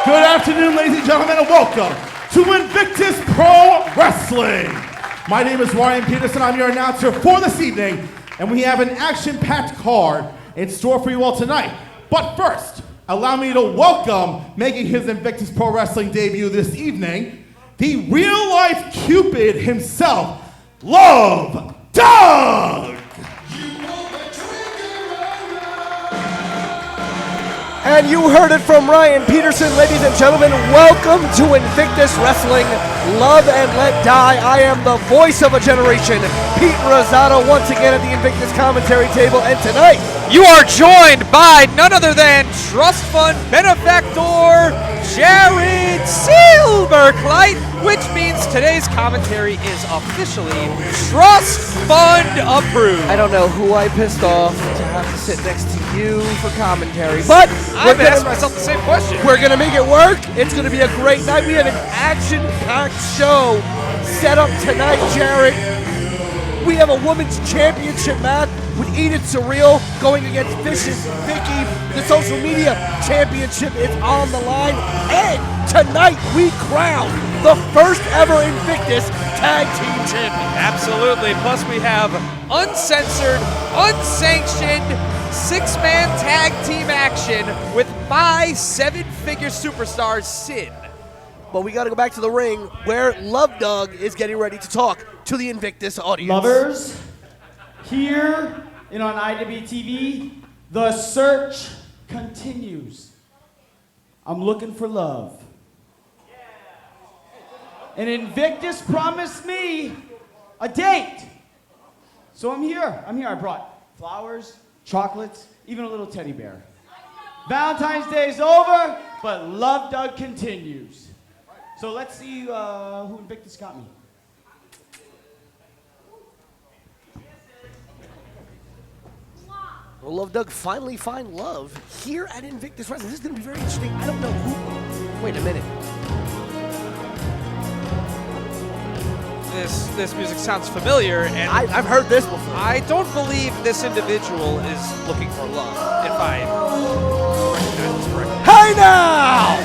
Good afternoon, ladies and gentlemen, and welcome to Invictus Pro Wrestling. My name is Ryan Peterson. I'm your announcer for this evening, and we have an action-packed card in store for you all tonight. But first, allow me to welcome, making his Invictus Pro Wrestling debut this evening, the real-life Cupid himself, Love Doug! And you heard it from Ryan Peterson, ladies and gentlemen. Welcome to Invictus Wrestling, Love and Let Die. I am the voice of a generation, Pete Rosado, once again at the Invictus commentary table. And tonight, you are joined by none other than Trust Fund benefactor Jared Silverclight, which means today's commentary is officially Trust Fund approved. I don't know who I pissed off to have to sit next to you for commentary, but I've asked myself the same question. We're going to make it work. It's going to be a great night. We have an action-packed show set up tonight, Jared. We have a women's championship match with Edith Surreal going against Vicious Vicky. The social media championship is on the line. And tonight we crown the first ever Invictus Tag Team Champion. Absolutely. Plus we have uncensored, unsanctioned, six-man tag team action with my seven-figure superstar, Sin. But we got to go back to the ring where Love Doug is getting ready to talk to the Invictus audience. Lovers, here and on IWTV, the search continues. I'm looking for love. And Invictus promised me a date. So I'm here. I brought flowers, chocolates, even a little teddy bear. Valentine's Day is over, but Love Doug continues. So let's see who Invictus got me. Will Love Doug finally find love here at Invictus Wrestling? This is going to be very interesting. I don't know who. Wait a minute. This music sounds familiar, and I've heard this before. I don't believe this individual is looking for love, if I recognize this correctly. Hey now!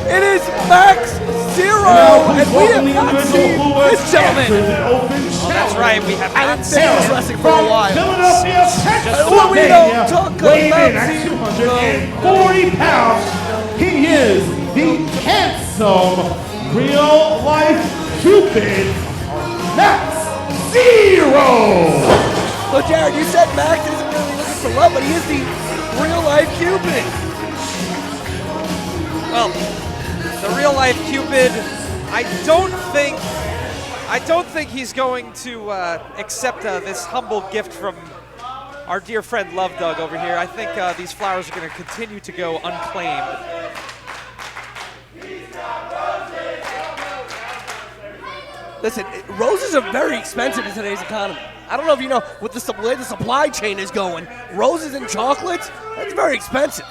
It is Max Zero, and we have not seen this gentleman. Oh, that's right, we have I not didn't seen see this him. wrestling for a while. Philadelphia, Well, we don't talk weighing about in at Zero. 240 pounds, he is the handsome, real-life Cupid, Max Zero! So, Jared, you said Max isn't really looking for love, but he is the real-life Cupid. Well, the real life Cupid, I don't think he's going to accept this humble gift from our dear friend Love Doug over here. I think these flowers are going to continue to go unclaimed. Listen, roses are very expensive in today's economy. I don't know if you know, with the way the supply chain is going, roses and chocolates, that's very expensive.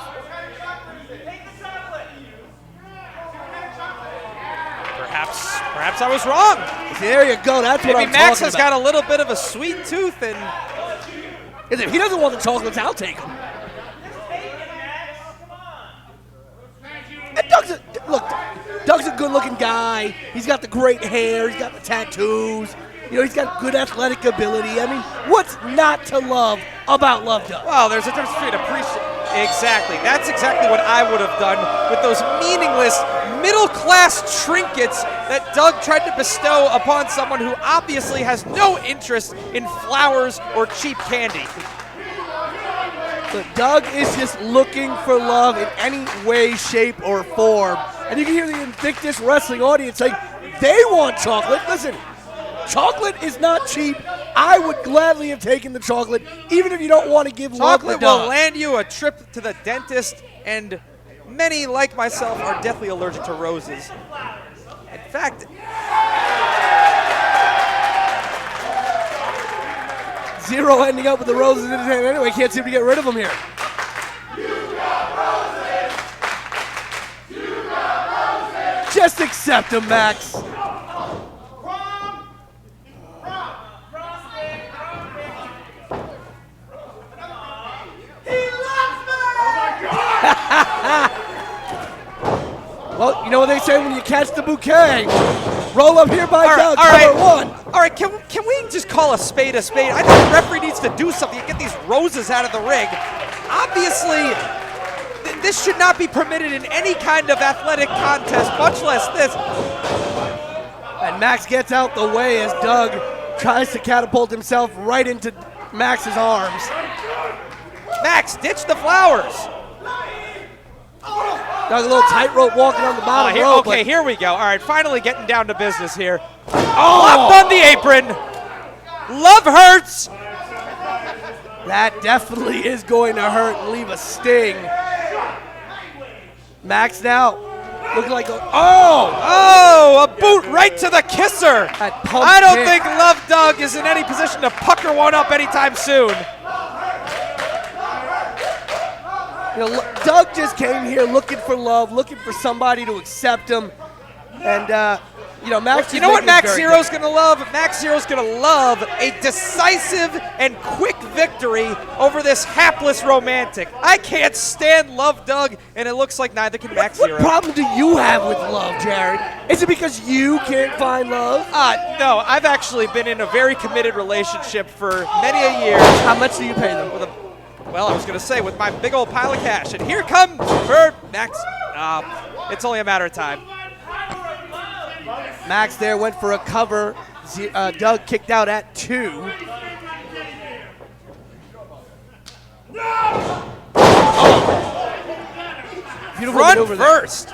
Perhaps I was wrong. There you go, that's what Maybe I'm Max talking has about. got a little bit of a sweet tooth, and If he doesn't want the chocolates, I'll take them. And Doug's a good-looking guy. He's got the great hair. He's got the tattoos. You know, he's got good athletic ability. I mean, what's not to love about Love Doug? well, there's a difference between appreciate. Exactly. That's exactly what I would have done with those meaningless middle-class trinkets that Doug tried to bestow upon someone who obviously has no interest in flowers or cheap candy. But Doug is just looking for love in any way, shape, or form. And you can hear the Invictus Wrestling audience saying they want chocolate. Listen, chocolate is not cheap. I would gladly have taken the chocolate, even if you don't want to give love to Chocolate Doug. will land you a trip to the dentist, and many, like myself, are deathly allergic to roses. In fact, Zero ending up with the roses in his hand anyway. Can't seem to get rid of them here. Just accept them, Max. Well, you know what they say when you catch the bouquet? Roll up here by Doug, all right. cover one. All right, can we just call a spade a spade? I think the referee needs to do something and get these roses out of the ring. Obviously, this should not be permitted in any kind of athletic contest, much less this. And Max gets out the way as Doug tries to catapult himself right into Max's arms. Max, ditch the flowers. Doug, a little tightrope walking on the bottom rope. Okay, here we go. All right, finally getting down to business here. Left on the apron. Love hurts. That definitely is going to hurt and leave a sting. Max now looking like Oh, a boot right to the kisser. That pump I don't kick. think Love Doug is in any position to pucker one up anytime soon. You know, Doug just came here looking for love, looking for somebody to accept him. And, you know, Max You know what Max Zero's Zero's going to love? Max Zero's going to love a decisive and quick victory over this hapless romantic. I can't stand Love Doug, and it looks like neither can Max What Zero. problem do you have with love, Jared? Is it because you can't find love? No, I've actually been in a very committed relationship for many a year. How much do you pay them? Well, I was going to say, with my big old pile of cash. And here comes for Max. It's only a matter of time. Max there went for a cover. Doug kicked out at 2. Beautiful Front maneuver there. first.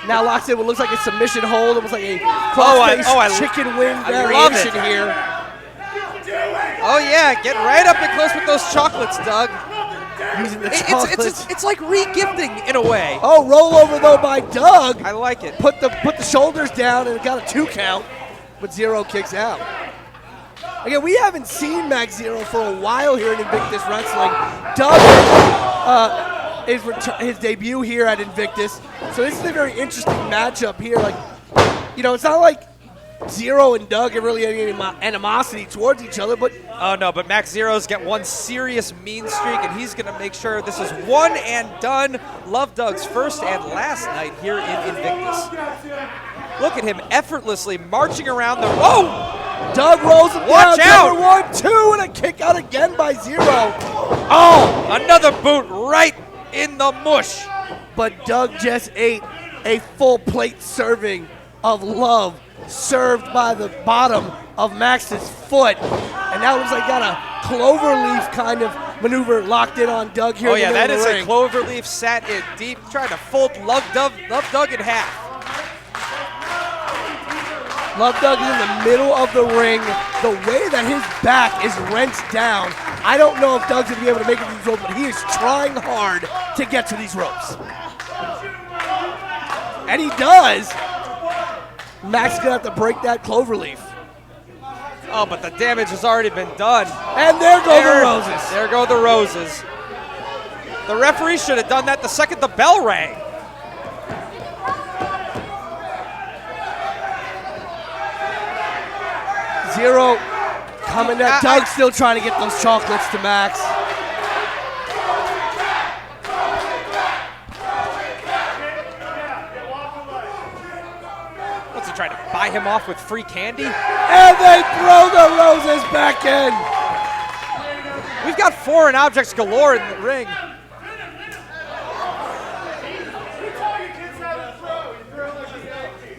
Now locks in what looks like a submission hold. Almost like a I cross-face chicken wing love variation it. here. Oh, yeah, get right up and close with those chocolates, Doug. Using the chocolates. It's like re-gifting in a way. Oh, roll over though by Doug. I like it. Put the shoulders down and it got a 2 count, but Zero kicks out. Again, we haven't seen Max Zero for a while here in Invictus Wrestling. Doug is his debut here at Invictus, so this is a very interesting matchup here. Like, you know, it's not like Zero and Doug have really any animosity towards each other, but Oh, no, but Max Zero's got one serious mean streak, and he's going to make sure this is one and done. Love Doug's first and last night here in Invictus. Look at him effortlessly marching around the... Whoa! Doug rolls him Watch down. out! Number 1, 2, and a kick out again by Zero. Oh, another boot right in the mush. But Doug just ate a full plate serving of love served by the bottom of Max's foot. And now it looks like got a cloverleaf kind of maneuver locked in on Doug here. Oh, in yeah, the that middle is of the a ring. cloverleaf sat in deep, trying to fold Love Doug in half. Love Doug is in the middle of the ring. The way that his back is wrenched down, I don't know if Doug's going to be able to make it to these ropes, but he is trying hard to get to these ropes. And he does. Max is going to have to break that cloverleaf. Oh, but the damage has already been done. And there go the roses. There go the roses. The referee should have done that the second the bell rang. Zero coming at Doug, still trying to get those chocolates to Max. What's he trying to buy him off with free candy? And they throw the roses back in. We've got foreign objects galore in the ring.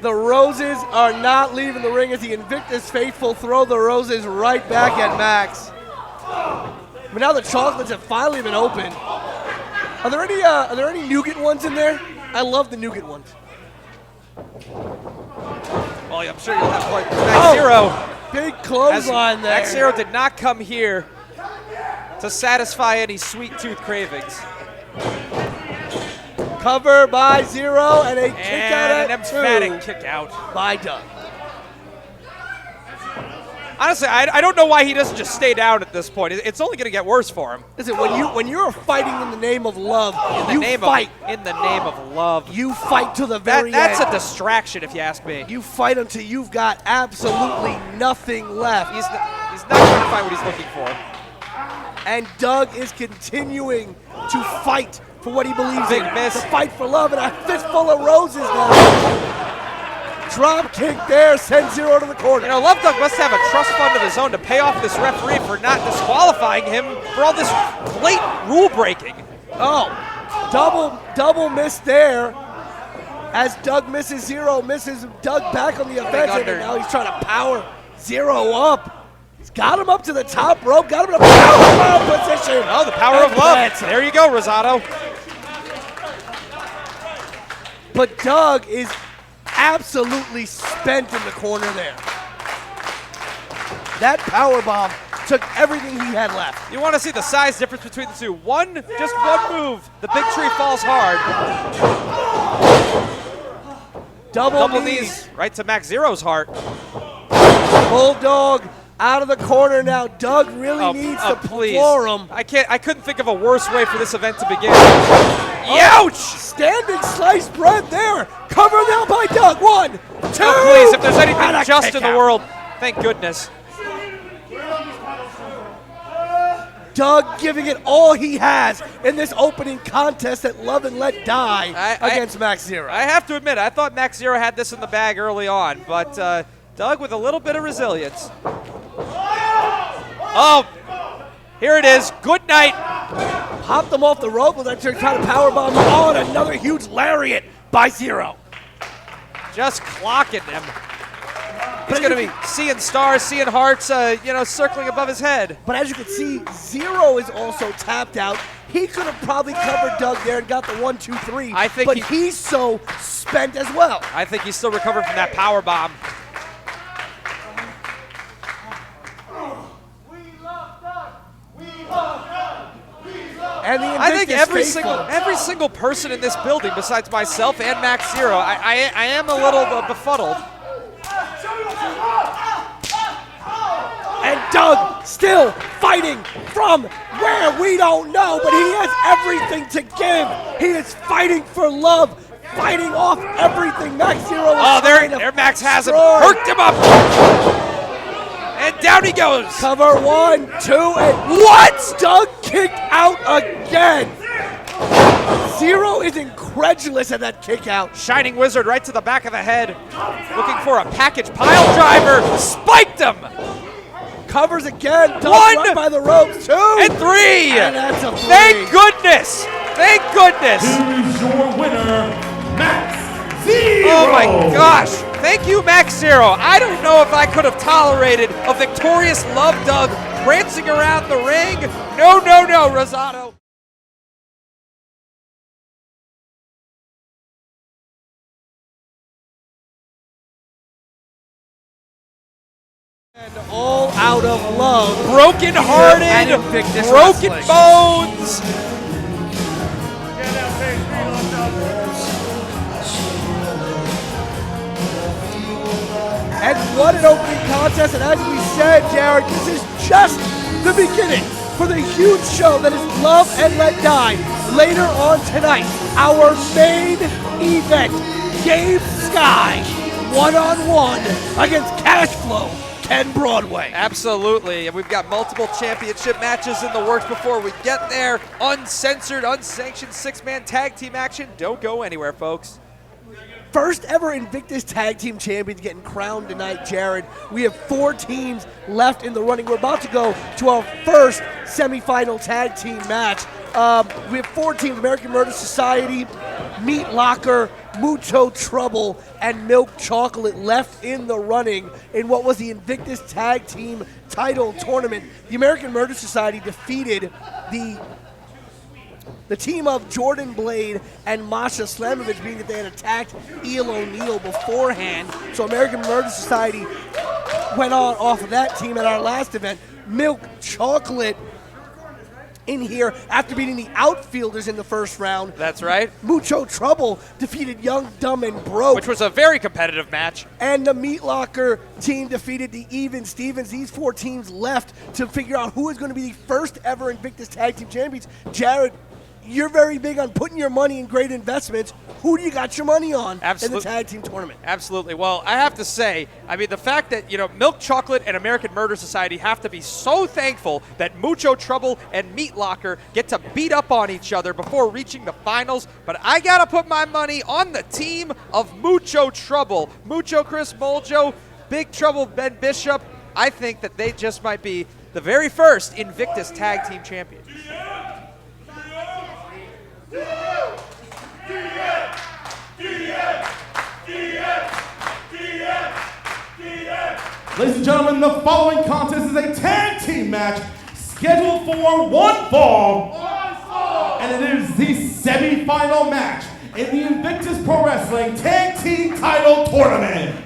The roses are not leaving the ring as the Invictus faithful throw the roses right back at Max. But now the chocolates have finally been opened. Are there any nougat ones in there? I love the nougat ones. Well, I'm sure you'll have quite. Max Zero. Big clothesline there. Max Zero did not come here to satisfy any sweet tooth cravings. Cover by Zero and a kick out And at an 2 emphatic kick out. by Doug. Honestly, I don't know why he doesn't just stay down at this point. It's only going to get worse for him. Listen, when you're fighting in the name of love, In you the name fight. in the name of love. You fight to the very That's end. a distraction, if you ask me. You fight until you've got absolutely nothing left. He's not going to find what he's looking for. And Doug is continuing to fight for what he believes Big in. miss. The fight for love and a fistful of roses now. Drop kick there, sends Zero to the corner. You know, Love Dog must have a trust fund of his own to pay off this referee for not disqualifying him for all this blatant rule breaking. Oh, double miss there. As Doug misses Zero, misses Doug back on the offensive, under. and now he's trying to power Zero up. He's got him up to the top rope, got him in a power position. Oh, the power of And love. that's it. There you go, Rosado. But Doug is absolutely spent in the corner there. That power bomb took everything he had left. You want to see the size difference between the two. Just one move. The big tree falls hard. Double knees right to Max Zero's heart. Bulldog out of the corner now. Doug really needs to please. floor him. I couldn't think of a worse way for this event to begin. Ouch! Standing sliced bread there. Cover now by Doug. 1, 2. Oh, please, if there's And anything a just kick in the out. world, thank goodness. Doug giving it all he has in this opening contest at Love and Let Die against Max Zero. I have to admit, I thought Max Zero had this in the bag early on, but Doug with a little bit of resilience. Oh, here it is. Good night. Popped them off the rope with that trying to powerbomb him. Oh, and another huge lariat by Zero. Just clocking him. He's going to be seeing stars, seeing hearts, circling above his head. But as you can see, Zero is also tapped out. He could have probably covered Doug there and got the 1, 2, 3. I think but he's so spent as well. I think he's still recovering from that power bomb. And the I think Invictus every single person in this building, besides myself and Max Zero, I am a little befuddled. And Doug still fighting from where we don't know, but he has everything to give. He is fighting for love, fighting off everything Max Zero is Oh, trying to there Max has him. destroy. Herked him up. And down he goes. Cover 1, 2, and what? Doug kicked out again. Zero is incredulous at that kick out. Shining Wizard right to the back of the head. Looking for a package pile driver. Spiked him. Covers again. Doug 1, right by the ropes. 2, and 3. And that's a 3. Thank goodness. Thank goodness. Here is your winner, Max Zero. Oh my gosh. Thank you, Max Zero. I don't know if I could have tolerated a victorious Love Doug prancing around the ring. No, Rosado. And all out of love. Broken hearted, And Invictus broken Wrestling. bones. And what an opening contest. And as we said, Jared, this is just the beginning for the huge show that is Love and Let Die. Later on tonight, our main event, Gabe Sky, one-on-one against Cashflow, Ken Broadway. Absolutely, and we've got multiple championship matches in the works before we get there. Uncensored, unsanctioned six-man tag team action. Don't go anywhere, folks. First ever Invictus Tag Team Champions getting crowned tonight, Jared. We have 4 teams left in the running. We're about to go to our first semifinal tag team match. We have 4 teams: American Murder Society, Meat Locker, Mucho Trouble, and Milk Chocolate left in the running in what was the Invictus Tag Team title tournament. The American Murder Society defeated the team of Jordan Blade and Masha Slamovich, being that they had attacked Eel O'Neill beforehand. So American Murder Society went on off of that team at our last event. Milk Chocolate in here after beating the outfielders in the first round. That's right. Mucho Trouble defeated Young, Dumb, and Broke. Which was a very competitive match. And the Meat Locker team defeated the Even Stevens. These 4 teams left to figure out who is going to be the first ever Invictus Tag Team Champions. Jared, you're very big on putting your money in great investments. Who do you got your money on in the tag team tournament? Absolutely. Well, I have to say, I mean, the fact that, Milk Chocolate and American Murder Society have to be so thankful that Mucho Trouble and Meat Locker get to beat up on each other before reaching the finals. But I got to put my money on the team of Mucho Trouble. Mucho Chris Moljo, Big Trouble Ben Bishop. I think that they just might be the very first Invictus Tag Team Champions. Ladies and gentlemen, the following contest is a tag team match scheduled for one fall. And it is the semi-final match in the Invictus Pro Wrestling Tag Team Title Tournament.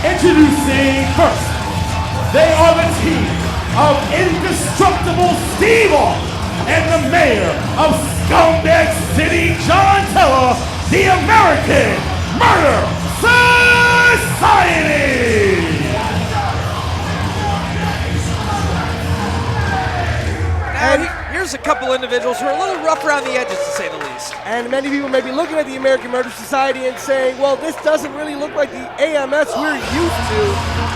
Introducing first, they are the team of Indestructible Steve Austin and the mayor of Scumbag City, John Tella, the American Murder Society. Now, here's a couple individuals who are a little rough around the edges, to say the least. And many people may be looking at the American Murder Society and saying, well, this doesn't really look like the AMS we're used to.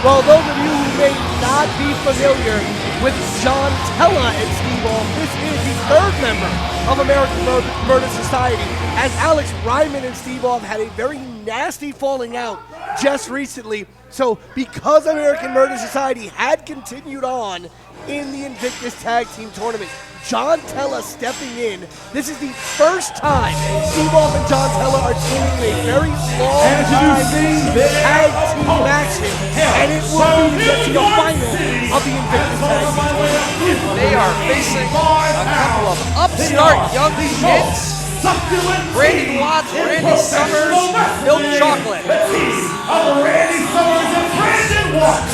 Well, those of you who may not be familiar with John Tella and Steve Austin, this is the third member of American Murder Society, as Alex Ryman and Steve Austin had a very nasty falling out just recently. So because American Murder Society had continued on in the Invictus Tag Team Tournament, John Tella stepping in. This is the first time Steve Austin and John Tella are teaming in a very long time tag team action, and it will be to the final of the Invictus Tag Team Tournament. They are facing a couple of upstart young kids. Brandon Watts, Randy Summers, Milk Chocolate. The team of Randy Summers and Brandon Watts,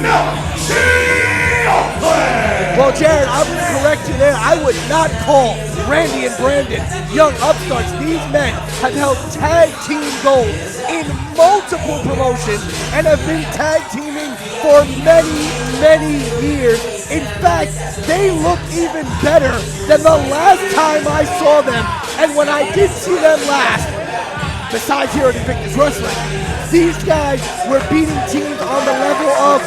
Milk Chocolate. Well, Jared, I'm going to correct you there. I would not call Randy and Brandon young upstarts. These men have held tag team gold in multiple promotions and have been tag teaming for many, many years. In fact, they look even better than the last time I saw them. And when I did see them last, besides here at Invictus Wrestling, these guys were beating teams on the level of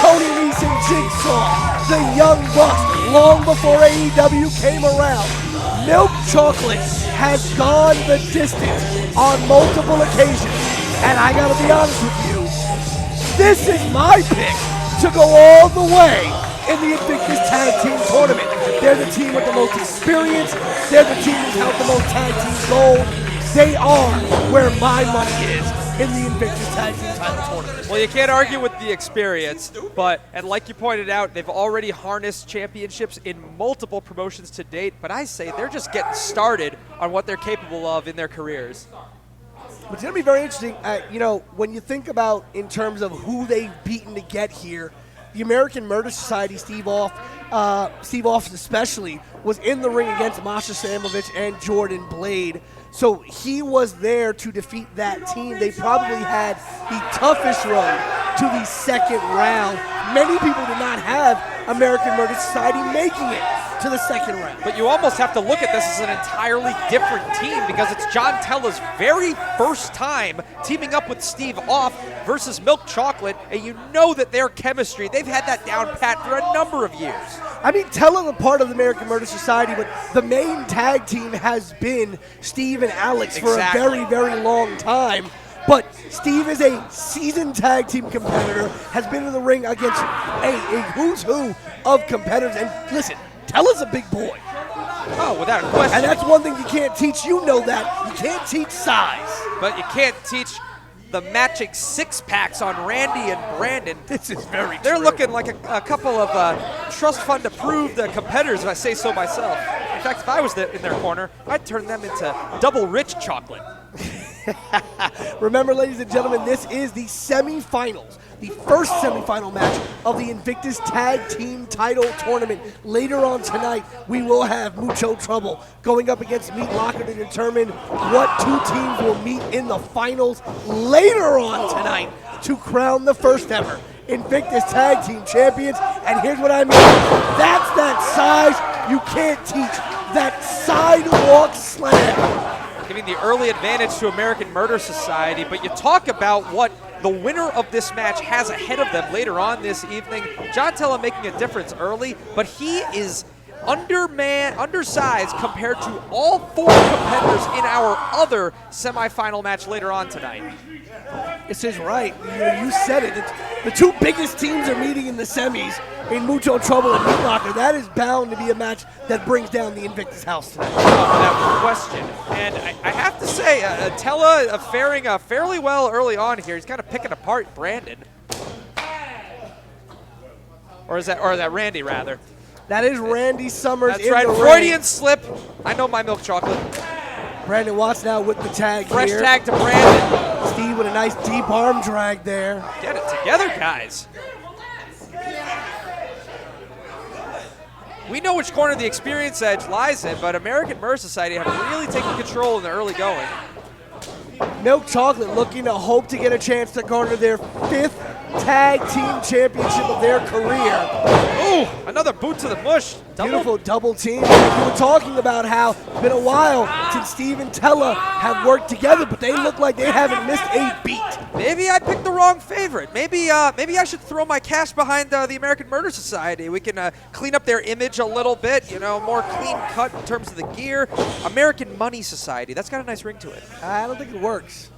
Tony Nese and Jigsaw, the Young Bucks, long before AEW came around. Milk Chocolate has gone the distance on multiple occasions. And I gotta be honest with you, this is my pick to go all the way in the Invictus Tag Team Tournament. They're the team with the most experience. They're the team who's held the most tag team gold. They are where my money is in the Invictus Tag Team Title Tournament. Well, you can't argue with the experience, and like you pointed out, they've already harnessed championships in multiple promotions to date, but I say they're just getting started on what they're capable of in their careers. But it's going to be very interesting, when you think about in terms of who they've beaten to get here. The American Murder Society, Steve Austin especially, was in the ring against Masha Samovich and Jordan Blade. So he was there to defeat that team. They probably had the toughest road to the second round. Many people did not have American Murder Society making it to the second round. But you almost have to look at this as an entirely different team because it's John Tella's very first time teaming up with Steve Austin versus Milk Chocolate, and you know that their chemistry, they've had that down pat for a number of years. I mean, Tella a part of the American Murder Society, but the main tag team has been Steve and Alex for a very, very long time. But Steve is a seasoned tag team competitor, has been in the ring against a who's who of competitors. And listen, Tella's a big boy. Oh, without a question. And that's one thing you can't teach. You know that. You can't teach size. But you can't teach the matching six-packs on Randy and Brandon. This is very They're true. looking like a couple of trust fund approved competitors, if I say so myself. In fact, if I was in their corner, I'd turn them into double rich chocolate. Remember, ladies and gentlemen, this is the semifinals. the first semifinal match of the Invictus Tag Team Title Tournament. Later on tonight, we will have Mucho Trouble going up against Meat Locker to determine what two teams will meet in the finals later on tonight to crown the first ever Invictus Tag Team Champions. And here's what I mean. That's that size you can't teach. That sidewalk slam. Giving the early advantage to American Murder Society, but you talk about what the winner of this match has ahead of them later on this evening. John Tella making a difference early, but he is undersized compared to all four competitors in our other semifinal match later on tonight. This is right. You said it. The two biggest teams are meeting in the semis in Mucho Trouble and Meat Locker. That is bound to be a match that brings down the Invictus house tonight. Without question. And I have to say, Tella faring fairly well early on here. He's kind of picking apart Brandon. Or is that Randy, rather? That is Randy Summers. That's in right. the Freudian ring. slip. I know my milk chocolate. Brandon Watts now with the tag Fresh here. tag to Brandon. Steve with a nice deep arm drag there. Get it together, guys. We know which corner the experience edge lies in, but American Murder Society have really taken control in the early going. Milk Chocolate looking to hope to get a chance to garner their 5th tag team championship of their career. Ooh, another boot to the bush. Beautiful double team. We were talking about how it's been a while since Steve and Tella have worked together, but they look like they haven't missed a beat. Maybe I picked the wrong favorite. Maybe I should throw my cash behind the American Murder Society. We can clean up their image a little bit, more clean cut in terms of the gear. American Money Society, that's got a nice ring to it. I don't think it works.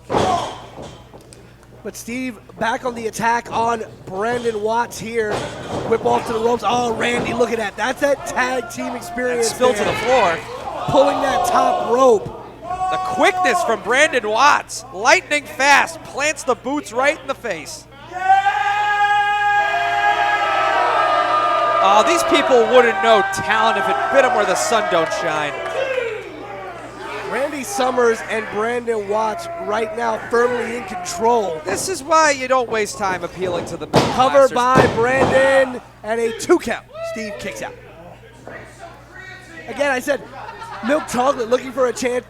But Steve back on the attack on Brandon Watts here. Whip off to the ropes. Oh, Randy, look at that. That's that tag team experience. Spill to the floor. Pulling that top rope. The quickness from Brandon Watts. Lightning fast. Plants the boots right in the face. Oh, these people wouldn't know talent if it bit them where the sun don't shine. Randy Summers and Brandon Watts right now firmly in control. This is why you don't waste time appealing to the middle Covered classers. by Brandon and a 2 count. Steve kicks out. Again, I said Milk Chocolate looking for a chance.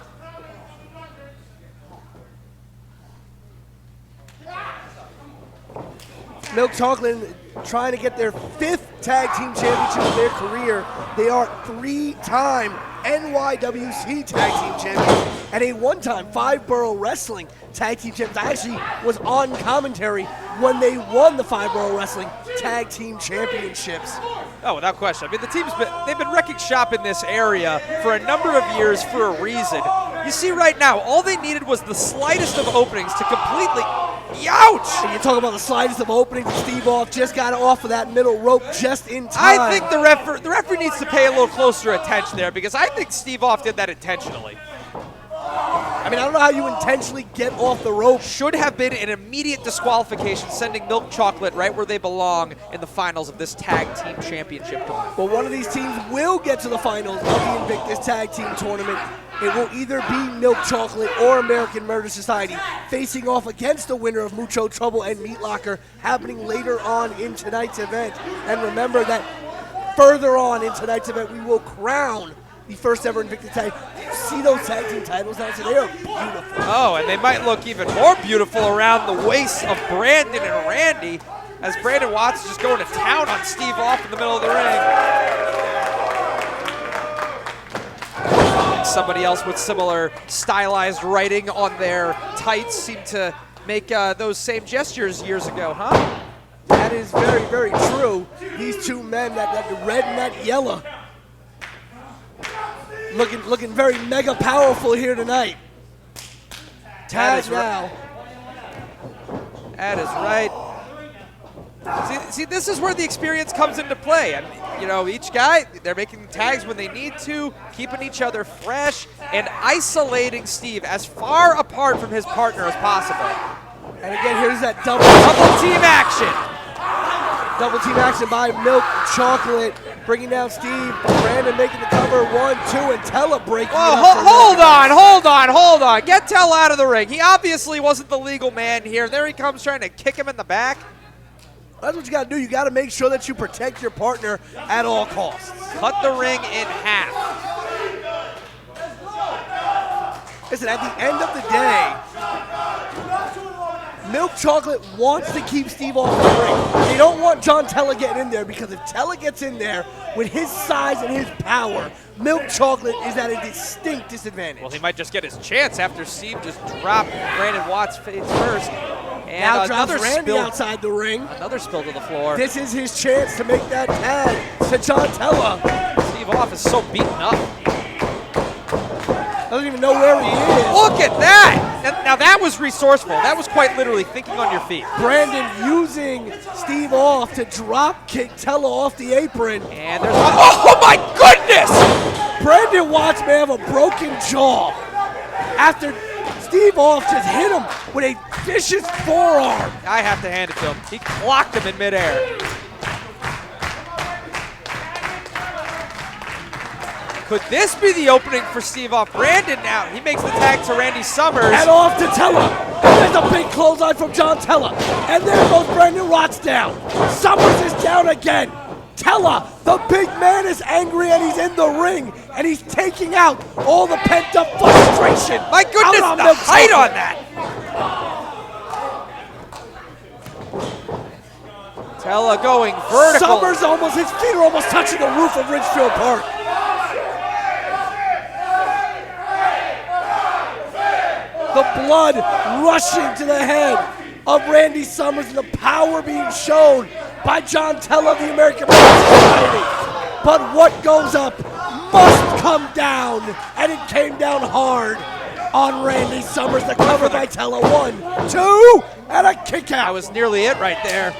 Milk Chocolate trying to get their 5th tag team championship of their career. They are 3-time NYWC tag team champions and a 1-time 5-borough wrestling tag team champions. I actually was on commentary when they won the 5-borough wrestling tag team championships. Oh, without question. I mean, they've been wrecking shop in this area for a number of years for a reason. You see right now, all they needed was the slightest of openings to completely, ouch! And you talk about the slightest of openings. Steve Off just got off of that middle rope just in time. I think the referee needs to pay a little closer attention there because I think Steve Off did that intentionally. I mean, I don't know how you intentionally get off the rope. Should have been an immediate disqualification, sending Milk Chocolate right where they belong in the finals of this tag team championship tournament. But one of these teams will get to the finals of the Invictus Tag Team Tournament. It will either be Milk Chocolate or American Murder Society facing off against the winner of Mucho Trouble and Meat Locker, happening later on in tonight's event. And remember that further on in tonight's event, we will crown the first ever Invictus Tag. You see those tag team titles now? So they are beautiful. Oh, and they might look even more beautiful around the waists of Brandon and Randy as Brandon Watts is just going to town on Steve Off in the middle of the ring. Somebody else with similar stylized writing on their tights seemed to make those same gestures years ago, huh? That is very, very true. These two men, that red and that yellow, looking very mega powerful here tonight. Tag now. That is right. See, this is where the experience comes into play. And, each guy, they're making tags when they need to, keeping each other fresh, and isolating Steve as far apart from his partner as possible. And again, here's that double team action. Double team action by Milk Chocolate, bringing down Steve. Brandon making the cover, 1, 2, and Tella breaking. Hold on. Get Tella out of the ring. He obviously wasn't the legal man here. There he comes trying to kick him in the back. That's what you got to do. You got to make sure that you protect your partner at all costs. Cut the ring in half. Listen, at the end of the day, Milk Chocolate wants to keep Steve off the ring. They don't want John Tella getting in there, because if Tella gets in there with his size and his power, Milk Chocolate is at a distinct disadvantage. Well, he might just get his chance after Steve just dropped Brandon Watts face first. And now drops another Randy spill. outside the ring. Another spill to the floor. This is his chance to make that tag to John Tella. Steve Off is so beaten up. Doesn't even know where he is. Look at that! Now that was resourceful. That was quite literally thinking on your feet. Brandon using Steve Off to drop kick Tella off the apron. And there's oh my goodness! Brandon Watts may have a broken jaw after Steve Off just hit him with a vicious forearm. I have to hand it to him. He clocked him in midair. Could this be the opening for Steve Off? Brandon now, he makes the tag to Randy Summers. And off to Tella. And there's a big clothesline from John Tella. And there goes Brandon Watts down. Summers is down again. Tella, the big man, is angry and he's in the ring. And he's taking out all the pent up frustration. My goodness, out on the Milk height Chocolate. on that. Tella going vertical. Summers almost, his feet are almost touching the roof of Ridgefield Park. The blood rushing to the head of Randy Summers, and the power being shown by John Tella of the American Society. But what goes up must come down, and it came down hard on Randy Summers. The cover by Tella. 1, 2, and a kick That out. was nearly it right there.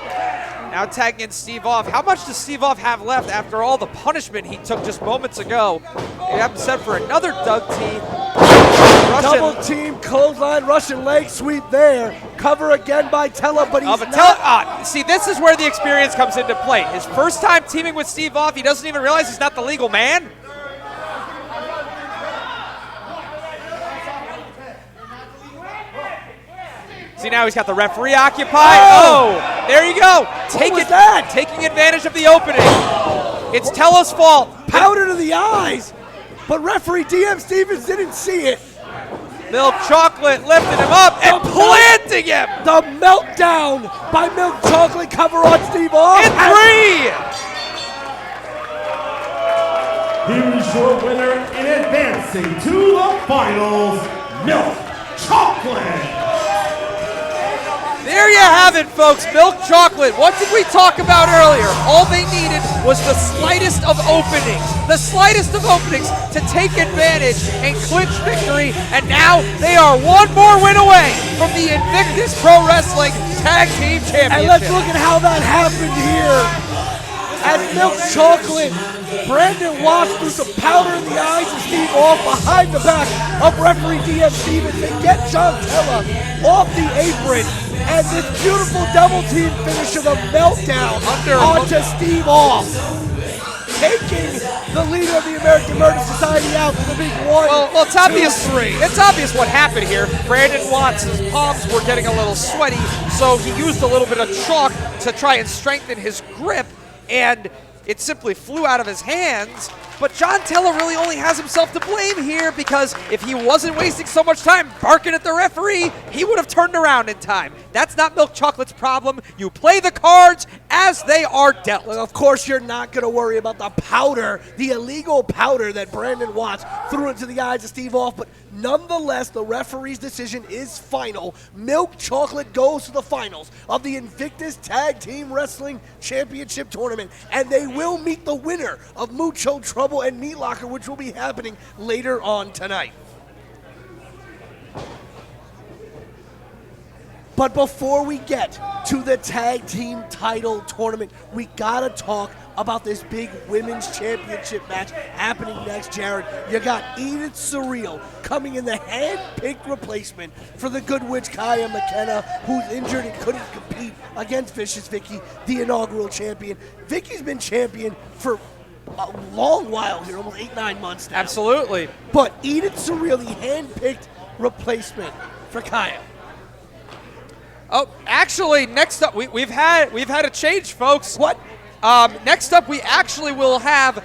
Now tagging in Steve Off. How much does Steve Off have left after all the punishment he took just moments ago? They have him set for another Doug T. Double team clothesline, Russian leg sweep there. Cover again by Tella, but he's not. See, this is where the experience comes into play. His first time teaming with Steve Off, he doesn't even realize he's not the legal man. See, now he's got the referee occupied. Oh, there you go. Taking advantage of the opening. It's Tella's fault. Powder to the eyes, but referee DM Stevens didn't see it. Milk Chocolate lifting him up and planting him. The meltdown by Milk Chocolate, cover on Steve Off. And 3. Here's your winner in advancing to the finals, Milk Chocolate. There you have it, folks. Milk Chocolate. What did we talk about earlier? All they needed was the slightest of openings. The slightest of openings to take advantage and clinch victory. And now they are one more win away from the Invictus Pro Wrestling Tag Team Championship. And let's look at how that happened here. As Milk Chocolate, Brandon Watts threw some powder in the eyes of Steve Off behind the back of referee DM Stevens to get John Tella off the apron. And this beautiful double team finish of a meltdown onto Steve Off. Taking the leader of the American Murder Society out for the big 1, Well, it's 2, obvious. 3. It's obvious what happened here. Brandon Watts' palms were getting a little sweaty, so he used a little bit of chalk to try and strengthen his grip, and it simply flew out of his hands. But John Tella really only has himself to blame here, because if he wasn't wasting so much time barking at the referee, he would have turned around in time. That's not Milk Chocolate's problem. You play the cards as they are dealt. Well, of course, you're not going to worry about the powder, the illegal powder that Brandon Watts threw into the eyes of Steve Off, but nonetheless, the referee's decision is final. Milk Chocolate goes to the finals of the Invictus Tag Team Wrestling Championship Tournament, and they will meet the winner of Mucho Trouble and Meat Locker, which will be happening later on tonight. But before we get to the tag team title tournament, we gotta talk about this big women's championship match happening next, Jared. You got Edith Surreal coming in the hand-picked replacement for the good witch Kaya McKenna, who's injured and couldn't compete against Vicious Vicky, the inaugural champion. Vicky's been champion for a long while here, almost 8-9 months now. Absolutely. But Edith Surreal, the hand-picked replacement for Kaya. Oh, actually, next up, we've had a change, folks. What? Next up, we actually will have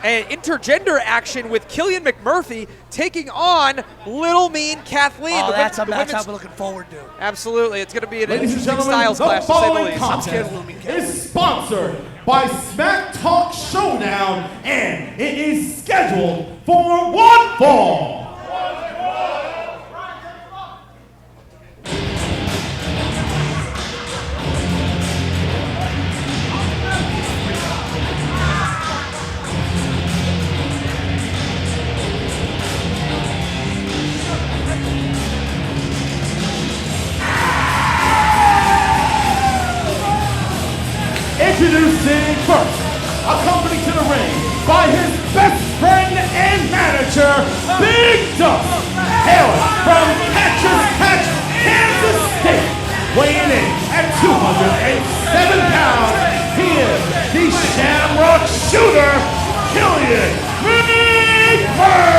an intergender action with Killian McMurphy taking on Little Mean Kathleen. Oh, the that's a women's- match I'm looking forward to. Absolutely, it's going to be an Ladies and interesting gentlemen, styles the clash, to say the following least. scared of contest Lumen Cat. is sponsored by Smack Talk Showdown, and it is scheduled for one fall. Introducing first, accompanied to the ring by his best friend and manager, Big Dust, hailing from Patches Patch, Kansas State, weighing in at 207 pounds. He is the Shamrock Shooter, Killian McMurphy.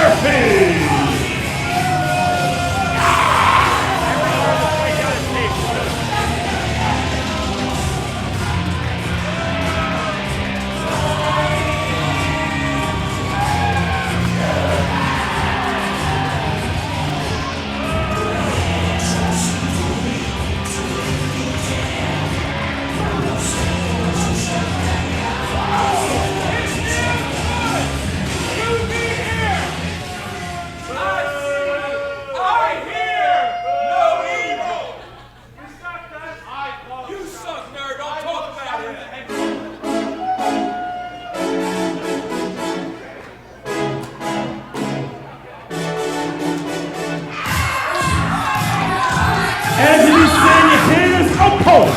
Introducing his opponent,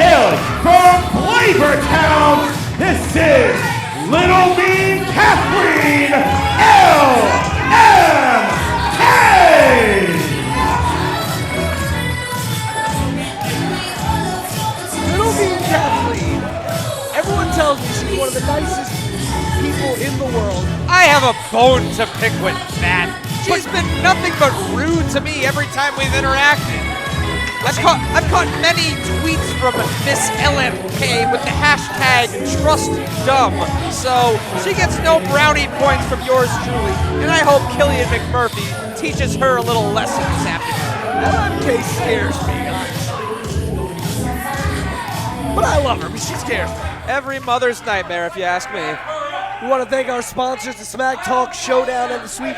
hailing from Flavortown, this is Little Mean Kathleen LMK! Little Mean Kathleen. Everyone tells me she's one of the nicest people in the world. I have a bone to pick with that. She's been nothing but rude to me every time we've interacted. I've caught many tweets from Miss LMK with the hashtag TrustDumb, so she gets no brownie points from yours truly, and I hope Killian McMurphy teaches her a little lesson this afternoon. LMK scares me, honestly. But I love her, but she scares me. Every mother's nightmare, if you ask me. We want to thank our sponsors, the Smack Talk Showdown and the Sweet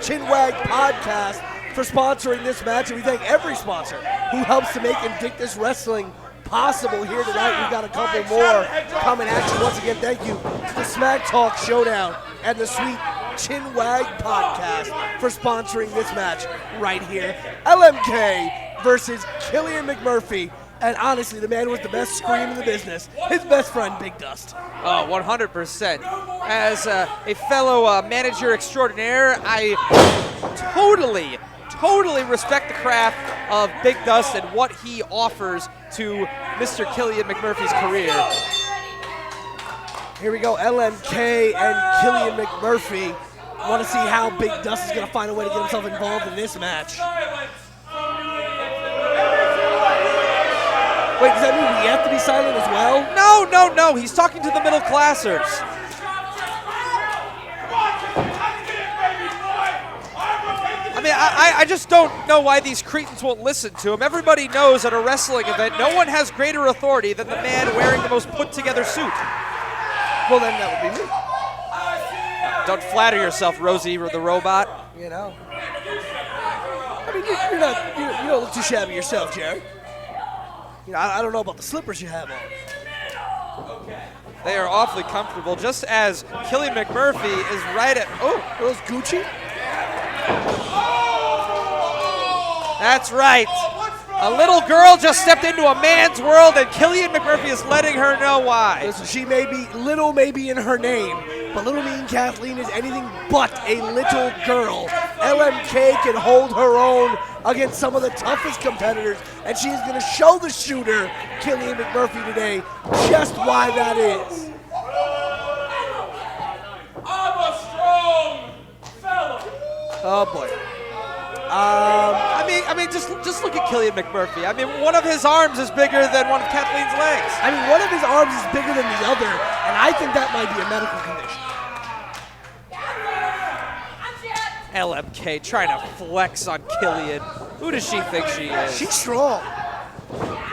Chinwag Podcast, for sponsoring this match, and we thank every sponsor who helps to make Invictus Wrestling possible here tonight. We've got a couple more coming at you. Once again, thank you to the Smack Talk Showdown and the Sweet Chinwag Podcast for sponsoring this match right here. LMK versus Killian McMurphy, and honestly, the man with the best scream in the business, his best friend, Big Dust. Oh, 100%. As a fellow manager extraordinaire, I totally respect the craft of Big Dust and what he offers to Mr. Killian McMurphy's career. Here we go, LMK and Killian McMurphy. Want to see how Big Dust is going to find a way to get himself involved in this match. Wait, does that mean we have to be silent as well? No. He's talking to the middle classers. I mean, I just don't know why these cretins won't listen to him. Everybody knows at a wrestling event, no one has greater authority than the man wearing the most put-together suit. Well, then that would be me. Don't flatter yourself, Rosie the robot. You know. I mean, you don't look too shabby yourself, Jerry. You know, I don't know about the slippers you have on. They are awfully comfortable, just as Killian McMurphy is right at... Oh, Are those Gucci? that's right. A little girl just stepped into a man's world, and Killian McMurphy is letting her know why. Listen, she may be little, maybe in her name, but Little Mean Kathleen is anything but a little girl. LMK can hold her own against some of the toughest competitors, and she is going to show the shooter, Killian McMurphy, today just why that is. Oh, boy. I mean, just look at Killian McMurphy. I mean, one of his arms is bigger than one of Kathleen's legs. I mean, one of his arms is bigger than the other, and I think that might be a medical condition. LMK trying to flex on Killian. Who does she think she is? She's strong.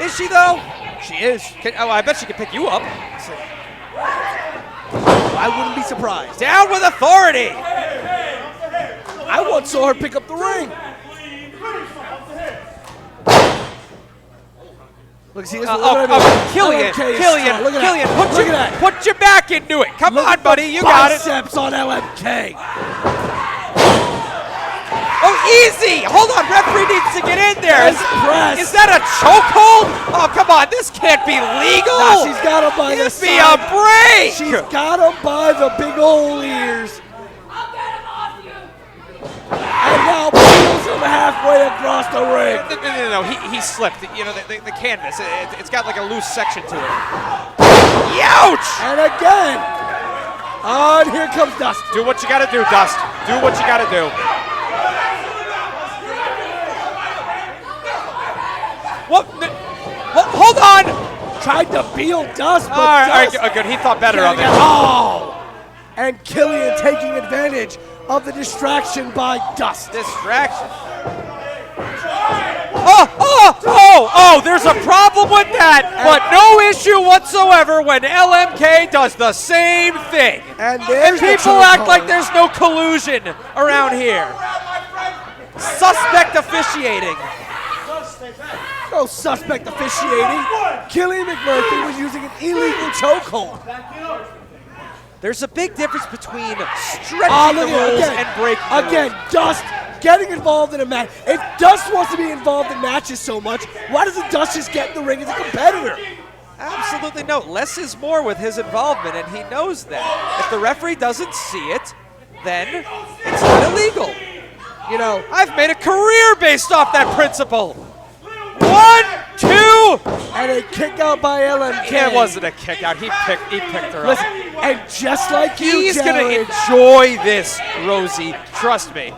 Is she though? She is. I bet she can pick you up. I wouldn't be surprised. Down with authority. I once saw her pick up the ring. Look, see, Killian, Killian, look at that. Put your back into it. Come on, buddy, you got it. Biceps on LMK. Oh, easy! Hold on, referee needs to get in there. Press. Is that a chokehold? Oh, come on, this can't be legal. Nah, she's got him by the Give me side. a break. She's got him by the big old ears. And now peels him halfway across the ring. No, he slipped. You know, the canvas, it's got like a loose section to it. Ouch! And again. And here comes Dust. Do what you gotta do, Dust. Do what you gotta do. What? Hold on! Tried to peel Dust, but All right, Dust good. He thought better of it. Oh! And Killian taking advantage of the distraction by Dust. Distraction. Oh, there's a problem with that, but no issue whatsoever when LMK does the same thing. And there's the people act chokehold. like there's no collusion around here. Suspect officiating. No suspect officiating. Killian McMurphy was using an illegal chokehold. There's a big difference between stretching the rules and breaking the rules. Again, Dust getting involved in a match. If Dust wants to be involved in matches so much, why doesn't Dust just get in the ring as a competitor? Absolutely no. Less is more with his involvement, and he knows that. If the referee doesn't see it, then it's not illegal. You know, I've made a career based off that principle. 1, 2. And a kick out by LMK. It wasn't a kick out. He picked her Listen, up. and just like you, He's Jared, going to enjoy this, Rosie. Trust me.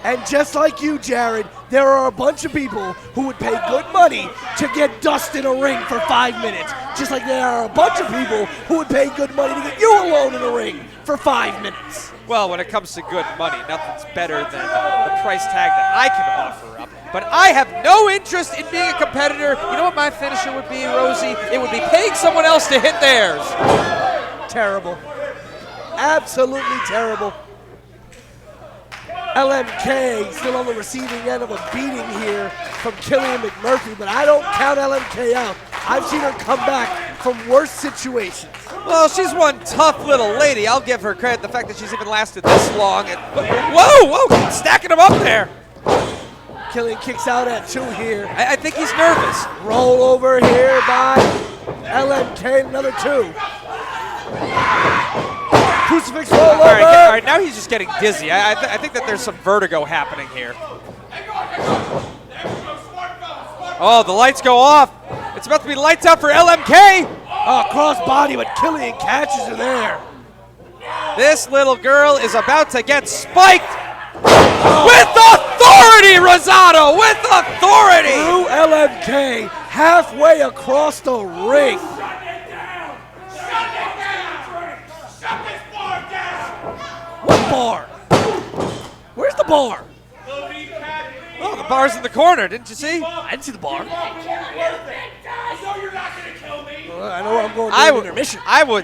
and just like you, Jared, there are a bunch of people who would pay good money to get Dust in a ring for 5 minutes. Just like there are a bunch of people who would pay good money to get you alone in a ring for 5 minutes. Well, when it comes to good money, nothing's better than the price tag that I can offer up. But I have no interest in being a competitor. You know what my finisher would be, Rosie? It would be paying someone else to hit theirs. Terrible. Absolutely terrible. LMK still on the receiving end of a beating here from Killian McMurphy, but I don't count LMK out. I've seen her come back from worse situations. Well, she's one tough little lady. I'll give her credit. The fact that she's even lasted this long. Whoa, stacking them up there. Killian kicks out at 2 here. I think he's nervous. Roll over here by LMK, another 2. Crucifix roll over. All right, now he's just getting dizzy. I think that there's some vertigo happening here. Oh, the lights go off. It's about to be lights out for LMK. Oh, cross body, but Killian catches her there. This little girl is about to get spiked. With authority, Rosado, with authority. Through LMK, halfway across the ring. What bar? Where's the bar? Oh, the bar's in the corner. Didn't you see? I didn't see the bar. I know where I'm going I during intermission. I will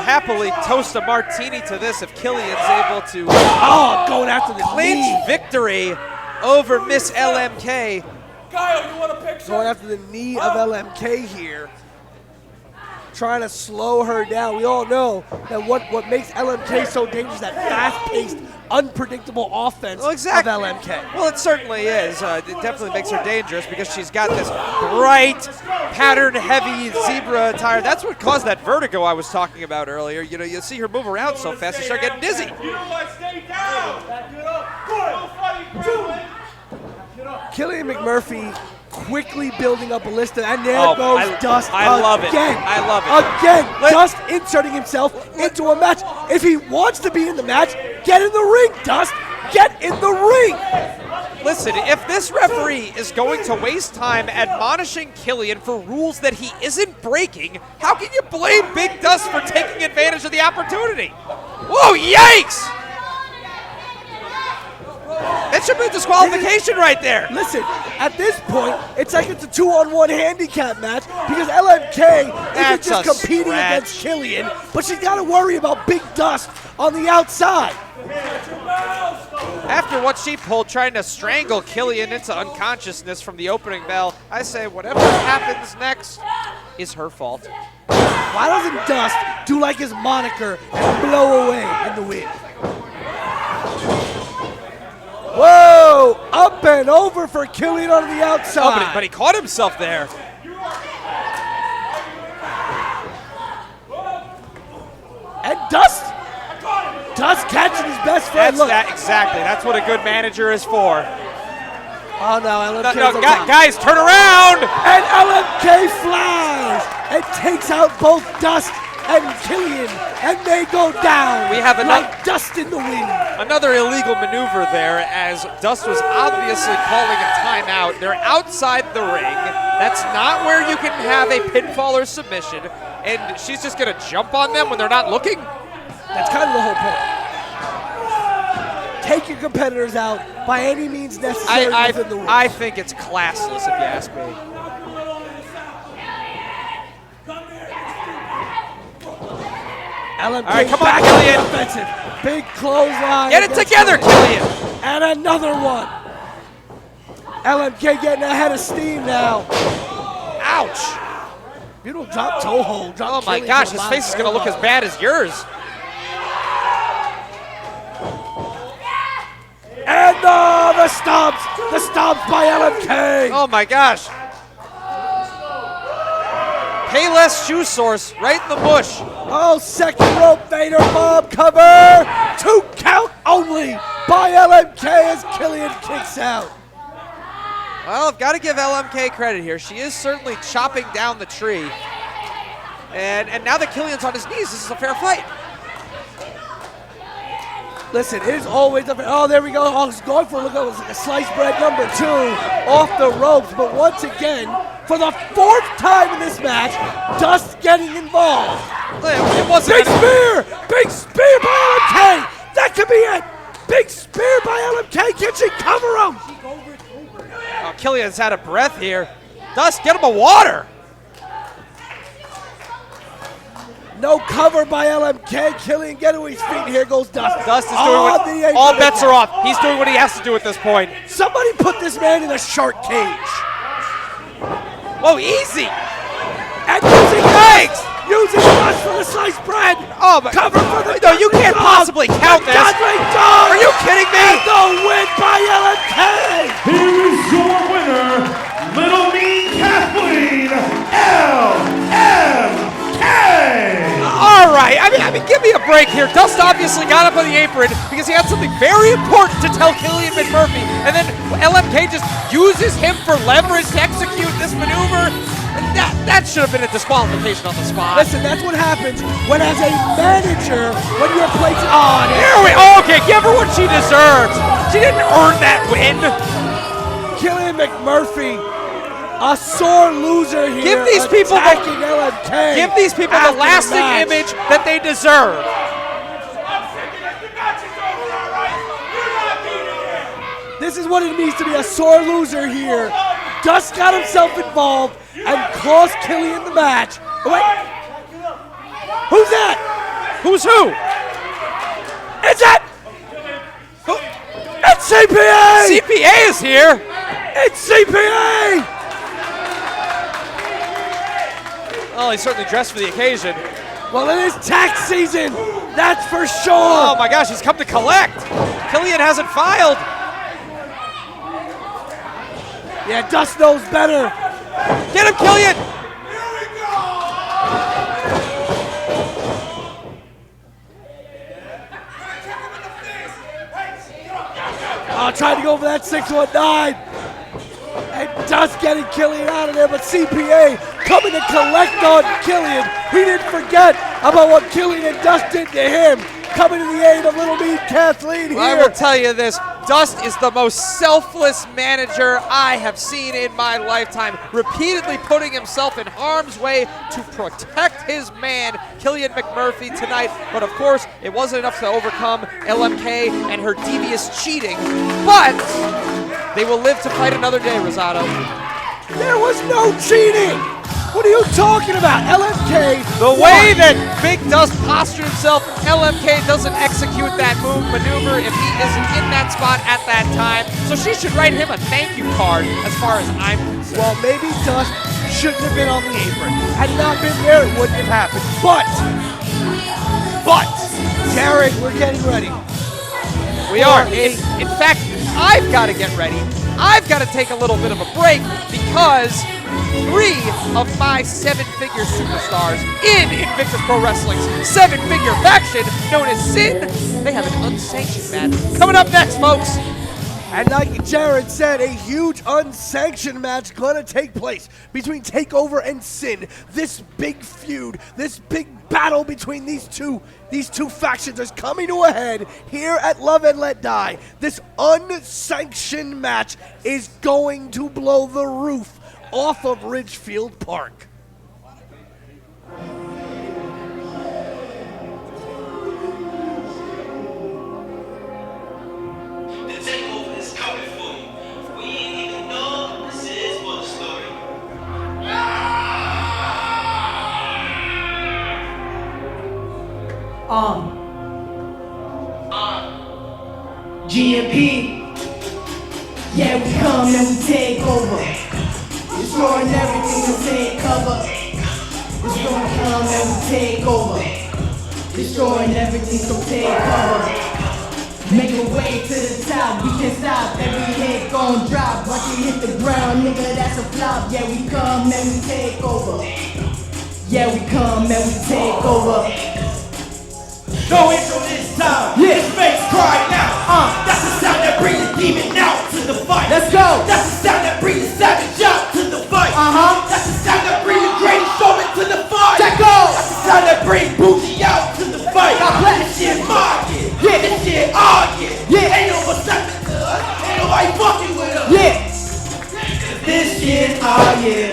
happily toast a martini to this if Killian's able to Oh, going after the clinch knee. victory over Miss LMK. Going after the knee of LMK here. Trying to slow her down. We all know that what makes LMK so dangerous, that fast-paced, unpredictable offense Well, exactly. of LMK. Well, it certainly is. It definitely makes her dangerous because she's got this bright, pattern-heavy zebra attire. That's what caused that vertigo I was talking about earlier. You know, you see her move around so fast, you start getting dizzy. Killian McMurphy quickly building up a list, and there Oh, goes Dust I love it. again. I love it. Again, Dust inserting himself into a match. If he wants to be in the match, get in the ring, Dust. Get in the ring. Listen, if this referee is going to waste time admonishing Killian for rules that he isn't breaking, how can you blame Big Dust for taking advantage of the opportunity? Whoa, yikes! That should be a disqualification right there. Listen, at this point, it's like it's a 2-on-1 handicap match because LMK isn't That's just a competing stretch. against Killian, but she's got to worry about Big Dust on the outside. After what she pulled, trying to strangle Killian into unconsciousness from the opening bell, I say whatever happens next is her fault. Why doesn't Dust do like his moniker and blow away in the wind? Whoa! Up and over for Killian on the outside. Oh, but he caught himself there. And Dust catching his best friend. That's Look. that exactly. That's what a good manager is for. Oh no, LMK. No, guys, turn around! And LMK flies and takes out both Dust and Killian, and they go down. We have like dust in the wind. Another illegal maneuver there, as Dust was obviously calling a timeout. They're outside the ring. That's not where you can have a pinfall or submission, and she's just gonna jump on them when they're not looking? That's kind of the whole point. Take your competitors out by any means necessary within the rules. I think it's classless, if you ask me. LMK All right, come on, back Killian. offensive. Big clothesline. Get it against together, Killian! And another one. LMK getting ahead of steam now. Ouch! Beautiful drop toe hold. Oh my gosh, his face is gonna look as bad as yours. And the stomps by LMK. Oh my gosh. Payless Shoe Source right in the bush. Oh, second rope Vader bomb cover. 2 count only by LMK as Killian kicks out. Well, I've got to give LMK credit here. She is certainly chopping down the tree. And now that Killian's on his knees, this is a fair fight. Listen, it is always oh, there we go. Oh, he's going for a sliced bread number 2 off the ropes. But once again, for the 4th time in this match, Dust getting involved. It wasn't Big spear by LMK. That could be it. Big spear by LMK. Can she cover him? Oh, Killian's out of breath here. Dust, get him a water. No cover by LMK. Killian getting to his feet. Here goes Dust. Dust is doing what, all bets are off. He's doing what he has to do at this point. Somebody put this man in a shark cage. Whoa, easy. And using Dust for the sliced bread. Oh, but Cover for the no, you can't possibly count this. Dudley Dog. Are you kidding me? And the win by LMK. Here is your winner, Little Mean Kathleen LMK. All right, I mean, give me a break here. Dust obviously got up on the apron because he had something very important to tell Killian McMurphy, and then LMK just uses him for leverage to execute this maneuver. That should have been a disqualification on the spot. Listen, that's what happens when, as a manager, when you're placing. Okay, give her what she deserves. She didn't earn that win. Killian McMurphy, a sore loser here. Give these people attacking LMK. Give these people the after lasting match. image that they deserve. This is what it means to be a sore loser here. Dust got himself involved and cost Killian the match. Oh, wait. Who's that? Who's who? Is it? It's CPA! CPA is here. It's CPA! Well, he certainly dressed for the occasion. Well, it is tax season. That's for sure. Oh my gosh, he's come to collect. Killian hasn't filed. Yeah, Dust knows better. Get him, Killian. Trying to go for that 619. And Dust getting Killian out of there, but CPA coming to collect on Killian. He didn't forget about what Killian and Dust did to him. Coming to the aid of Little Mean Kathleen here. Well, I will tell you this. Dust is the most selfless manager I have seen in my lifetime, repeatedly putting himself in harm's way to protect his man, Killian McMurphy, tonight. But of course, it wasn't enough to overcome LMK and her devious cheating. But they will live to fight another day, Rosado. There was no cheating! What are you talking about? LMK. The way that Big Dust postured himself, LMK doesn't execute that maneuver if he isn't in that spot at that time. So she should write him a thank you card as far as I'm concerned. Well, maybe Dust shouldn't have been on the apron. Had he not been there, it wouldn't have happened. But, Jared, we're getting ready. We are. In fact, I've got to get ready. I've got to take a little bit of a break because 3 of my 7-figure superstars in Invictus Pro Wrestling's 7-figure faction known as Sin, they have an unsanctioned match coming up next, folks. And like Jared said, a huge unsanctioned match gonna take place between TakeOver and Sin. This big feud, this big battle between these two factions is coming to a head here at Love and Let Die. This unsanctioned match is going to blow the roof off of Ridgefield Park. GMP, yeah, we come and we take over. Destroying everything to take cover. It's gonna come and we take over. Destroying everything, so take cover. Make a way to the top, we can't stop. Every hit gon' drop. Watch it hit the ground, nigga, that's a flop. Yeah, we come and we take over. Yeah, we come and we take over. No intro this time. Yeah. This face cry now. That's the sound that brings the demon out to the fight. Let's go. That's the sound that brings the savage out to the fight. That's the sound that brings the greatest showman to the fight. Check go. That's the sound that brings Bougie out to the fight. God bless. This shit my year. Yeah. This shit our year. Yeah. Ain't no acceptance to us. Ain't nobody fucking with us. Yeah. This shit our year.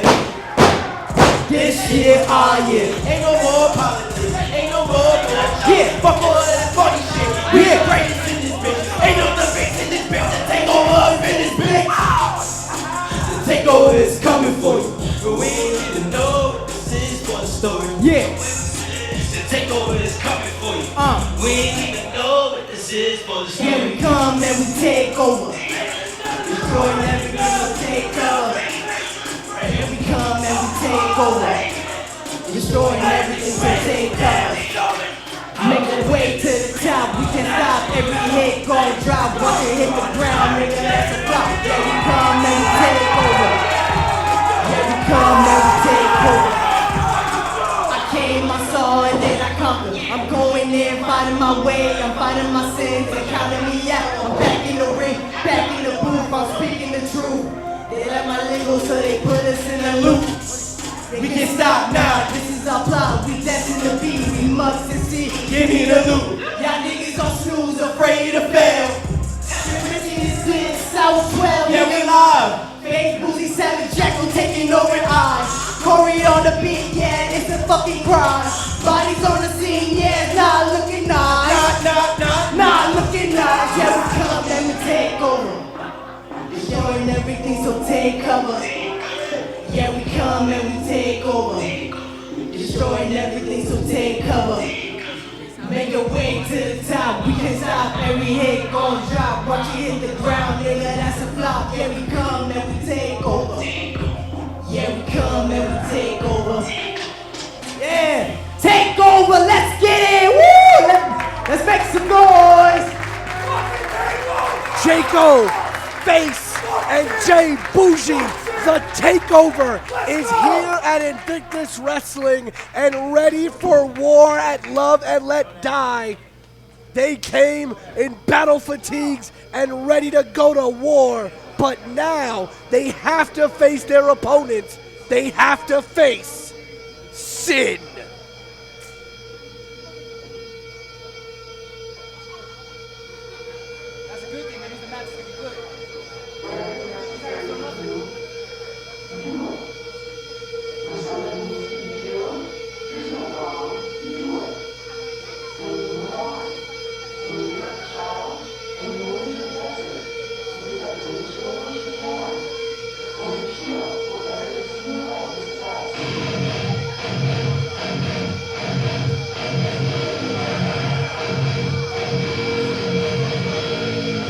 This shit our year. Ain't no more politics. Ain't no more bullshit. Yeah. Fuck all of that funny shit. We Yeah. the greatest in this bitch. Ain't no debates in this bitch. The takeover up in this bitch. The takeover is coming for you. But we ain't even know this is for the story. Yeah. The takeover is coming for you. We ain't even know what this is for the Yeah, story. we come and we take over. Destroying everything, we take cover. Yeah, we come and we take over. Destroying everything, we take cover. Make a way to the top, we can stop. Every hit gon' drop. Watch it hit the ground, nigga, that's a flop. Yeah, we come and we take over. Yeah, we come and we take over. I came, I saw, and then I conquered. I'm going in, fighting my way. I'm fighting my sins and counting me out. I'm back in the ring, back in the booth. I'm speaking the truth. They let my lingo, so they put us in a loop. We can stop now. This is our plot. We destined to be. We must succeed. Give me the loot. Y'all niggas on snooze, afraid to fail. Richie is good, sour 12. Yeah, we live. Fake Boozy, Savage, Jackal taking over eyes. Corey on the beat, yeah, it's a fucking crime. Bodies on the scene, yeah, not looking nice. Not looking nice. Yeah, we come and we take over. Destroying everything, so take cover. Yeah, we come and we take over. Destroying everything, so take cover. Make a way to the top, we can stop. Every hit gon' drop. Watch it hit the ground, nigga, that's a flop. Yeah, we come and we take over. Yeah, we come and we take over. Yeah, take over, let's get it. Woo! Let's make some noise. Jaco, Face, and Jay Bougie. The Takeover is here at Invictus Wrestling and ready for war at Love and Let Die. They came in battle fatigues and ready to go to war, but now they have to face their opponents. They have to face Sin. That's a good thing. That means the match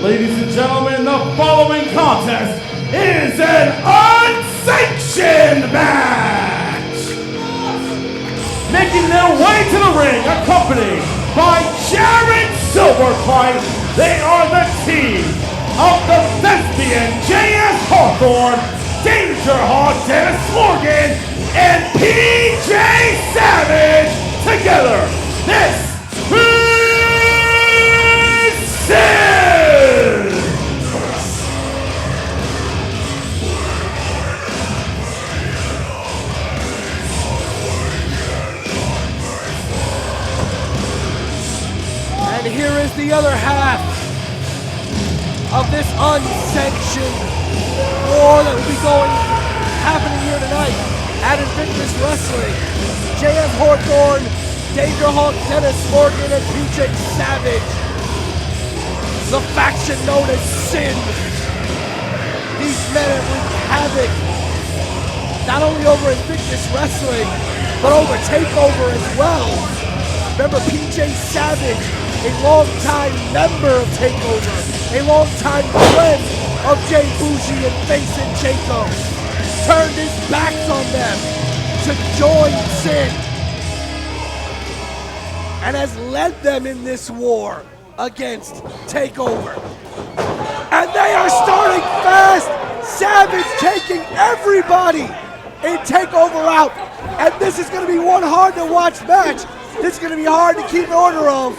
Ladies and gentlemen, the following contest is an unsanctioned match. Making their way to the ring, accompanied by Jared Silverclight, they are the team of the Thespian J.S. Hawthorne, Danger Hawk Dennis Morgan, and PJ Savage. Together, this is Sin! And here is the other half of this unsanctioned war that will be happening here tonight at Invictus Wrestling. J.F. Hawthorne, Danger Hawk Dennis Morgan, and PJ Savage. The faction known as Sin. These men have wreaked havoc not only over Invictus Wrestling, but over TakeOver as well. Remember PJ Savage, a longtime member of TakeOver, a longtime friend of Jay Bougie and Face and Jacob, turned his backs on them to join Sin, and has led them in this war against TakeOver. And they are starting fast! Savage taking everybody in TakeOver out. And this is going to be one hard to watch match. This is going to be hard to keep order of.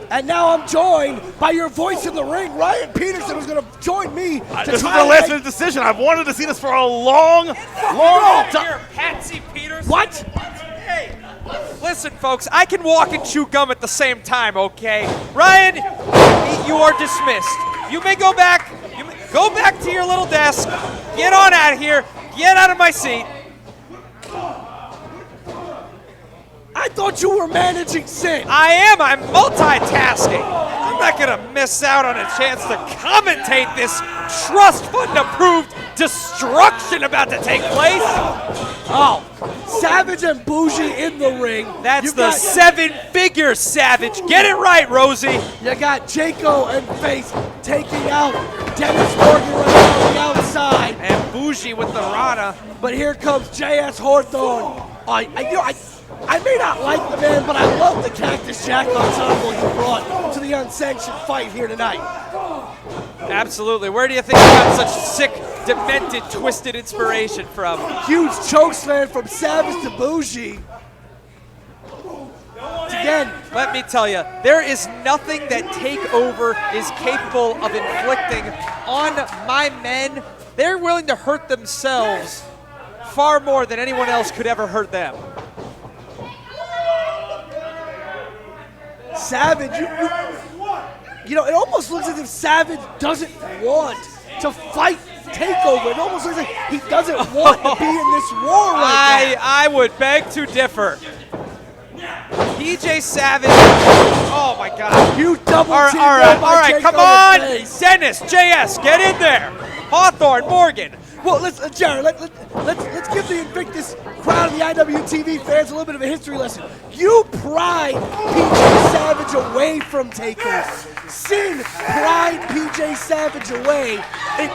And now I'm joined by your voice in the ring, Ryan Peterson, who's going to join me. This is the last minute decision. I've wanted to see this for a long time. Here, Patsy Peters. What? Hey, listen, folks, I can walk and chew gum at the same time, okay? Ryan, you are dismissed. You may go back. Go back to your little desk. Get on out of here. Get out of my seat. I thought you were managing Sin. I am. I'm multitasking. I'm not going to miss out on a chance to commentate this trust fund-approved destruction about to take place. Oh, Savage and Bougie in the ring. That's the seven-figure Savage. Get it right, Rosie. You got Jaco and Face taking out Dennis Morgan right on the outside. And Bougie with the Rana. But here comes J.S. Hawthorne. I may not like the man, but I love the Cactus Jack ensemble you brought to the unsanctioned fight here tonight. Absolutely. Where do you think you got such sick, demented, twisted inspiration from? Huge chokeslam from Savage to Bougie. Again, let me tell you, there is nothing that TakeOver is capable of inflicting on my men. They're willing to hurt themselves far more than anyone else could ever hurt them. Savage, you know, it almost looks as if Savage doesn't want to fight TakeOver. It almost looks like he doesn't want to be in this war right now. I would beg to differ. PJ Savage, oh my God. You double all right, come on. Dennis, JS, get in there. Hawthorne, Morgan. Well, Jared, let's give the Invictus crowd and the IWTV fans a little bit of a history lesson. You pried PJ Savage away from TakeOver. Sin pried PJ Savage away. You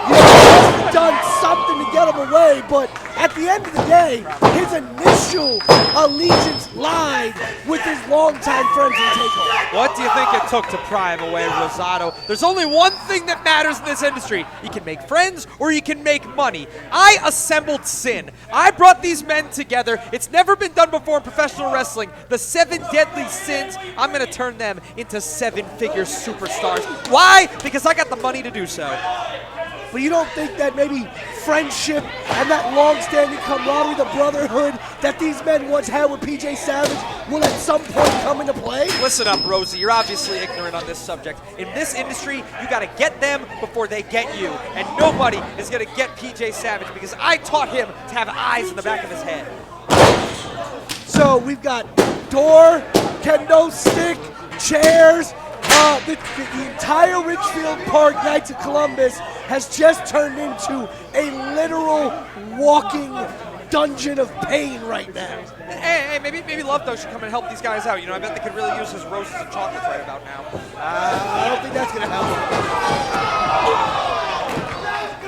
must have done something to get him away, but at the end of the day, his initial allegiance lied with his longtime friends in TakeOver. What do you think it took to pry him away, Rosado? There's only one thing that matters in this industry. You can make friends or you can make money. I assembled Sin. I brought these men together. It's never been done before in professional wrestling. The 7 deadly sins, I'm going to turn them into 7-figure superstars. Why? Because I got the money to do so. But you don't think that maybe friendship and that long-standing camaraderie, the brotherhood that these men once had with PJ Savage will at some point come into play? Listen up, Rosie. You're obviously ignorant on this subject. In this industry, you got to get them before they get you. And nobody is going to get PJ Savage because I taught him to have eyes in the back of his head. So we've got door, kendo stick, chairs, The entire Ridgefield Park Knights of Columbus has just turned into a literal walking dungeon of pain right now. Hey, maybe Love Dog should come and help these guys out. You know, I bet they could really use his roses and chocolates right about now. I don't think that's gonna help.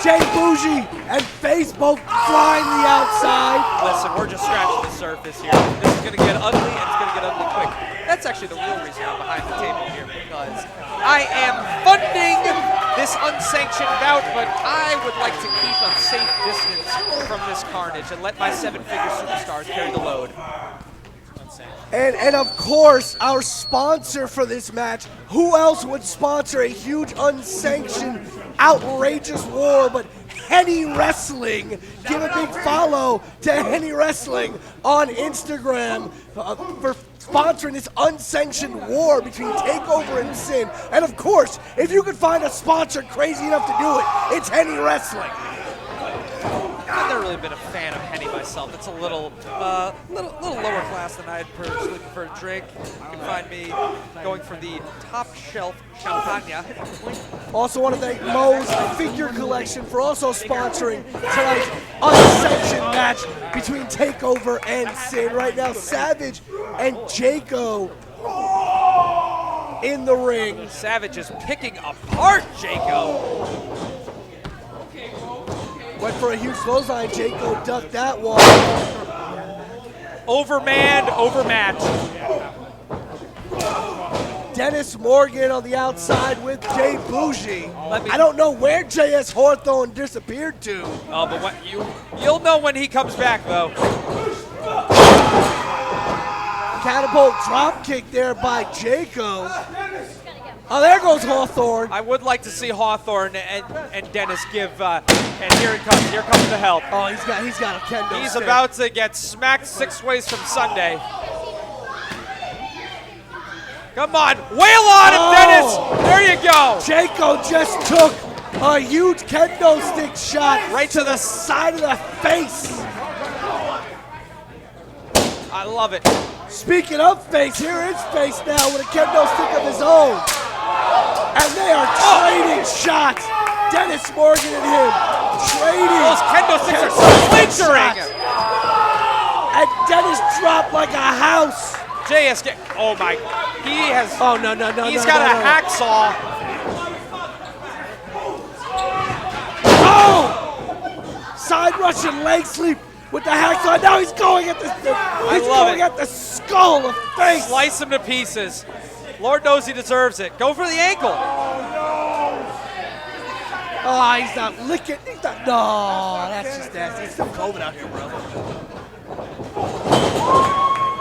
Jay Bougie and Face both flying the outside. Listen, we're just scratching the surface here. This is going to get ugly, and it's going to get ugly quick. That's actually the real reason I'm behind the table here, because I am funding this unsanctioned bout, but I would like to keep a safe distance from this carnage and let my seven-figure superstars carry the load. And of course, our sponsor for this match, who else would sponsor a huge unsanctioned, outrageous war but Henny Wrestling? Give a big follow to Henny Wrestling on Instagram for sponsoring this unsanctioned war between TakeOver and Sin. And of course, if you could find a sponsor crazy enough to do it, it's Henny Wrestling. I've never really been a fan of Henny myself. It's a little lower class than I'd personally prefer to drink. You can find me going for the top shelf champagne. Also want to thank Mo's Figure Collection for also sponsoring tonight's unsanctioned match between TakeOver and Sin. Right now, Savage and Jaco in the ring. Savage is picking apart Jaco. Went for a huge clothesline. Jaco ducked that one. Overmanned, overmatched. Dennis Morgan on the outside with Jay Bougie. I don't know where JS Hawthorne disappeared to. Oh, but what you'll know when he comes back, though. Catapult drop kick there by Jaco. Oh, there goes Hawthorne. I would like to see Hawthorne and Dennis give, and here it comes. Here comes the help. Oh, he's got a kendo He's stick. about to get smacked 6 ways from Sunday. Come on, wail on him, Dennis. There you go. Jaco just took a huge kendo stick shot Right to the side of the face. I love it. Speaking of face, here is Face now with a kendo stick of his own. And they are trading shots. Dennis Morgan and him trading. Those kendo sticks are splintering. And Dennis dropped like a house. JSK, oh my, he has, Oh, no. he's got a hacksaw. Oh! Side Russian leg sweep with the hacksaw. Now he's going at the skull of Face. Slice him to pieces. Lord knows he deserves it. Go for the ankle. Oh, he's not licking. He's not. No, that's just nasty. It's still COVID out here, bro.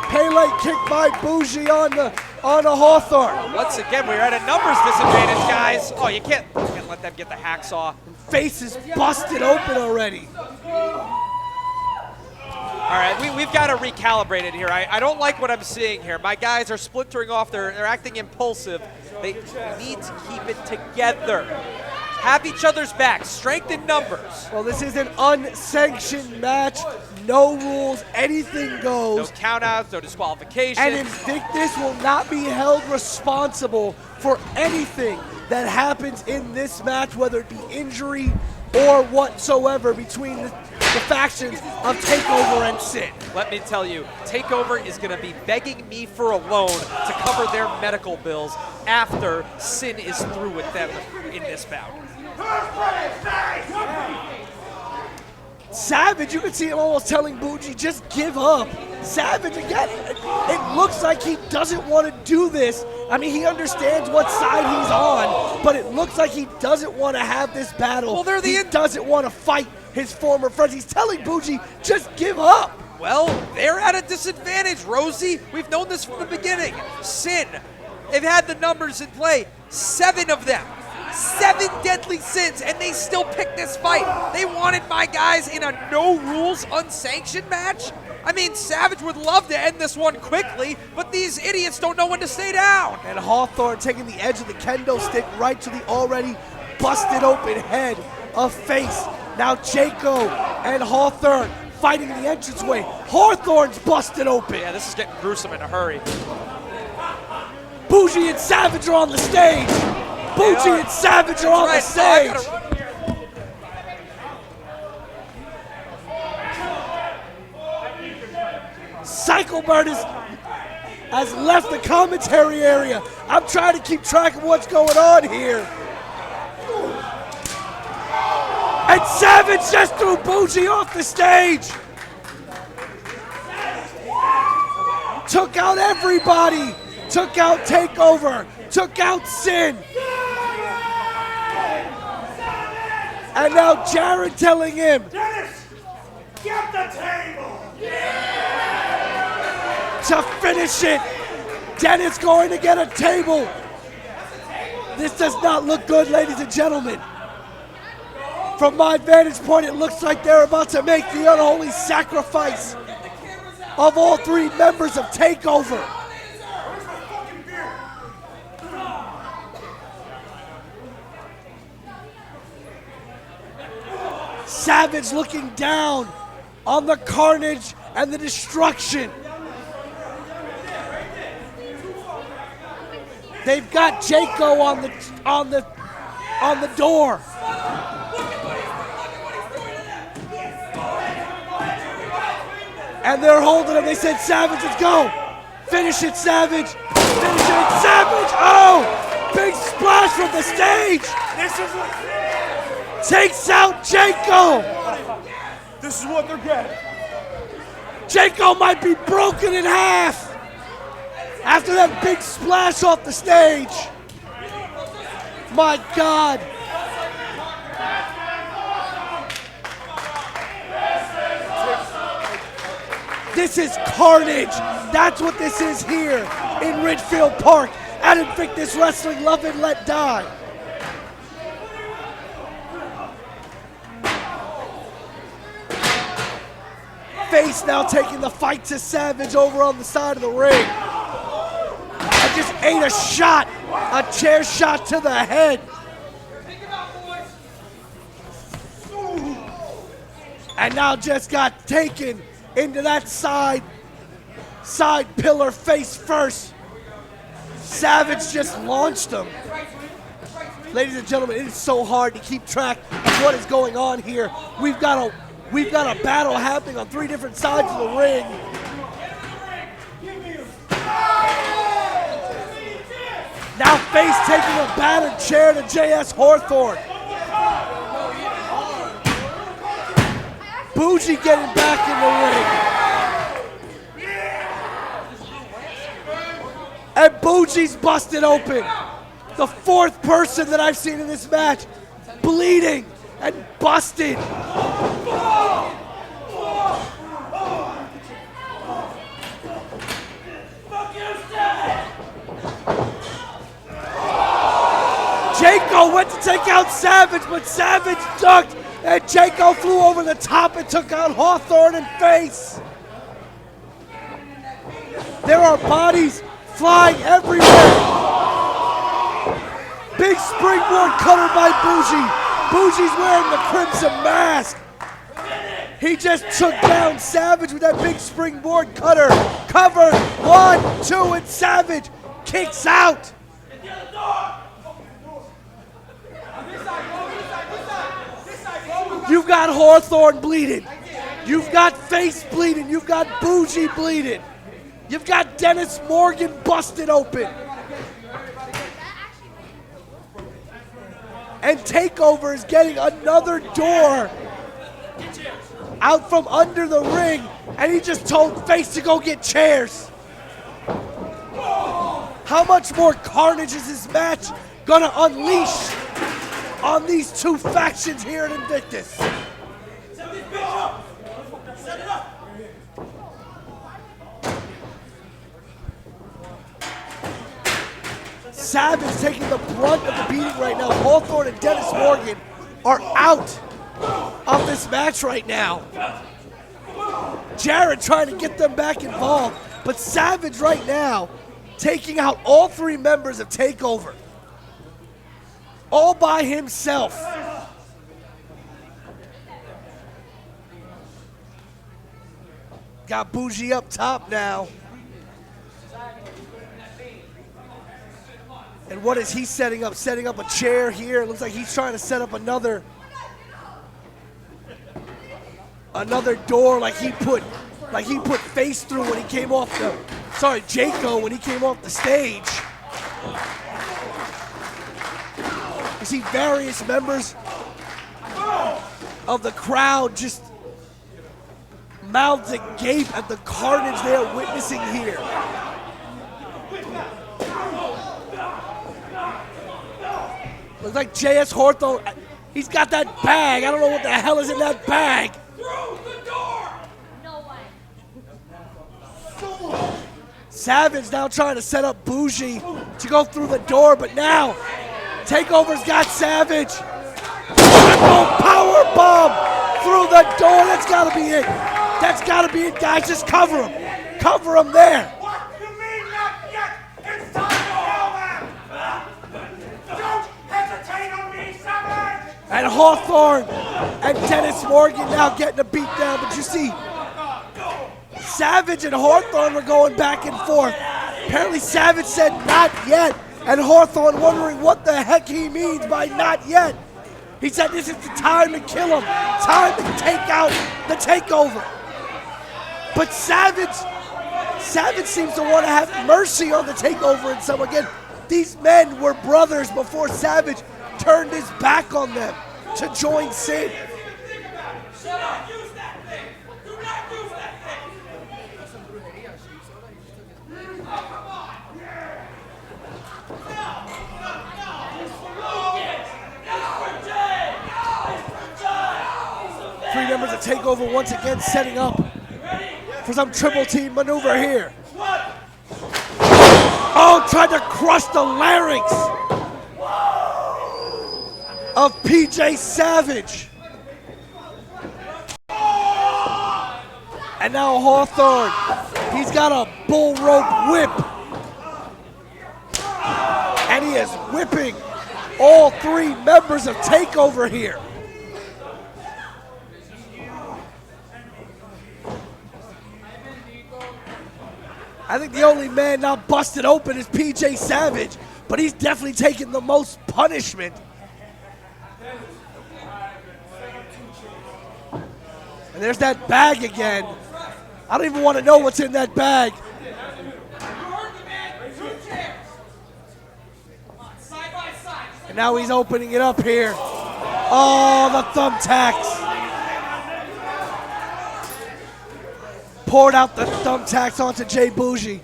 Pele kick by Bougie on the Hawthorne. Once again, we're at a numbers disadvantage, guys. Oh, you can't let them get the hacksaw. Face is busted open already. All right, we've got to recalibrate it here. I don't like what I'm seeing here. My guys are splintering off. They're acting impulsive. They need to keep it together. Have each other's backs. Strength in numbers. Well, this is an unsanctioned match. No rules. Anything No goes. countouts, no disqualifications. And Invictus will not be held responsible for anything that happens in this match, whether it be injury or whatsoever between the factions of TakeOver and Sin. Let me tell you, TakeOver is going to be begging me for a loan to cover their medical bills after Sin is through with them in this bout. Savage, you can see him almost telling Bougie, just give up. Savage, again, it looks like he doesn't want to do this. I mean, he understands what side he's on, but it looks like he doesn't want to have this battle. Well, he doesn't want to fight his former friends. He's telling Bougie, just give up. Well, they're at a disadvantage, Rosie. We've known this from the beginning. Sin, they've had the numbers in play. 7 of them. 7 deadly sins, and they still picked this fight. They wanted my guys in a no-rules, unsanctioned match? I mean, Savage would love to end this one quickly, but these idiots don't know when to stay down. And Hawthorne taking the edge of the kendo stick right to the already busted open head of Face. Now Jaco and Hawthorne fighting the entranceway. Hawthorne's busted open. Yeah, this is getting gruesome in a hurry. Bougie and Savage are on the stage. Bougie and Savage are on the stage. Psycho Bird has left the commentary area. I'm trying to keep track of what's going on here. And Savage just threw Bougie off the stage. Took out everybody. Took out TakeOver. Took out Sin. And now Jarrett telling him, Dennis, get the table. to finish it. Dennis going to get a table. This does not look good, ladies and gentlemen. From my vantage point, it looks like they're about to make the unholy sacrifice of all three members of TakeOver. Savage looking down on the carnage and the destruction. They've got Jaco on the door. And they're holding him. They said, Savage, let's go. Finish it, Savage. Finish it, Savage. Oh, big splash from the stage. Takes out Jaco. This is what they're getting. Jaco might be broken in half after that big splash off the stage. My God. This is carnage. That's what this is here in Ridgefield Park at Invictus Wrestling. Love and Let Die. Face now taking the fight to Savage over on the side of the ring. I just ate a shot, a chair shot to the head. And now just got taken into that side pillar face first. Savage just launched him. Ladies and gentlemen, it is so hard to keep track of what is going on here. We've got a battle happening on three different sides of the ring. Now Face taking a battered chair to J.S. Hawthorne. Bougie getting back in the ring. And Bougie's busted open. The fourth person that I've seen in this match bleeding and busted. Jaco went to take out Savage, but Savage ducked, and Jaco flew over the top and took out Hawthorne and Face. There are bodies flying everywhere. Big springboard cutter by Bougie. Bougie's wearing the crimson mask. He just took down Savage with that big springboard cutter. Cover, 1, 2, and Savage kicks out. You've got Hawthorne bleeding. You've got Face bleeding. You've got Bougie bleeding. You've got Dennis Morgan busted open. And TakeOver is getting another door out from under the ring, and he just told Face to go get chairs. How much more carnage is this match gonna unleash on these two factions here at Invictus? Savage taking the brunt of the beating right now. Hawthorne and Dennis Morgan are out of this match right now. Jarrett trying to get them back involved, but Savage right now taking out all three members of TakeOver. All by himself. Got Bougie up top now. And what is he setting up? Setting up a chair here. It looks like he's trying to set up another door like he put Face through when he came off the, Jayco when he came off the stage. You see various members of the crowd just mouths agape at the carnage they are witnessing here. Looks like J.S. Hawthorne, he's got that bag. I don't know what the hell is in that bag. Savage now trying to set up Bougie to go through the door, but now TakeOver's got Savage. Triple power bomb through the door. That's got to be it. That's got to be it, guys. Just cover him. Cover him there. What do you mean not yet? It's time to kill them! Don't hesitate on me, Savage! And Hawthorne and Dennis Morgan now getting a beat down, but you see, Savage and Hawthorne were going back and forth. Apparently Savage said not yet, and Hawthorne wondering what the heck he means by not yet. He said this is the time to kill him, time to take out the TakeOver. But Savage seems to want to have mercy on the TakeOver and some again. These men were brothers before Savage turned his back on them to join Sid. Do not use that thing! Do not use that thing! Three members of TakeOver once again setting up for some triple team maneuver here. Oh, tried to crush the larynx of PJ Savage. And now Hawthorne, he's got a bull rope whip. And he is whipping all three members of TakeOver here. I think the only man not busted open is PJ Savage, but he's definitely taking the most punishment. And there's that bag again. I don't even want to know what's in that bag. And now he's opening it up here. Oh, the thumbtacks. Poured out the thumbtacks onto Jay Bougie.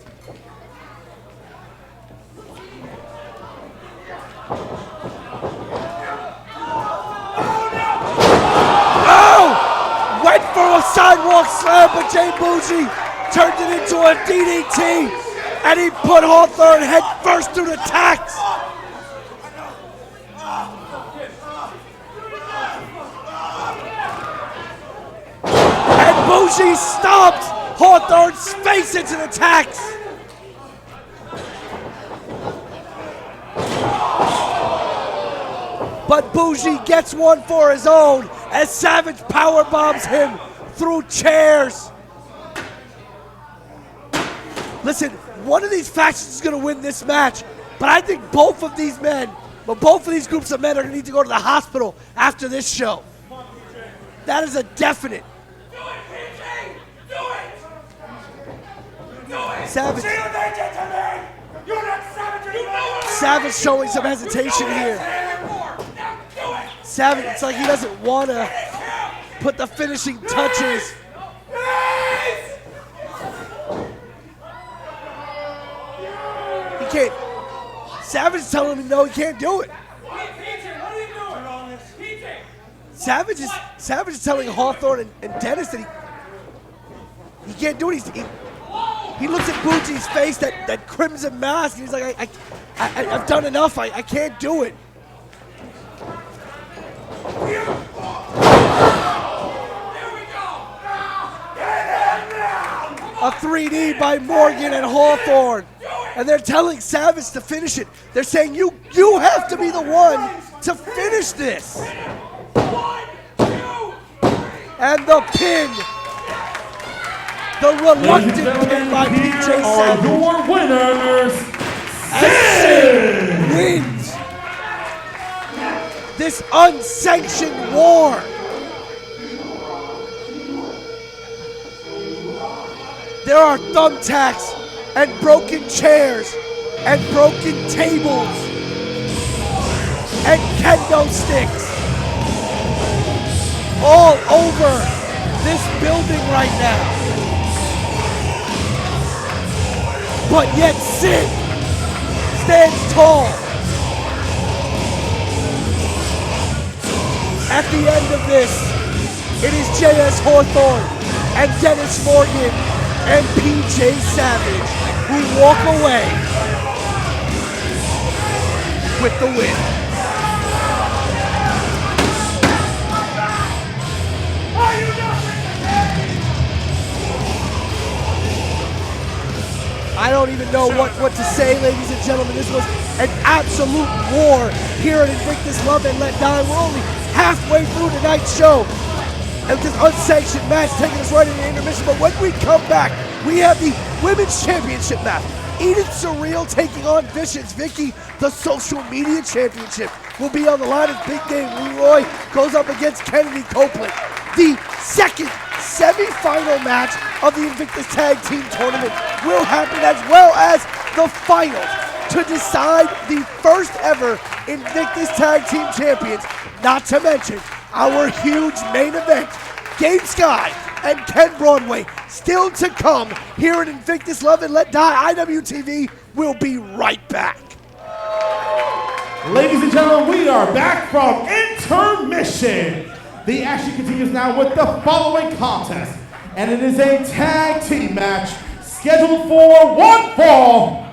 Oh! Went for a sidewalk slam, but Jay Bougie turned it into a DDT, and he put Hawthorne head first through the tacks. And Bougie stomped Hawthorne's face into the tacks. But Bougie gets one for his own as Savage powerbombs him through chairs. Listen, one of these factions is going to win this match, but I think both of these groups of men are going to need to go to the hospital after this show. That is a definite. Do it, PJ! Do it! Do it! Savage. See what they did to me! You're not Savage anymore! Savage showing some hesitation here. Now do it! Savage, it's like he doesn't want to put the finishing touches. Yes! He can't. Savage is telling him no, he can't do it. Hey, PJ, what are you doing? PJ! Savage is telling Hawthorne and Dennis that he can't do it. He looks at Bougie's face, that crimson mask, and he's like, I've done enough. I can't do it. Here we go! Get him now! A 3D by Morgan and Hawthorne. And they're telling Savage to finish it. They're saying, you have to be the one to finish this. 1, 2, 3. And the pin. The reluctant pin by PJ are Savage. your winners, And Sid wins this unsanctioned war. There are thumbtacks and broken chairs and broken tables and kendo sticks all over this building right now. But yet Sid stands tall. At the end of this, it is J.S. Hawthorne and Dennis Morgan and P.J. Savage who walk away with the win. I don't even know what to say, ladies and gentlemen. This was an absolute war here at Invictus Love and Let Die. We're only halfway through tonight's show. And this unsanctioned match taking us right into intermission. But when we come back, we have the Women's Championship match. Edith Surreal taking on Vicious Vicky. The Social Media Championship will be on the line as Big Game Leroy goes up against Kennedy Copeland. The second semi-final match of the Invictus Tag Team Tournament will happen, as well as the finals to decide the first ever Invictus Tag Team Champions, not to mention our huge main event, Gabe Sky and Ken Broadway, still to come here at Invictus Love and Let Die. IWTV will be right back. Ladies and gentlemen, we are back from intermission. The action continues now with the following contest, and it is a tag team match scheduled for one fall,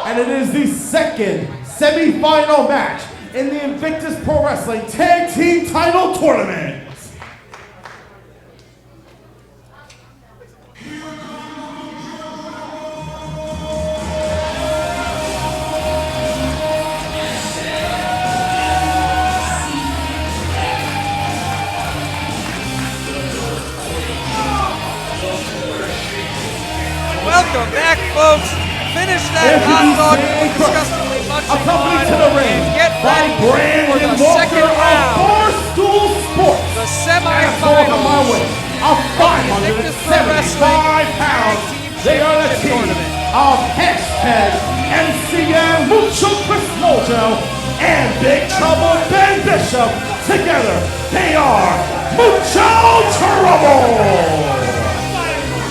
and it is the second semi-final match in the Invictus Pro Wrestling Tag Team Title Tournament. Welcome back, folks. Finish that hot dog disgustingly much Accompanied to the ring and get ready by for the Brandon Walker second of round. Barstool Sports. The And welcome my semifinals. way of 575 pounds. They are the team of hashtag MCM Mucho Chris Mojo and Big Trouble Ben Bishop. Together, they are Mucho Trouble.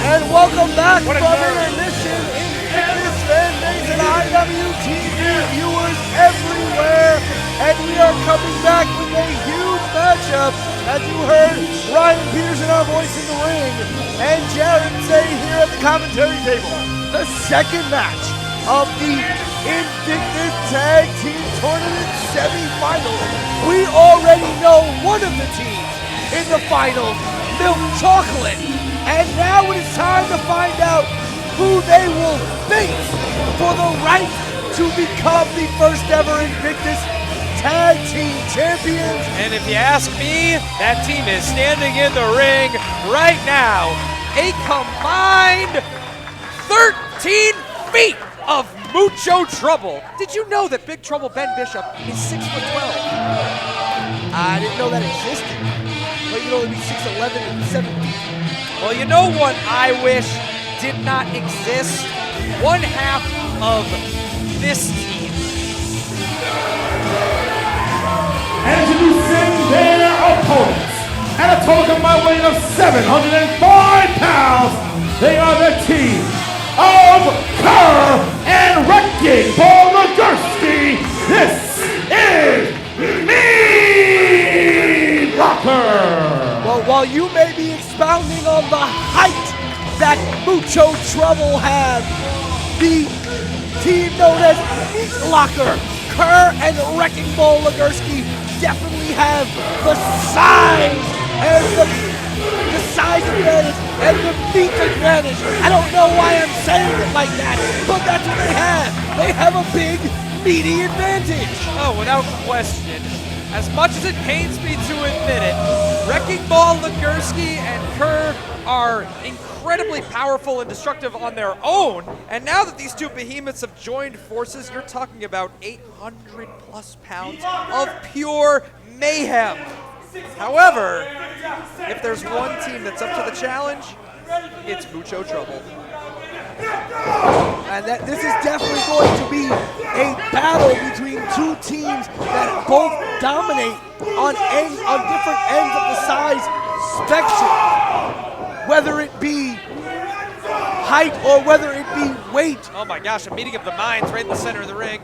And welcome back from intermission in Invictus fan base and IWTV viewers everywhere. And we are coming back with a huge matchup. As you heard, Ryan Peterson, our voice in the ring, and Jared Say here at the commentary table. The second match of the Invictus Tag Team Tournament semifinals. We already know one of the teams in the finals, Milk Chocolate. And now it is time to find out who they will face for the right to become the first ever Invictus Tag Team Champions. And if you ask me, that team is standing in the ring right now. A combined 13 feet of Mucho Trouble. Did you know that Big Trouble Ben Bishop is 6'12"? I didn't know that existed. But you can only be 6'11" and 7 feet. Well, you know what I wish did not exist? One half of this team. And introducing their opponents, at a total combined weight of 705 pounds, they are the team of Kerr and Wrecking Ball Nagurski. This is Mean Rocker. Well, while you may be expounding on the height that Mucho Trouble have, the team known as Meat Locker, Kerr and Wrecking Ball Nagurski, definitely have the size and the size advantage and the meat advantage. I don't know why I'm saying it like that, but that's what they have. They have a big, meaty advantage. Oh, without question. As much as it pains me to admit it, Wrecking Ball, Ligursky, and Kerr are incredibly powerful and destructive on their own. And now that these two behemoths have joined forces, you're talking about 800 plus pounds of pure mayhem. However, if there's one team that's up to the challenge, it's Mucho Trouble. And this is definitely going to be a battle between two teams that both dominate on different ends of the size spectrum. Whether it be height or whether it be weight. Oh my gosh, a meeting of the minds right in the center of the ring.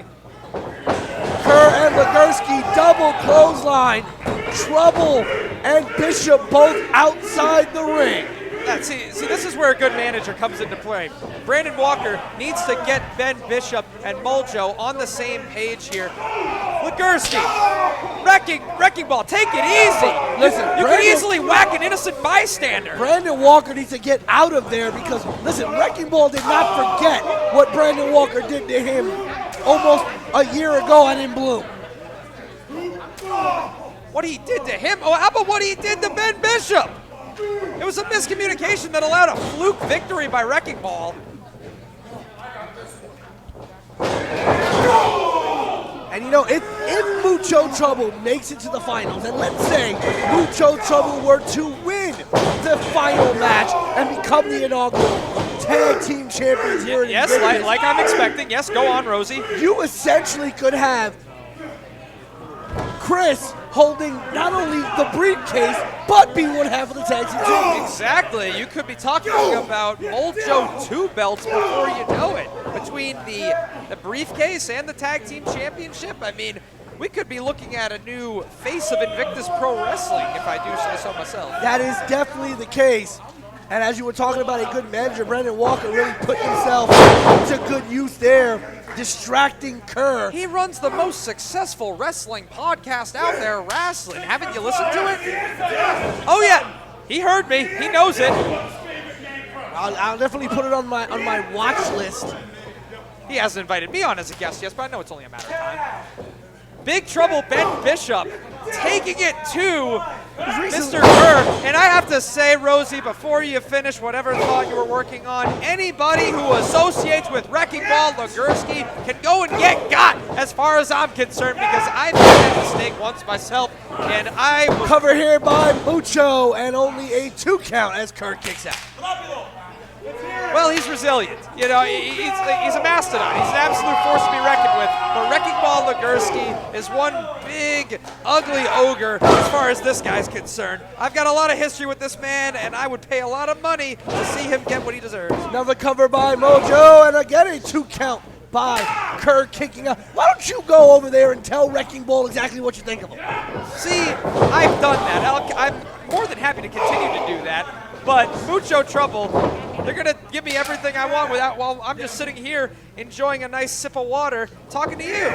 Kerr and Ligursky double clothesline. Trouble and Bishop both outside the ring. Yeah, see, this is where a good manager comes into play. Brandon Walker needs to get Ben Bishop and Mojo on the same page here. Ligursky, wrecking ball, take it easy. Listen, you can easily whack an innocent bystander. Brandon Walker needs to get out of there because, listen, Wrecking Ball did not forget what Brandon Walker did to him almost a year ago at In Bloom. What he did to him? Oh, how about what he did to Ben Bishop? It was a miscommunication that allowed a fluke victory by Wrecking Ball. And you know, if Mucho Trouble makes it to the finals, and let's say Mucho Trouble were to win the final match and become the inaugural tag team champions here in Yes, Vegas, like I'm expecting. Yes, go on, Rosie. you essentially could have Chris holding not only the briefcase, but be one half of the tag team champions. Exactly. You could be talking about Mojo 2 belts before you know it. Between the briefcase and the tag team championship, I mean, we could be looking at a new face of Invictus Pro Wrestling, if I do say so myself. That is definitely the case. And as you were talking about a good manager, Brandon Walker really put himself to good use there, distracting Kerr. He runs the most successful wrestling podcast out there, Wrestling. Haven't you listened to it? Oh yeah, he heard me. He knows it. I'll definitely put it on my watch list. He hasn't invited me on as a guest yet, but I know it's only a matter of time. Big Trouble Ben Bishop taking it to Mr. Kerr. And I have to say, Rosie, before you finish whatever thought you were working on, anybody who associates with Wrecking Ball Ligursky can go and get got, as far as I'm concerned, because I made that mistake once myself, and I was... Cover here by Mucho, and only a 2 count as Kerr kicks out. Well, he's resilient. You know, he's a mastodon. He's an absolute force to be reckoned with. But Wrecking Ball Ligursky is one big, ugly ogre as far as this guy's concerned. I've got a lot of history with this man, and I would pay a lot of money to see him get what he deserves. Another cover by Mojo, and again a 2 count by Kerr kicking out. Why don't you go over there and tell Wrecking Ball exactly what you think of him? See, I've done that. I'm more than happy to continue to do that. But Mucho Trouble, they're going to give me everything I want while I'm just sitting here enjoying a nice sip of water talking to you.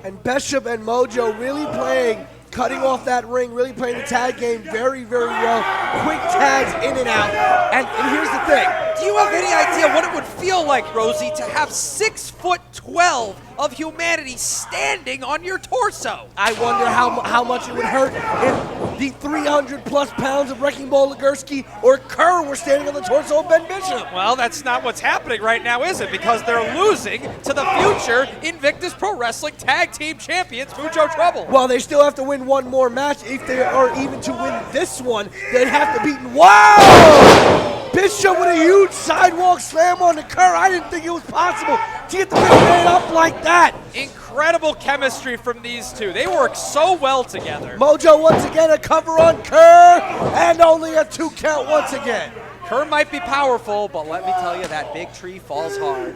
And Bishop and Mojo really playing, cutting off that ring, really playing the tag game very, very well. Quick tags in and out. And here's the thing. Do you have any idea what it would feel like, Rosie, to have 6'12" of humanity standing on your torso? I wonder how much it would hurt if the 300 plus pounds of Wrecking Ball Ligursky or Kerr were standing on the torso of Ben Bishop. Well, that's not what's happening right now, is it? Because they're losing to the future Invictus Pro Wrestling Tag Team Champions, Mucho Trouble. Well, they still have to win one more match. If they are even to win this one, they'd have to beat. Wow! Bishop with a huge sidewalk slam on the Kerr. I didn't think it was possible to get the big man up like that. Incredible chemistry from these two. They work so well together. Mojo once again a cover on Kerr, and only a 2 count once again. Kerr might be powerful, but let me tell you, that big tree falls hard.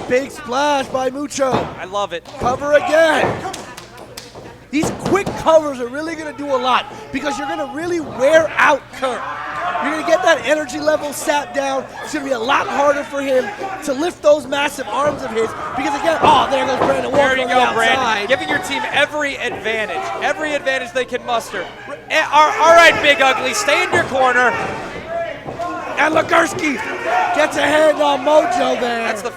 Big splash by Mucho. I love it. Cover again. These quick covers are really going to do a lot because you're going to really wear out Kerr. You're going to get that energy level sat down. It's going to be a lot harder for him to lift those massive arms of his because, again, oh, there goes Brandon Walker. There you on the go, outside. Brandon. Giving your team every advantage they can muster. All right, Big Ugly, stay in your corner. And Ligursky gets a hand on Mojo there. That's the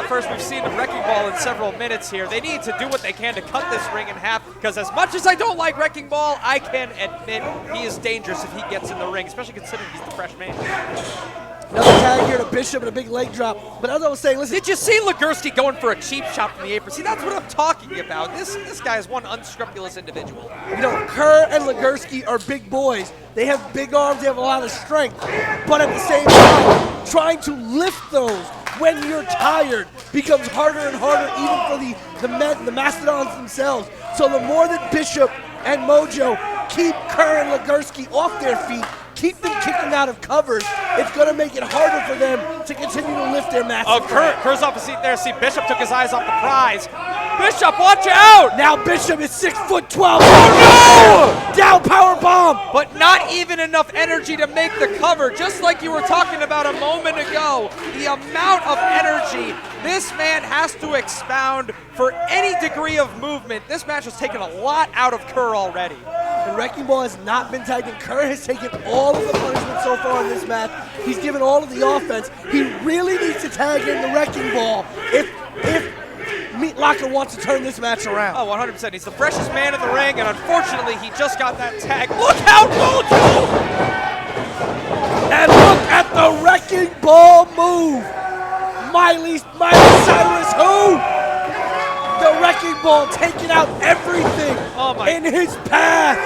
first we've seen of Wrecking Ball in several minutes here. They need to do what they can to cut this ring in half, because as much as I don't like Wrecking Ball, I can admit he is dangerous if he gets in the ring, especially considering he's the fresh man. Another tag here to Bishop and a big leg drop. But as I was saying, listen. Did you see Legursky going for a cheap shot from the apron? See, that's what I'm talking about. This guy is one unscrupulous individual. You know, Kerr and Legursky are big boys. They have big arms, they have a lot of strength. But at the same time, trying to lift those when you're tired becomes harder and harder even for the Mastodons themselves. So the more that Bishop and Mojo keep Kerr and Legursky off their feet, keep them kicking out of covers, it's going to make it harder for them to continue to lift their matches. Oh, Kerr's off the seat there. See, Bishop took his eyes off the prize. Bishop, watch out! Now Bishop is 6'12". Oh no! Down power bomb! But not even enough energy to make the cover, just like you were talking about a moment ago. The amount of energy this man has to expound for any degree of movement. This match has taken a lot out of Kerr already. And Wrecking Ball has not been tagged, and Kerr has taken all of the punishment so far in this match. He's given all of the offense. He really needs to tag in the Wrecking Ball if Meat Locker wants to turn this match around. Oh, 100%. He's the freshest man in the ring, and unfortunately, he just got that tag. Look out, Mojo! And look at the Wrecking Ball move. Miley Cyrus, who? The Wrecking Ball taking out everything in his path.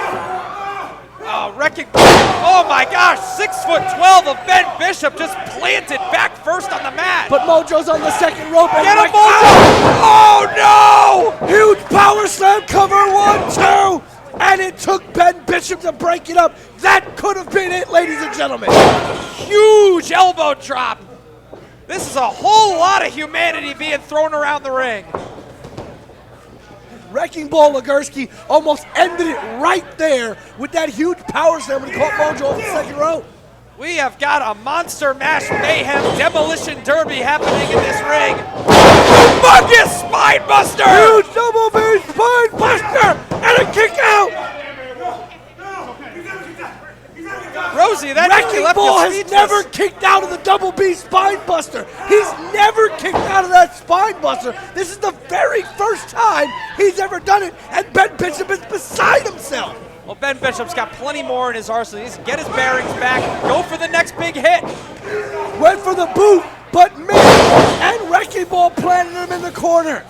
Wrecking Ball. Oh my gosh, 6'12" of Ben Bishop just planted back first on the mat. But Mojo's on the second rope. And get him, Mojo! Oh no! Huge power slam cover, 1, 2. And it took Ben Bishop to break it up. That could have been it, ladies and gentlemen. Huge elbow drop. This is a whole lot of humanity being thrown around the ring. Wrecking Ball Legursky almost ended it right there with that huge power slam when he caught Mojo off the second rope. We have got a monster mash mayhem demolition derby happening in this ring. Humongous spine buster! Huge double B spine buster and a kick out! Rosie, that Wrecking Ball has never kicked out of the double B spine buster. He's never kicked out of that spine buster. This is the very first time he's ever done it, and Ben Bishop is beside himself. Well, Ben Bishop's got plenty more in his arsenal. He needs to get his bearings back, go for the next big hit. Went for the boot, but missed, and Wrecking Ball planted him in the corner.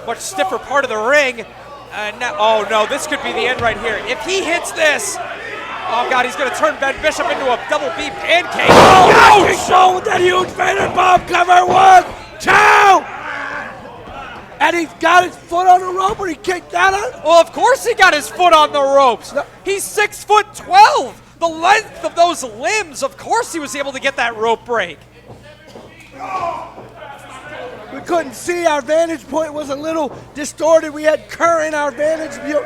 Much stiffer part of the ring. Oh no, this could be the end right here. If he hits this, oh God, he's gonna turn Ben Bishop into a double B pancake. Oh, Wrecking Ball with that huge Vader bomb cover, 1, 2. And he's got his foot on the rope when he kicked out of it. Well, of course he got his foot on the ropes. He's 6'12". The length of those limbs, of course he was able to get that rope break. We couldn't see. Our vantage point was a little distorted. We had Kerr in our vantage view.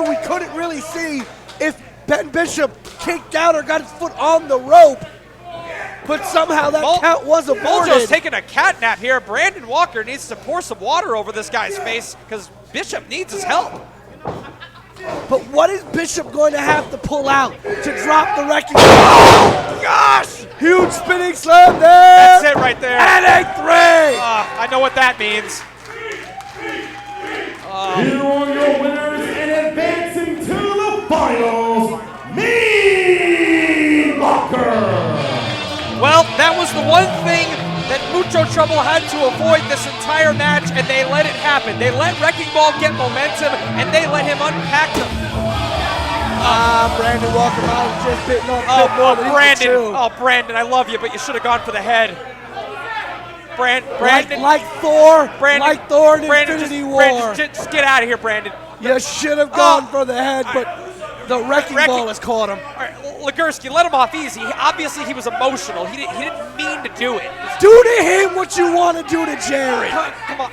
We couldn't really see if Ben Bishop kicked out or got his foot on the rope. But somehow that count was aborted. Mojo's taking a cat nap here. Brandon Walker needs to pour some water over this guy's face because Bishop needs his help. But what is Bishop going to have to pull out to drop the Wrecking Ball? Oh, gosh! Huge spinning slam there. That's it right there. And a 3. I know what that means. Here are your winners and advancing to the finals, Meat Locker. Well, that was the one thing that Mucho Trouble had to avoid this entire match, and they let it happen. They let Wrecking Ball get momentum, and they let him unpack them. Brandon Walker might have just bitten off a bit more than Brandon. he could chew. Oh, Brandon, I love you, but you should have gone for the head. Brandon. Like Thor. Brandon, like Thor in Brandon, Infinity War. Brandon, just get out of here, Brandon. You should have gone for the head, but the Wrecking Ball has caught him. All right, Legursky, let him off easy. Obviously, he was emotional. He didn't mean to do it. Do to him what you want to do to Jerry. Come on,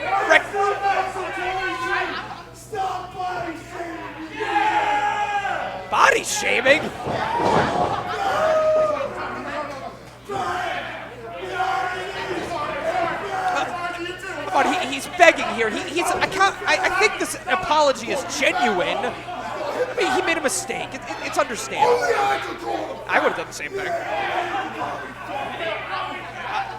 Body shaming? Come on, he's begging here. I think this apology is genuine. I mean, he made a mistake. It's understandable. I would have done the same thing.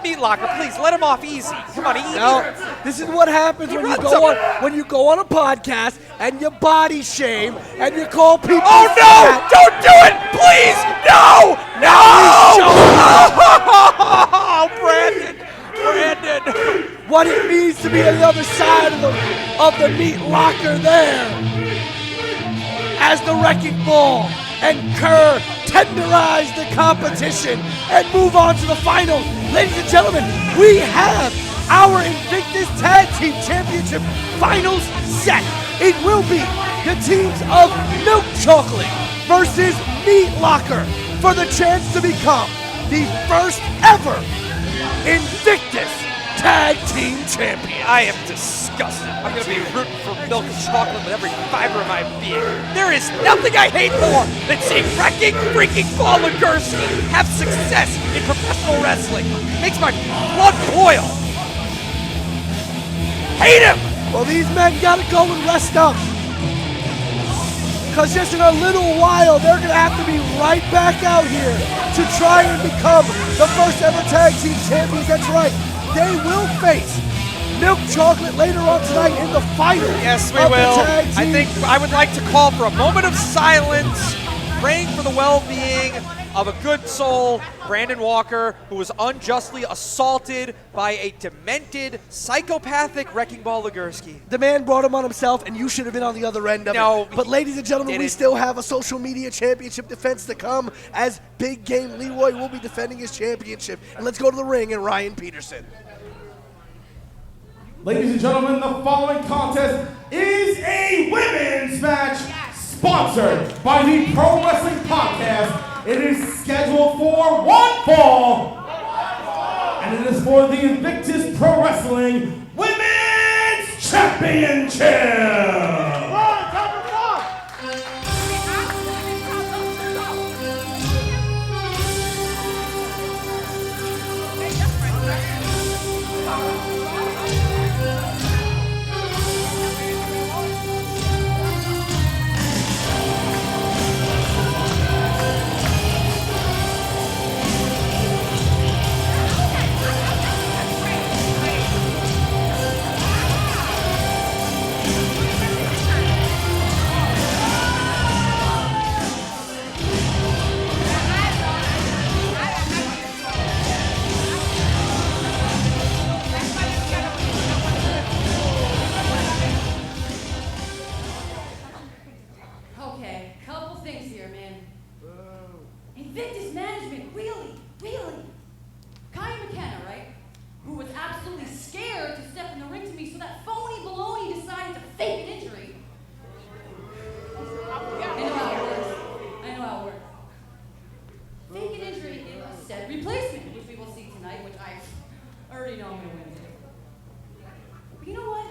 Meat Locker, please let him off easy. Come on, easy. No, this is what happens when you go on a podcast and you body shame and you call people. Oh no! fat. Don't do it! Please! No! No! Oh, Brandon! What it means to be on the other side of the Meat Locker there. As the Wrecking Ball and Kerr tenderize the competition and move on to the finals. Ladies and gentlemen, we have our Invictus Tag Team Championship finals set. It will be the teams of Milk Chocolate versus Meat Locker for the chance to become the first ever Invictus Tag Team Champion. I am disgusted. I'm going to be rooting for Milk and Chocolate with every fiber of my being. There is nothing I hate more than seeing Wrecking freaking Paul Legursky have success in professional wrestling. Makes my blood boil. Hate him! Well, these men gotta go and rest up. Because just in a little while, they're gonna have to be right back out here to try and become the first ever tag team champions. That's right. They will face Milk Chocolate later on tonight in the final. Yes, we of will. The tag team. I think I would like to call for a moment of silence, praying for the well-being of a good soul, Brandon Walker, who was unjustly assaulted by a demented, psychopathic Wrecking Ball Legursky. The man brought him on himself, and you should have been on the other end of No, it. But ladies and gentlemen, we didn't. still have a social media championship defense to come, as Big Game Leroy will be defending his championship. And let's go to the ring and Ryan Peterson. Ladies and gentlemen, the following contest is a women's match sponsored by the Pro Wrestling Podcast. It is scheduled for one fall, and it is for the Invictus Pro Wrestling Women's Championship. Okay, couple things here, man. Invictus management, really? Kai McKenna, right? Who was absolutely scared to step in the ring to me, so that phony baloney decided to fake an injury. I know how it works. Fake an injury in a said replacement, which we will see tonight, which I already know I'm going to win. But you know what?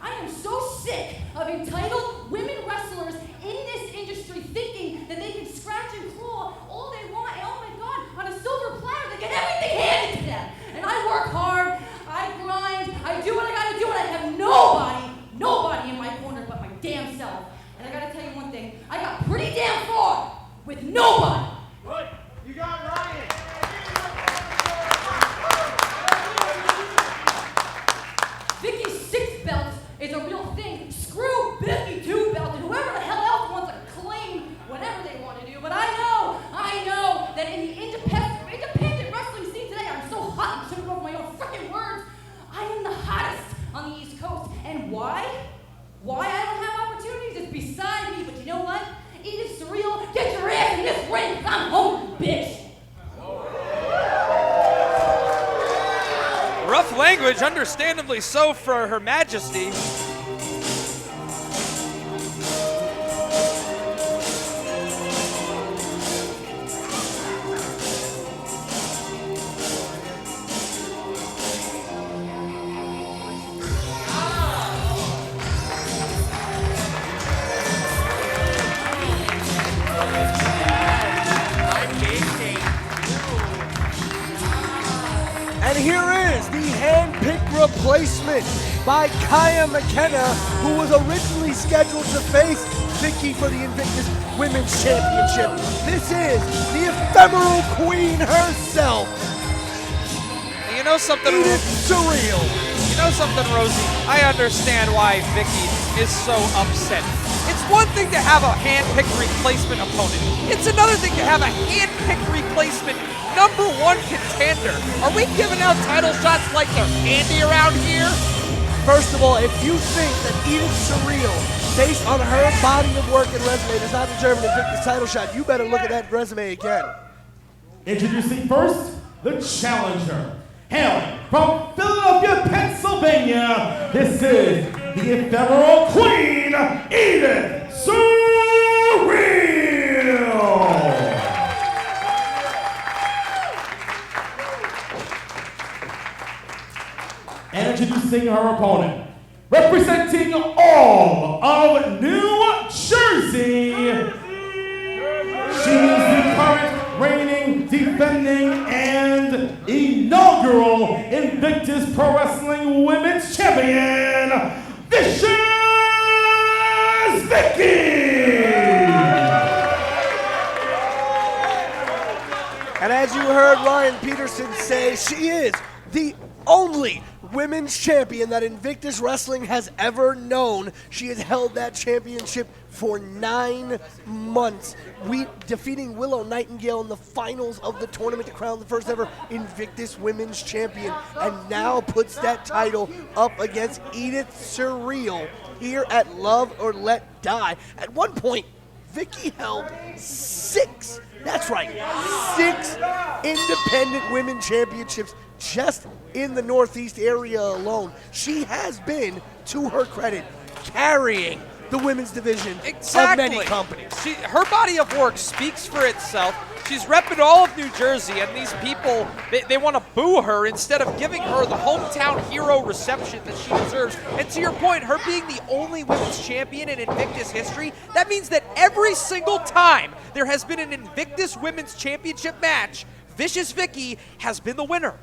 I am so sick of entitled women wrestlers in this industry thinking that they can scratch and claw all they want, and oh my God, on a silver platter, they get everything handed to them. And I work hard, I grind, I do what I gotta do, and I have nobody in my corner but my damn self. And I gotta tell you one thing, I got pretty damn far with nobody. Good. You got Ryan. Vicky's 6 belts is a real thing. Screw 52 belts and whoever the hell else wants to claim whatever they want to do. But I know that in the independent wrestling scene today, I'm so hot and tripping over my own freaking words. I am the hottest on the East Coast. And why? Why I don't have opportunities is beside me. But you know what? It is surreal. Get your ass in this ring. I'm home, bitch. Rough language, understandably so for Her Majesty. And here is the hand-picked replacement by Kaya McKenna, who was originally scheduled to face Vicky for the Invictus Women's Championship. This is the ephemeral queen herself. You know something? Edith Surreal. You know something, Rosie? I understand why Vicky is so upset. It's one thing to have a hand-picked replacement opponent. It's another thing to have a hand-picked replacement #1 contender. Are we giving out title shots like they're candy around here? First of all, if you think that Edith Surreal, based on her body of work and resume, does not deserve an Invictus title shot, you better look at that resume again. Introducing first, the challenger. Hailing from Philadelphia, Pennsylvania, this is the ephemeral queen, Edith Surreal. And introducing her opponent, representing all of New Jersey, she is the current reigning, defending, and inaugural Invictus Pro Wrestling Women's Champion, Vicious Vicky! And as you heard Ryan Peterson say, she is the only women's champion that Invictus Wrestling has ever known. She has held that championship for 9 months, defeating Willow Nightingale in the finals of the tournament to crown the first ever Invictus Women's Champion, and now puts that title up against Edith Surreal here at Love or Let Die. At one point, Vicky held 6, that's right, 6 independent women championships just in the Northeast area alone. She has been, to her credit, carrying the women's division of many companies. Her body of work speaks for itself. She's repping all of New Jersey, and these people, they want to boo her instead of giving her the hometown hero reception that she deserves. And to your point, her being the only women's champion in Invictus history, that means that every single time there has been an Invictus Women's Championship match, Vicious Vicky has been the winner.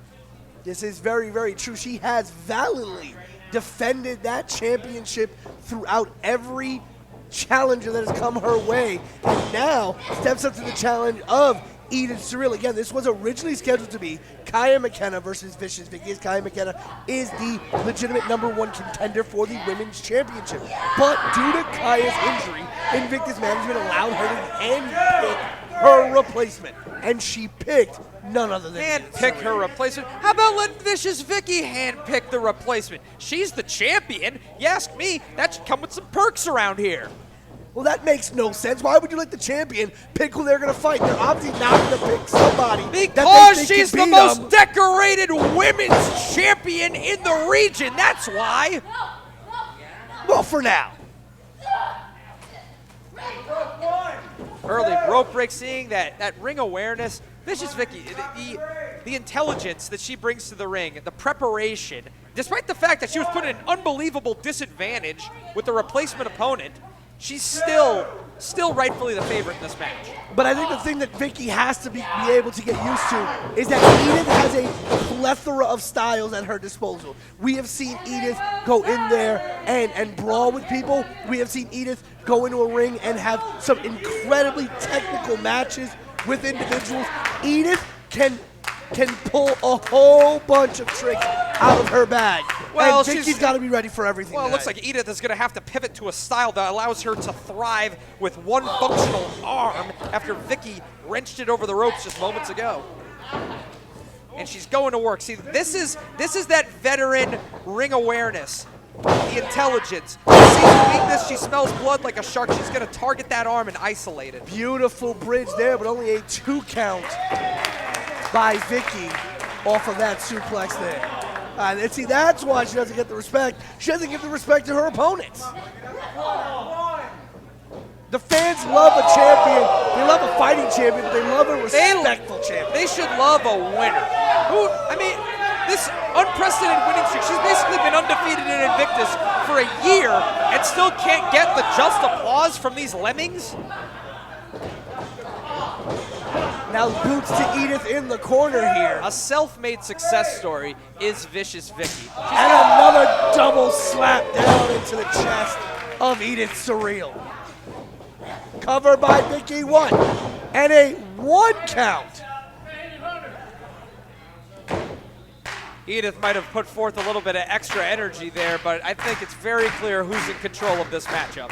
This is very, very true. She has valiantly defended that championship throughout every challenger that has come her way, and now steps up to the challenge of Edith Surreal. Again, this was originally scheduled to be Kaya McKenna versus Vicious Vicky, as Kaya McKenna is the legitimate #1 contender for the women's championship. But due to Kaya's injury, Invictus management allowed her to handpick her replacement, and she picked none other than Handpick her replacement? How about letting Vicious Vicky handpick the replacement? She's the champion. You ask me, that should come with some perks around here. Well, that makes no sense. Why would you let the champion pick who they're going to fight? They're obviously not going to pick somebody because she's the most decorated women's champion in the region. That's why. Well, for now. Early rope break, seeing that ring awareness. Vicious Vicky, the intelligence that she brings to the ring, the preparation, despite the fact that she was put in an unbelievable disadvantage with the replacement opponent, she's still rightfully the favorite in this match. But I think the thing that Vicky has to be able to get used to is that Edith has a plethora of styles at her disposal. We have seen Edith go in there and brawl with people. We have seen Edith go into a ring and have some incredibly technical matches with individuals. Edith can pull a whole bunch of tricks out of her bag. Well, and Vicky's got to be ready for everything. Well, it looks like Edith is going to have to pivot to a style that allows her to thrive with one functional arm after Vicky wrenched it over the ropes just moments ago. And she's going to work. See, this is that veteran ring awareness, the intelligence. She sees a weakness, she smells blood like a shark. She's going to target that arm and isolate it. Beautiful bridge there, but only a 2 count by Vicky off of that suplex there. And see, that's why she doesn't get the respect. She doesn't give the respect to her opponents. The fans love a champion. They love a fighting champion, but they love a respectful champion. They should love a winner. This unprecedented winning streak, she's basically been undefeated in Invictus for a year and still can't get the just applause from these lemmings. Now boots to Edith in the corner here. A self-made success story is Vicious Vicky. And another double slap down into the chest of Edith Surreal. Covered by Vicky 1. And a 1 count. Edith might have put forth a little bit of extra energy there, but I think it's very clear who's in control of this matchup.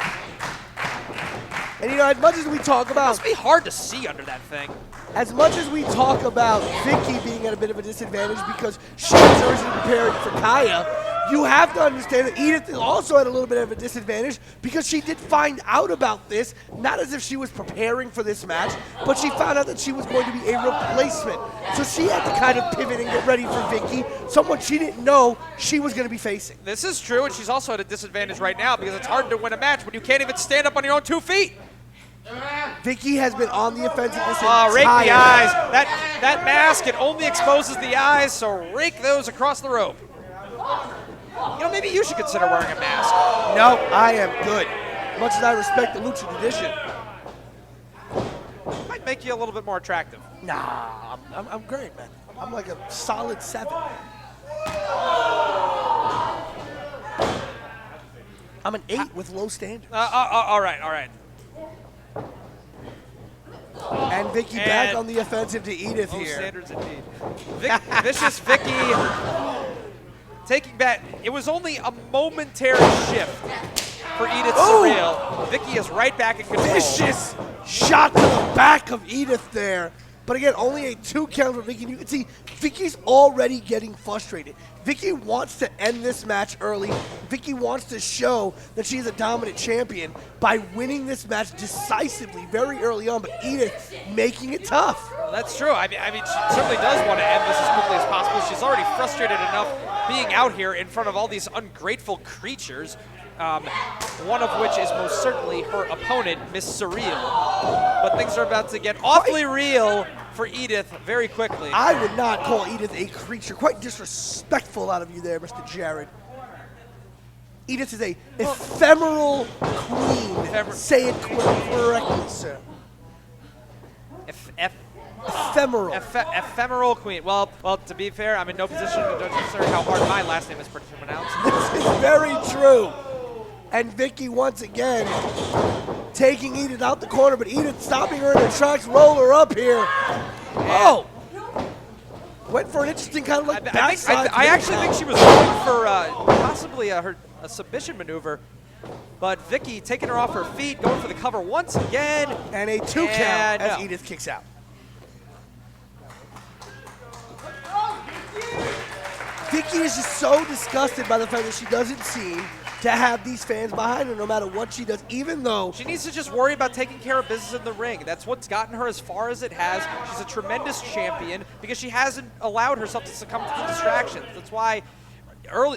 And you know, as much as we talk It about, must be hard to see under that thing. as much as we talk about Vicky being at a bit of a disadvantage because she was originally preparing for Kaya, you have to understand that Edith is also at a little bit of a disadvantage because she did find out about this, not as if she was preparing for this match, but she found out that she was going to be a replacement. So she had to kind of pivot and get ready for Vicky, someone she didn't know she was going to be facing. This is true, and she's also at a disadvantage right now because it's hard to win a match when you can't even stand up on your own 2 feet. Vicky has been on the offensive this Rake the entire eyes. That mask, it only exposes the eyes, so rake those across the rope. You know, maybe you should consider wearing a mask. No, I am good. Much as I respect the Lucha tradition. Might make you a little bit more attractive. Nah, I'm great, man. I'm like a solid 7. I'm an 8 with low standards. All right. And Vicky back And- on the offensive to Edith Low here. standards indeed. Vicious Vicky taking back. It was only a momentary shift for Edith Surreal. Vicky is right back in control. Vicious shot to the back of Edith there. But again, only a 2 count for Vicky. You can see Vicky's already getting frustrated. Vicky wants to end this match early. Vicky wants to show that she's a dominant champion by winning this match decisively very early on, but Edith making it tough. That's true. I mean, she certainly does want to end this as quickly as possible. She's already frustrated enough being out here in front of all these ungrateful creatures, one of which is most certainly her opponent, Miss Surreal. But things are about to get awfully real for Edith very quickly. I would not call Edith a creature. Quite disrespectful out of you there, Mr. Jared. Edith is a ephemeral queen. Say it correctly, sir. Ephemeral. Ephemeral queen. Well, to be fair, I'm in no position to judge necessarily how hard my last name is pronounced. This is very true. And Vicky once again taking Edith out the corner, but Edith stopping her in her tracks, roll her up here. Oh! Went for an interesting kind of like backside. I actually think she was going for possibly a submission maneuver, but Vicky taking her off her feet, going for the cover once again. And a 2 count as no. Edith kicks out. Vicky is just so disgusted by the fact that she doesn't seem to have these fans behind her no matter what she does, even though She needs to just worry about taking care of business in the ring. That's what's gotten her as far as it has. She's a tremendous champion because she hasn't allowed herself to succumb to the distractions. That's why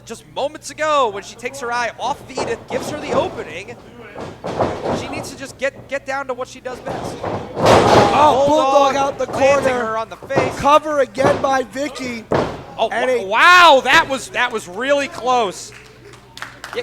just moments ago, when she takes her eye off of Edith, gives her the opening, she needs to just get down to what she does best. oh, Bulldog out the planting her corner. on the face. Cover again by Vicky. Oh, And wow, that was really close.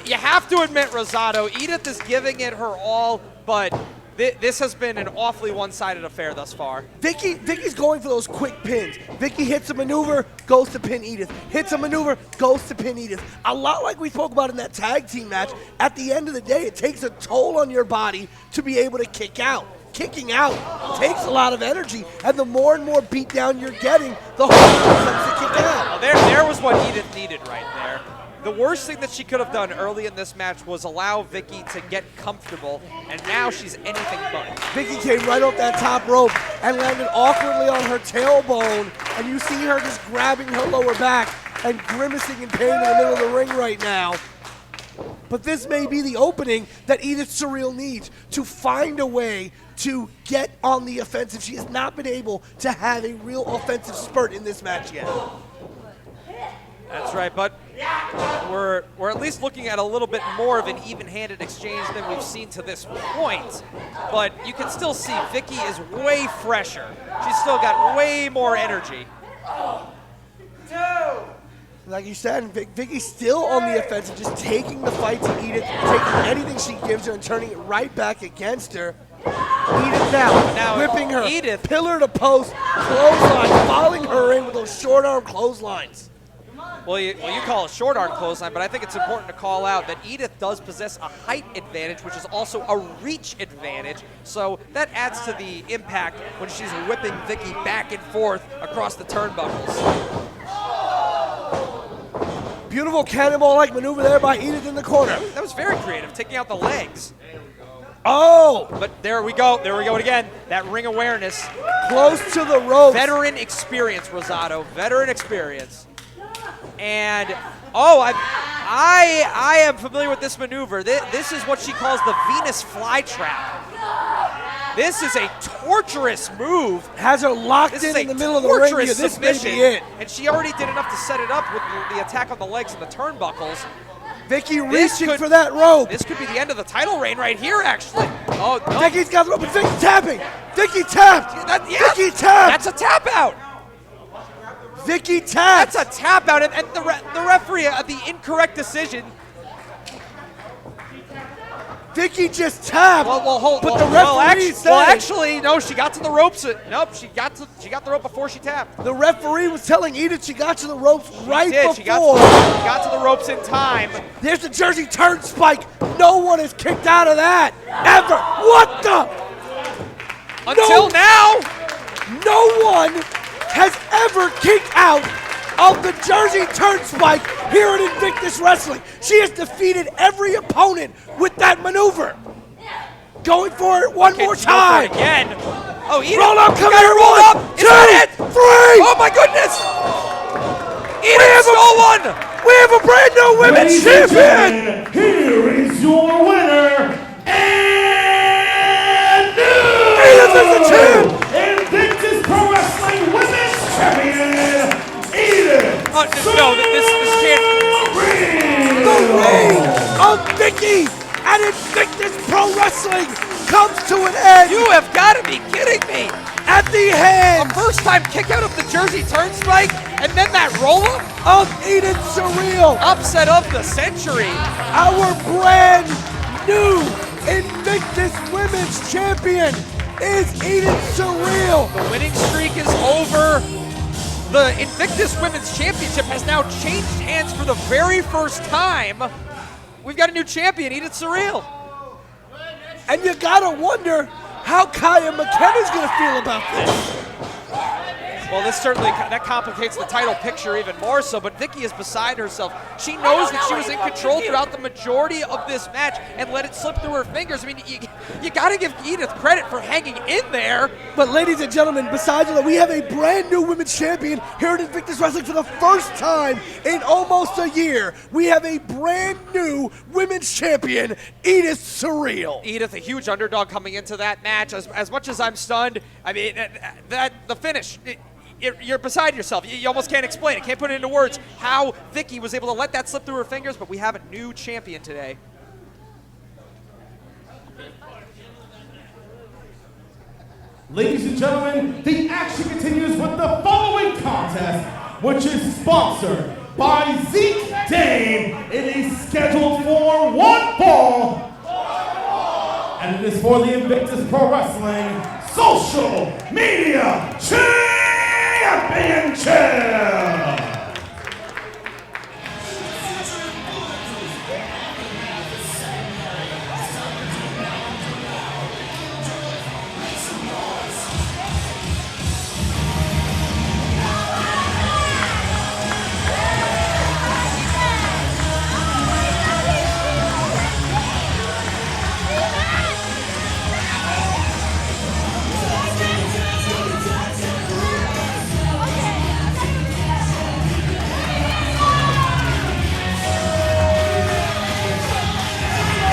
You have to admit, Rosado, Edith is giving it her all, but this has been an awfully one-sided affair thus far. Vicky's going for those quick pins. Vicky hits a maneuver, goes to pin Edith. Hits a maneuver, goes to pin Edith. A lot like we spoke about in that tag team match. At the end of the day, it takes a toll on your body to be able to kick out. Kicking out takes a lot of energy, and the more and more beat down you're getting, the harder it becomes to kick out. There was what Edith needed right there. The worst thing that she could have done early in this match was allow Vicky to get comfortable, and now she's anything but. Vicky came right off that top rope and landed awkwardly on her tailbone, and you see her just grabbing her lower back and grimacing in pain in the middle of the ring right now. But this may be the opening that Edith Surreal needs to find a way to get on the offensive. She has not been able to have a real offensive spurt in this match yet. That's right, but we're at least looking at a little bit more of an even-handed exchange than we've seen to this point. But you can still see Vicky is way fresher. She's still got way more energy. Like you said, Vicky's still on the offensive, just taking the fight to Edith, taking anything she gives her and turning it right back against her. Edith now whipping her, Edith. pillar to post, clothesline, following her in with those short arm clotheslines. Well, you call it short arm clothesline, but I think it's important to call out that Edith does possess a height advantage, which is also a reach advantage. So that adds to the impact when she's whipping Vicky back and forth across the turnbuckles. Beautiful cannonball-like maneuver there by Edith in the corner. That was very creative, taking out the legs. Oh! But there we go again. That ring awareness. Close to the ropes. Veteran experience, Rosado. Veteran experience. And, oh, I am familiar with this maneuver. This is what she calls the Venus flytrap. This is a torturous move. Has her locked This is in a the middle of the ring. torturous This may submission. be it. And she already did enough to set it up with the attack on the legs and the turnbuckles. Vicky This reaching could- for that rope. This could be the end of the title reign right here, actually. Oh, no. Vicky's got the rope, but Vicky tapping. Vicky tapped. Yeah, Vicky tapped. That's a tap out. Vicky tapped. That's a tap out, and the referee, the incorrect decision. Vicky just tapped. Well, hold. But well, the well, referee actu- said well, actually, no. She got to the ropes. Nope. She got the rope before she tapped. the referee was telling Edith she got to the ropes right She did. before. She got to the ropes in time. There's the Jersey turn spike. No one is kicked out of that ever. What the? Until now. No one has ever kicked out of the Jersey turn spike here at Invictus Wrestling. She has defeated every opponent with that maneuver. Going for it one more Go for it time. again. Oh, Edith. Roll up, come got here, her rolled one, up. Is two, that it? 3. Oh my goodness. Edith stole one. We have a brand new women's Ladies and champion. gentlemen, here is your winner and new Edith is the champ. Invictus Pro Wrestling Women's Champion, Edith. No, this can't. The reign of Vicky at Invictus Pro Wrestling comes to an end You have got to be kidding me. at the hands First time kick out of the Jersey turn spike, and then that roll up. of Edith Surreal, Upset of the century. our brand new Invictus Women's Champion is Edith Surreal. The winning streak is over. The Invictus Women's Championship has now changed hands for the very first time. We've got a new champion, Edith Surreal. And you gotta wonder how Kaya McKenna's gonna feel about this. Well, this certainly that complicates the title picture even more so, but Vicky is beside herself. She knows that she was in control throughout the majority of this match and let it slip through her fingers. I mean, you got to give Edith credit for hanging in there. But ladies and gentlemen, besides that, we have a brand new women's champion here at Invictus Wrestling for the first time in almost a year. We have a brand new women's champion, Edith Surreal. Edith, a huge underdog coming into that match. As much as I'm stunned, I mean, the finish, you're beside yourself. You almost can't explain it, can't put it into words how Vicky was able to let that slip through her fingers, but we have a new champion today. Ladies and gentlemen, the action continues with the following contest, which is sponsored by Zeke Dane. It is scheduled for one fall, and it is for the Invictus Pro Wrestling Social Media Championship.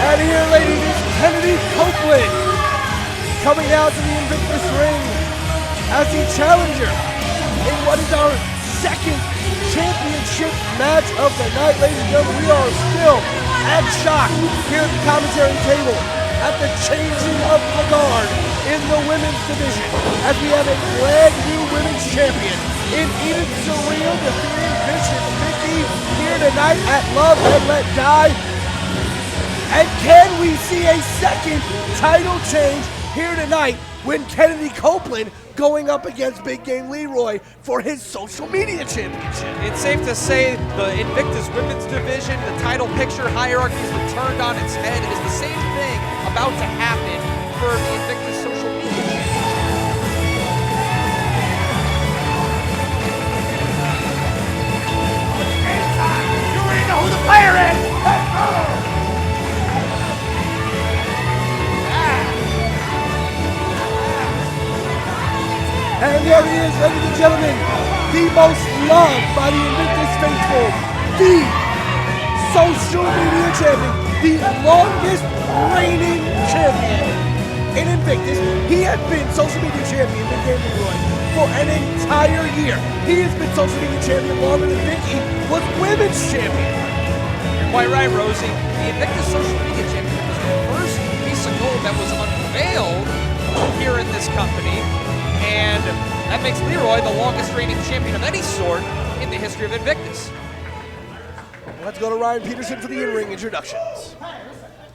And here, ladies, is Kennedy Copeland coming out to the Invictus ring as the challenger in what is our second championship match of the night. Ladies and gentlemen, we are still at shock here at the commentary table at the changing of the guard in the women's division as we have a brand new women's champion in Edith Surreal defeating Vicious Vicky here tonight at Love and Let Die. And can we see a second title change here tonight when Kennedy Copeland going up against Big Game Leroy for his social media championship? It's safe to say the Invictus Women's Division, the title picture hierarchy has been turned on its head. It is the same thing about to happen for the Invictus Social Media Championship. You're And there he is, ladies and gentlemen, the most loved by the Invictus faithful, the social media champion, the longest reigning champion in Invictus. He has been social media champion, Big Game Leroy, for an entire year. He has been social media champion longer than Vicky was women's champion. You're quite right, Rosie. The Invictus Social Media Champion was the first piece of gold that was unveiled here in this company, and that makes Leroy the longest reigning champion of any sort in the history of Invictus. Let's go to Ryan Peterson for the in-ring introductions.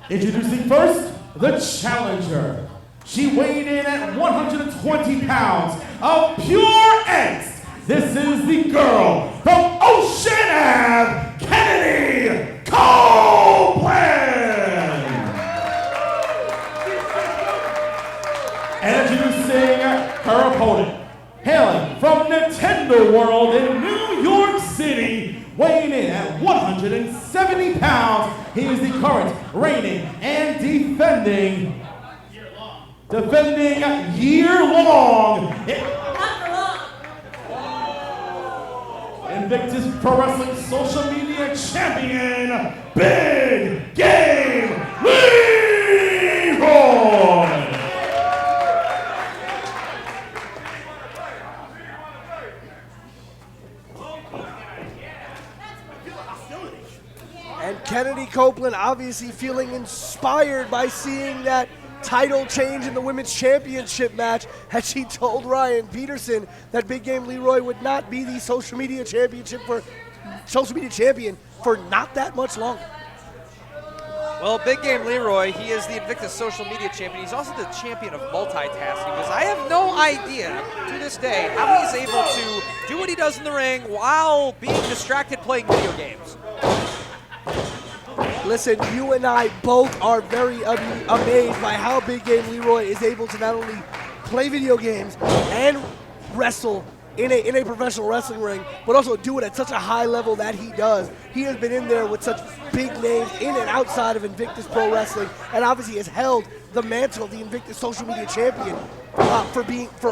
Introducing first, the challenger. She weighed in at 120 pounds of pure angst. This is the girl from Ocean Ave, Kennedy Copeland. And introducing her opponent, hailing from Nintendo World in New York City, weighing in at 170 pounds, he is the current reigning and defending year-long Invictus Pro Wrestling Social Media Champion, Big Game Leroy. And Kennedy Copeland obviously feeling inspired by seeing that title change in the women's championship match, as she told Ryan Peterson that Big Game Leroy would not be the social media champion for not that much longer. Well, Big Game Leroy, he is the Invictus Social Media Champion. He's also the champion of multitasking, because I have no idea to this day how he's able to do what he does in the ring while being distracted playing video games. Listen, you and I both are very amazed by how Big Game Leroy is able to not only play video games and wrestle in a professional wrestling ring, but also do it at such a high level that he does. He has been in there with such big names in and outside of Invictus Pro Wrestling, and obviously has held the mantle of the Invictus Social Media Champion for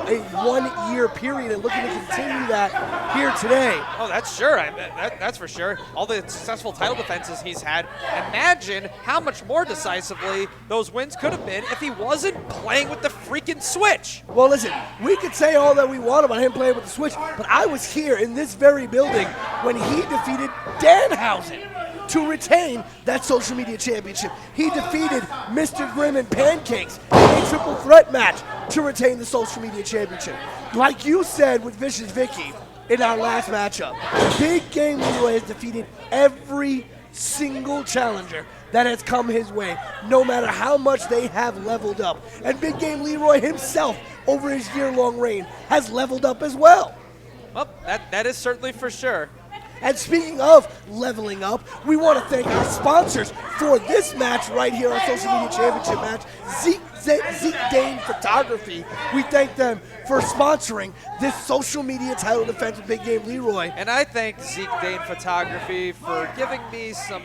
a 1 year period, and looking to continue that here today. Oh, that's sure. That's for sure. All the successful title defenses he's had. Imagine how much more decisively those wins could have been if he wasn't playing with the freaking Switch. Well, listen, we could say all that we want about him playing with the Switch, but I was here in this very building when he defeated Danhausen to retain that social media championship. He defeated Mr. Grimm and Pancakes in a triple threat match to retain the social media championship. Like you said with Vicious Vicky in our last matchup, Big Game Leroy has defeated every single challenger that has come his way, no matter how much they have leveled up. And Big Game Leroy himself, over his year-long reign, has leveled up as well. Well, that is certainly for sure. And speaking of leveling up, we want to thank our sponsors for this match right here, our social media championship match, Zeke Dane Photography. We thank them for sponsoring this social media title defense with Big Game Leroy. And I thank Zeke Dane Photography for giving me some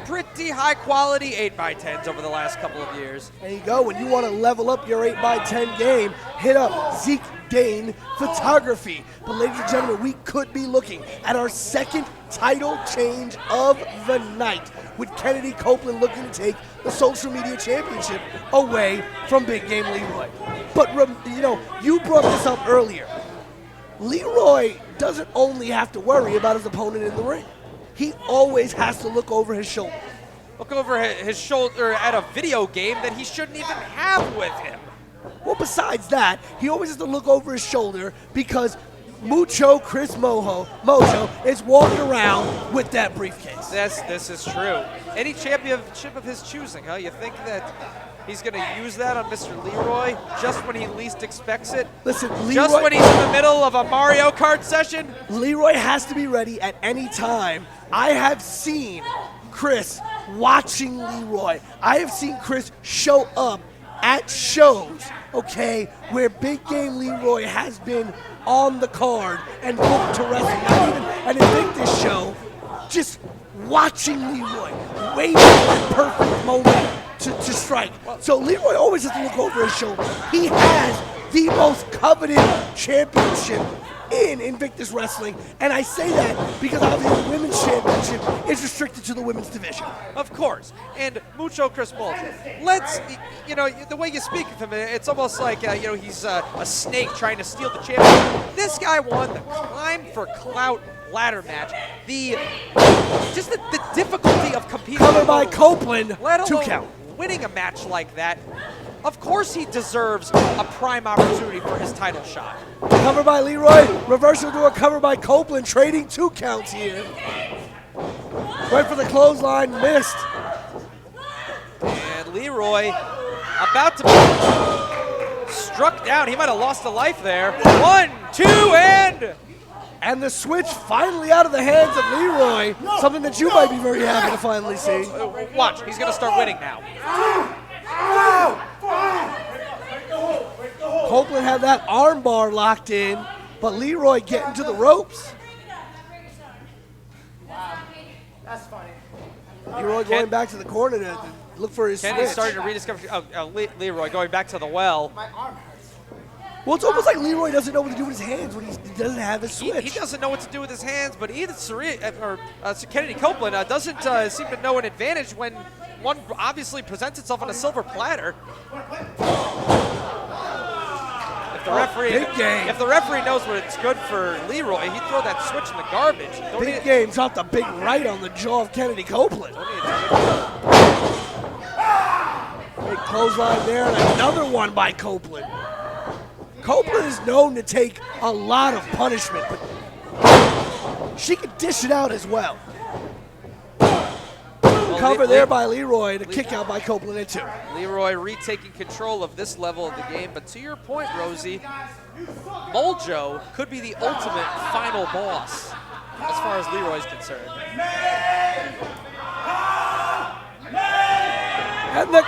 pretty high quality 8x10s over the last couple of years. There you go. When you want to level up your 8x10 game, hit up Zeke Dane Photography. But ladies and gentlemen, we could be looking at our second title change of the night, with Kennedy Copeland looking to take the social media championship away from Big Game Leroy. But you brought this up earlier. Leroy doesn't only have to worry about his opponent in the ring. He always has to look over his shoulder. Look over his shoulder at a video game that he shouldn't even have with him. Well, besides that, he always has to look over his shoulder because Mucho Chris Mojo is walking around with that briefcase. This is true. Any championship of his choosing, huh? You think that he's going to use that on Mr. Leroy just when he least expects it? Listen, Leroy, just when he's in the middle of a Mario Kart session? Leroy has to be ready at any time. I have seen Chris watching Leroy. I have seen Chris show up at shows, okay, where Big Game Leroy has been on the card and booked to wrestle. Not even an Invictus show, just watching Leroy, waiting for the perfect moment to strike. So Leroy always has to look over his shoulder. He has the most coveted championship in Invictus Wrestling, and I say that because obviously the women's championship is restricted to the women's division. Of course. And Mucho Chris Mulligan. Let's, the way you speak of him, it's almost like, he's a snake trying to steal the championship. This guy won the Climb for Clout ladder match. The difficulty of competing. Covered by Copeland, let 2 alone count. winning a match like that. Of course he deserves a prime opportunity for his title shot. Cover by Leroy, reversal to a cover by Copeland, trading 2 counts here. Right for the clothesline, missed. And Leroy about to be struck down. He might have lost a life there. 1, 2, and... And the switch finally out of the hands of Leroy, something that you might be very happy to finally see. Watch, he's going to start winning now. Copeland had that arm bar locked in, but Leroy getting to the ropes. That's funny. Leroy going back to the corner to look for his Kenny's switch. starting to rediscover. Leroy going back to the well. My arm hurts. Well, it's almost like Leroy doesn't know what to do with his hands when he doesn't have his switch. He doesn't know what to do with his hands, but either Kennedy Copeland doesn't seem to know an advantage when one obviously presents itself on a silver platter. If the referee knows what it's good for Leroy, he'd throw that switch in the garbage. Big Game dropped a big right on the jaw of Kennedy Copeland. Big clothesline there, and another one by Copeland. Copeland is known to take a lot of punishment, but she can dish it out as well. Cover there by Leroy, the kick out by Copeland at 2. Leroy retaking control of this level of the game, but to your point, Rosie, Muljo could be the ultimate final boss as far as Leroy's concerned. And the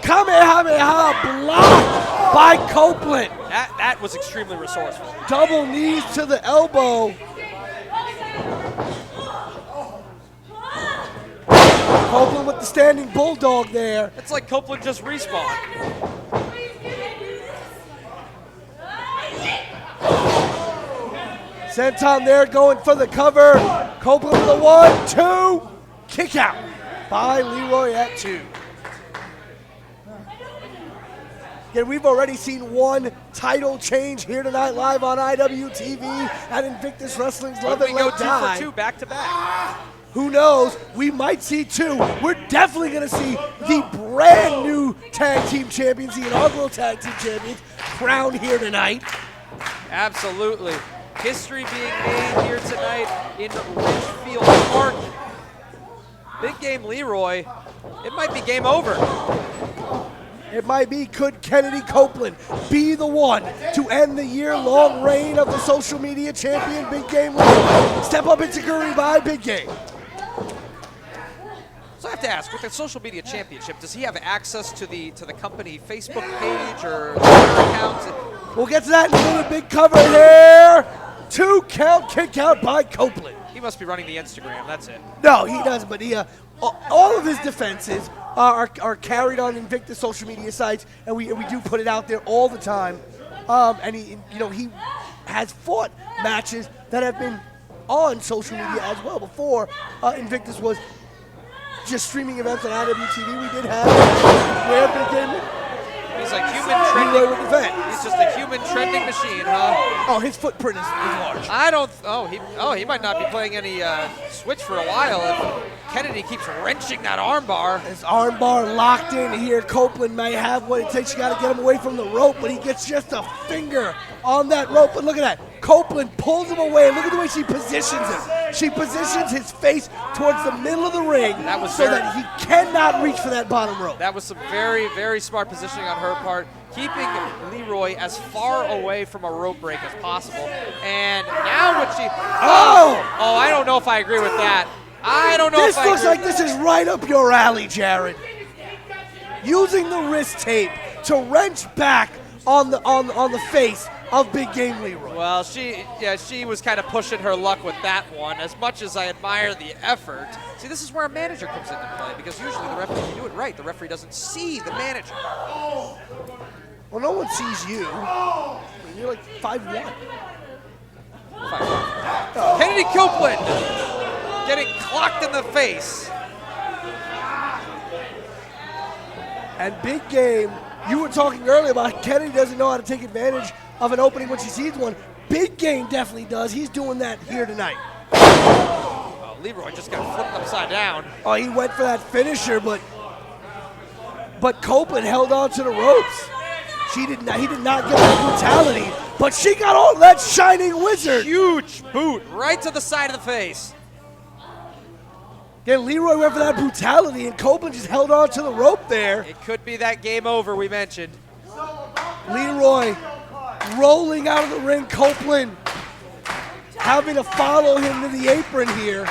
Kamehameha blocked by Copeland. That was extremely resourceful. Double knees to the elbow. Copeland with the standing bulldog there. It's like Copeland just respawned. Senton there going for the cover. Copeland with a 1, 2. Kick out by Leroy at 2. Again, we've already seen one title change here tonight live on IWTV at Invictus Wrestling's Love Could It we go Let 2 Die. for 2 back to back? Who knows? We might see 2. We're definitely going to see the brand new tag team champions, the inaugural tag team champions, crowned here tonight. Absolutely. History being made here tonight in Ridgefield Park. Big Game Leroy, it might be game over. It might be, could Kennedy Copeland be the one to end the year-long reign of the social media champion, Big Game Leroy? Step up into Guri by Big Game. So I have to ask, with the social media championship, does he have access to the company Facebook page or Twitter accounts? We'll get to that in a minute. Big cover here. 2 count, kick out by Copeland. He must be running the Instagram, that's it. No, he doesn't, but he, all of his defenses are carried on Invictus social media sites, and we do put it out there all the time. And he has fought matches that have been on social media as well. Before Invictus was just streaming events on IWTV, we did have where Big Game. He's a human trending. With the vet. He's just a human trending machine, huh? Oh, his footprint is large. I don't. He might not be playing any Switch for a while if Kennedy keeps wrenching that armbar. His armbar locked in here. Copeland may have what it takes. You got to get him away from the rope, but he gets just a finger on that rope. But look at that. Copeland pulls him away. Look at the way she positions him. She positions his face towards the middle of the ring that he cannot reach for that bottom rope. That was some very, very smart positioning on her part, keeping Leroy as far away from a rope break as possible. And now when she... Oh, I don't know if I agree with that. I don't know if I agree. This looks like this is right up your alley, Jared. Using the wrist tape to wrench back on the face of Big Game Leroy. Well, she was kind of pushing her luck with that one. As much as I admire the effort, see, this is where a manager comes into play, because usually the referee, if you do it right, the referee doesn't see the manager. Well, no one sees you. You're like 5'1". Kennedy Copeland getting clocked in the face. And Big Game, you were talking earlier about Kennedy doesn't know how to take advantage of an opening when she sees one. Big Game definitely does. He's doing that here tonight. Oh, Leroy just got flipped upside down. Oh, he went for that finisher, but Copeland held on to the ropes. He did not get that brutality, but she got on that Shining Wizard. Huge boot right to the side of the face. Again, Leroy went for that brutality, and Copeland just held on to the rope there. It could be that game over we mentioned. Leroy rolling out of the ring, Copeland having to follow him to the apron here.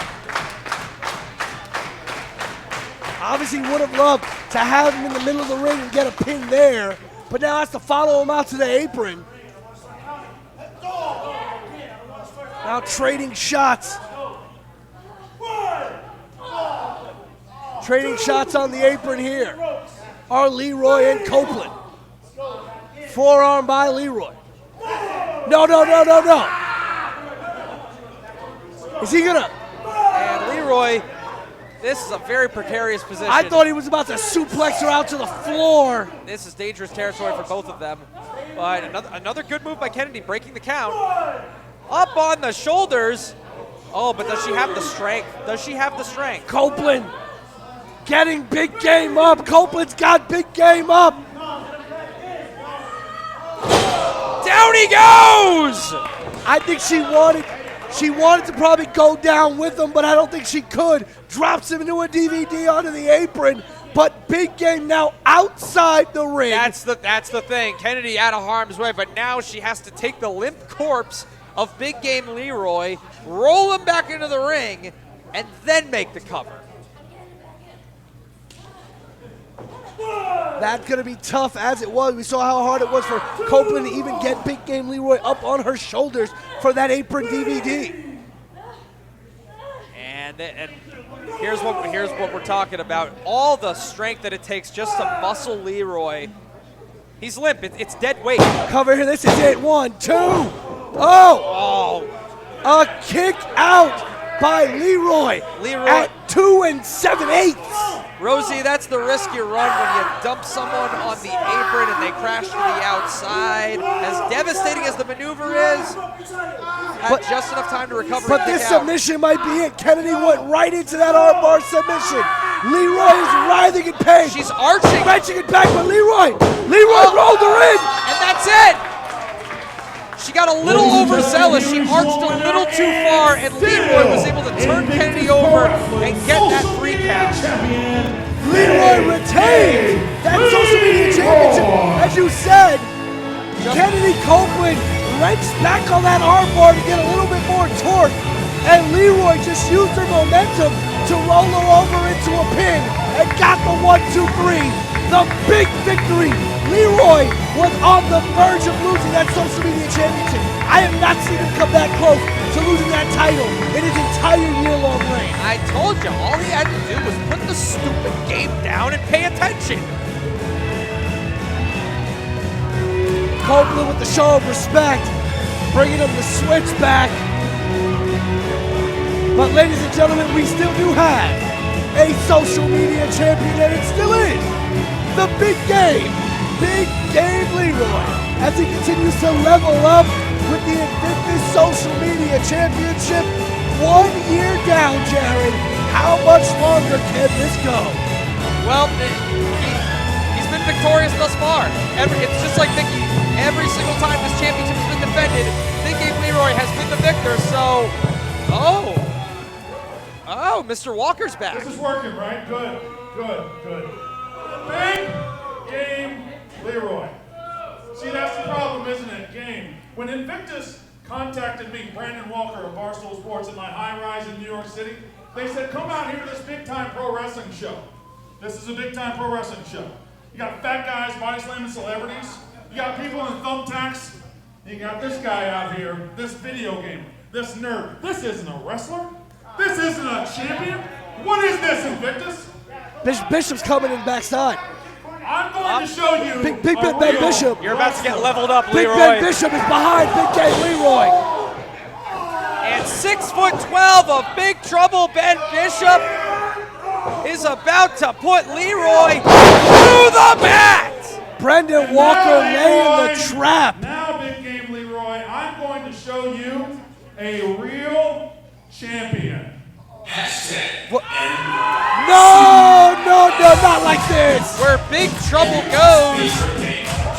Obviously would have loved to have him in the middle of the ring and get a pin there, but now has to follow him out to the apron. Now trading shots. Trading shots on the apron here are Leroy and Copeland. Forearm by Leroy. No. Is he gonna? And Leroy, this is a very precarious position. I thought he was about to suplex her out to the floor. This is dangerous territory for both of them. But another good move by Kennedy, breaking the count. Up on the shoulders. Oh, but does she have the strength? Does she have the strength? Copeland getting Big Game up. Copeland's got Big Game up. Down he goes! I think she wanted to probably go down with him, but I don't think she could. Drops him into a DVD onto the apron, but Big Game now outside the ring. That's the thing. Kennedy out of harm's way, but now she has to take the limp corpse of Big Game Leroy, roll him back into the ring, and then make the cover. That's going to be tough as it was. We saw how hard it was for Copeland to even get Big Game Leroy up on her shoulders for that apron DVD. And here's what we're talking about. All the strength that it takes just to muscle Leroy. He's limp. It's dead weight. Cover here. This is it. 1, 2. Oh! A kick out by Leroy. At 2 7/8. Rosie, that's the risk you run when you dump someone on the apron and they crash to the outside. As devastating as the maneuver is, had just enough time to recover. But this submission might be it. Kennedy went right into that armbar submission. Leroy is writhing in pain. She's arching. Wrenching it back, but Leroy rolled her in. And that's it. She got a little overzealous. She arched a little too far, and Leroy was able to turn Kennedy over and get that free count. Leroy retained that social media championship. As you said, Kennedy Copeland wrenched back on that armbar to get a little bit more torque, and Leroy just used her momentum to roll her over into a pin and got the 1, 2, 3. The big victory. Leroy was on the verge of losing that social media championship. I have not seen him come that close to losing that title in his entire year-long reign. I told you, all he had to do was put the stupid game down and pay attention. Copeland with the show of respect, bringing him the switch back. But ladies and gentlemen, we still do have a social media champion, and it still is the Big Game Leroy, as he continues to level up with the Invictus Social Media Championship. 1 year down, Jared. How much longer can this go? Well, he's been victorious thus far. It's just like Vicky. Every single time this championship has been defended, Big Game Leroy has been the victor. So, oh, Mr. Walker's back. This is working, right? Good. Big Game Leroy. See, that's the problem, isn't it? Game. When Invictus contacted me, Brandon Walker of Barstool Sports, at my high-rise in New York City, they said, come out here to this big-time pro wrestling show. This is a big-time pro wrestling show. You got fat guys body slamming celebrities. You got people in thumbtacks. You got this guy out here, this video gamer, this nerd. This isn't a wrestler. This isn't a champion. What is this, Invictus? Bishop's coming in backside. I'm going to show you. Big Ben Bishop. You're about to get leveled up, Big Leroy. Ben Bishop is behind Big Game Leroy. And 6'12" of Big Trouble Ben Bishop is about to put Leroy through the mat. Brendan Walker laying the trap. Now, Big Game Leroy, I'm going to show you a real champion. No, not like this. Where Big Trouble goes,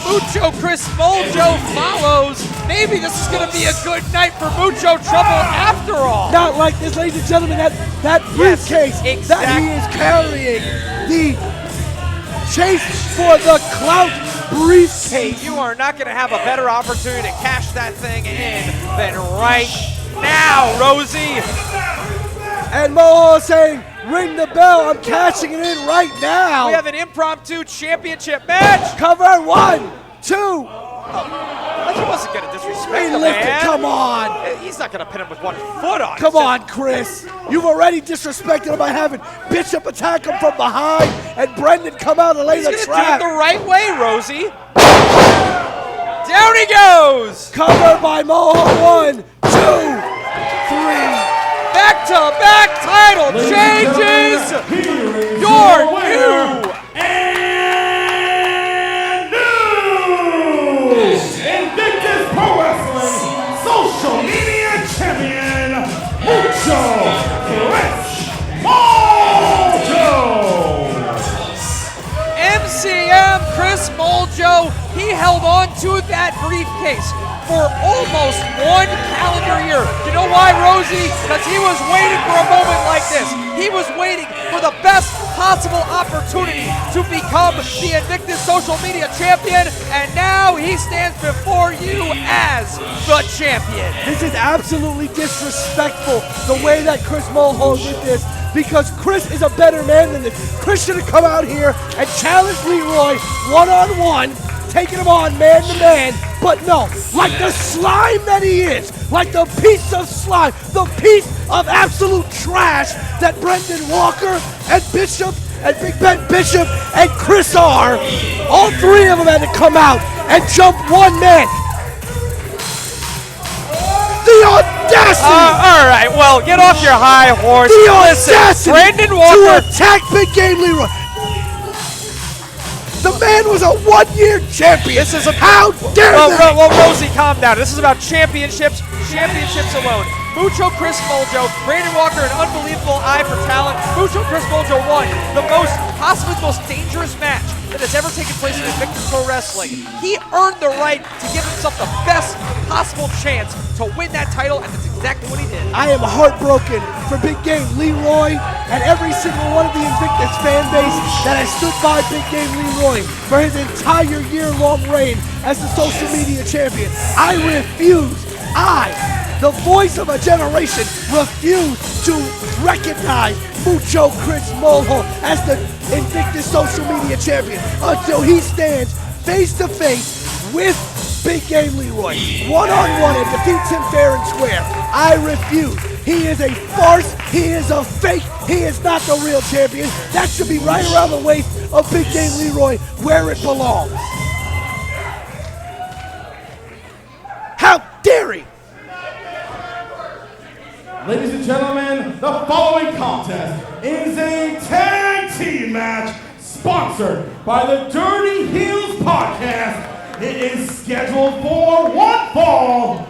Mucho Chris Moljo follows. Maybe this is going to be a good night for Mucho Trouble after all. Not like this, ladies and gentlemen. That briefcase that he is carrying, the chase for the clout briefcase. You are not going to have a better opportunity to cash that thing in than right now, Rosie. And Moho saying, ring the bell, I'm cashing it in right now. We have an impromptu championship match. Cover 1, 2. He wasn't going to disrespect the Lift it, man. come on. He's not going to pin him with 1 foot on. Come on, Chris. You've already disrespected him by having Bishop attack him from behind and Brendan come out and lay He's the going to do trap. it the right way, Rosie. Down he goes. Cover by Moho 1, 2, 3. Back-to-back title changes. Your new And new Invictus Pro Wrestling Social Media Champion, Mucho Chris Moljo. MCM Chris Moljo, he held on to that briefcase for almost 1 calendar year. You know why, Rosie? Because he was waiting for a moment like this. He was waiting for the best possible opportunity to become the Invictus Social Media Champion, and now he stands before you as the champion. This is absolutely disrespectful, the way that Chris Mulholland did this, because Chris is a better man than this. Chris should have come out here and challenged Leroy one-on-one, taking him on man to man, but no, like the slime that he is, like the piece of slime, the piece of absolute trash that Brendan Walker and Bishop and Big Ben Bishop and Chris are, all 3 of them had to come out and jump one man. The audacity! All right, well, get off your high horse. The Listen, audacity Brendan to Walker. attack Big Game Leroy. The man was a 1-year champion. This is a How dare they? Well, Rosie, calm down. This is about championships alone. Mucho Chris Moljo, Brandon Walker, an unbelievable eye for talent. Mucho Chris Moljo won possibly the most dangerous match that has ever taken place in Invictus Pro Wrestling. He earned the right to give himself the best possible chance to win that title, and that's exactly what he did. I am heartbroken for Big Game Leroy and every single one of the Invictus fan base that has stood by Big Game Leroy for his entire year-long reign as the social media champion. I refuse. The voice of a generation, refuse to recognize Mucho Chris Mulholland as the Invictus social media champion until he stands face to face with Big Game Leroy one-on-one and defeats him fair and square. I refuse. He is a farce. He is a fake. He is not the real champion. That should be right around the waist of Big Game Leroy where it belongs. How dare he! Ladies and gentlemen, the following contest is a tag team match sponsored by the Dirty Heels Podcast. It is scheduled for 1 fall,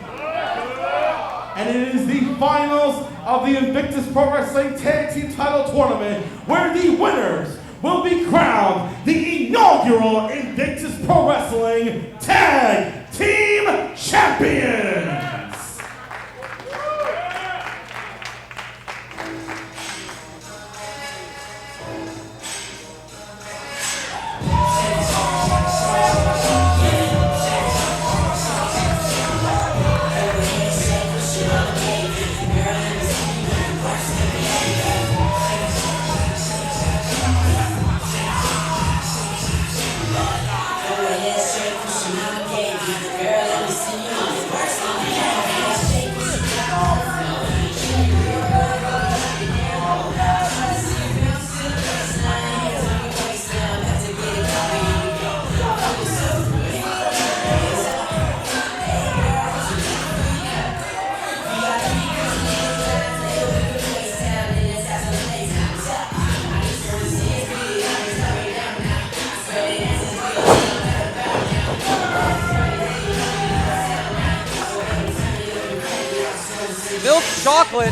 and it is the finals of the Invictus Pro Wrestling Tag Team Title Tournament, where the winners will be crowned the inaugural Invictus Pro Wrestling Tag Team Champions. Girl, let me see you. Milk Chocolate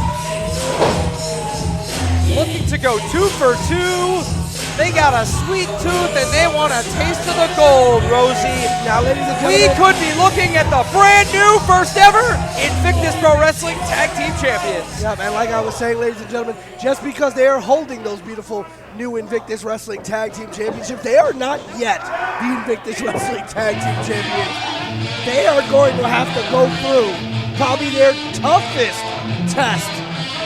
looking to go 2 for 2. They got a sweet tooth and they want a taste of the gold, Rosie. Now, ladies and We gentlemen, could be looking at the brand new first ever Invictus Pro Wrestling Tag Team Champions. yeah, man, like I was saying, ladies and gentlemen, just because they are holding those beautiful new Invictus Wrestling Tag Team Championships, they are not yet the Invictus Wrestling Tag Team Champions. They are going to have to go through probably their toughest test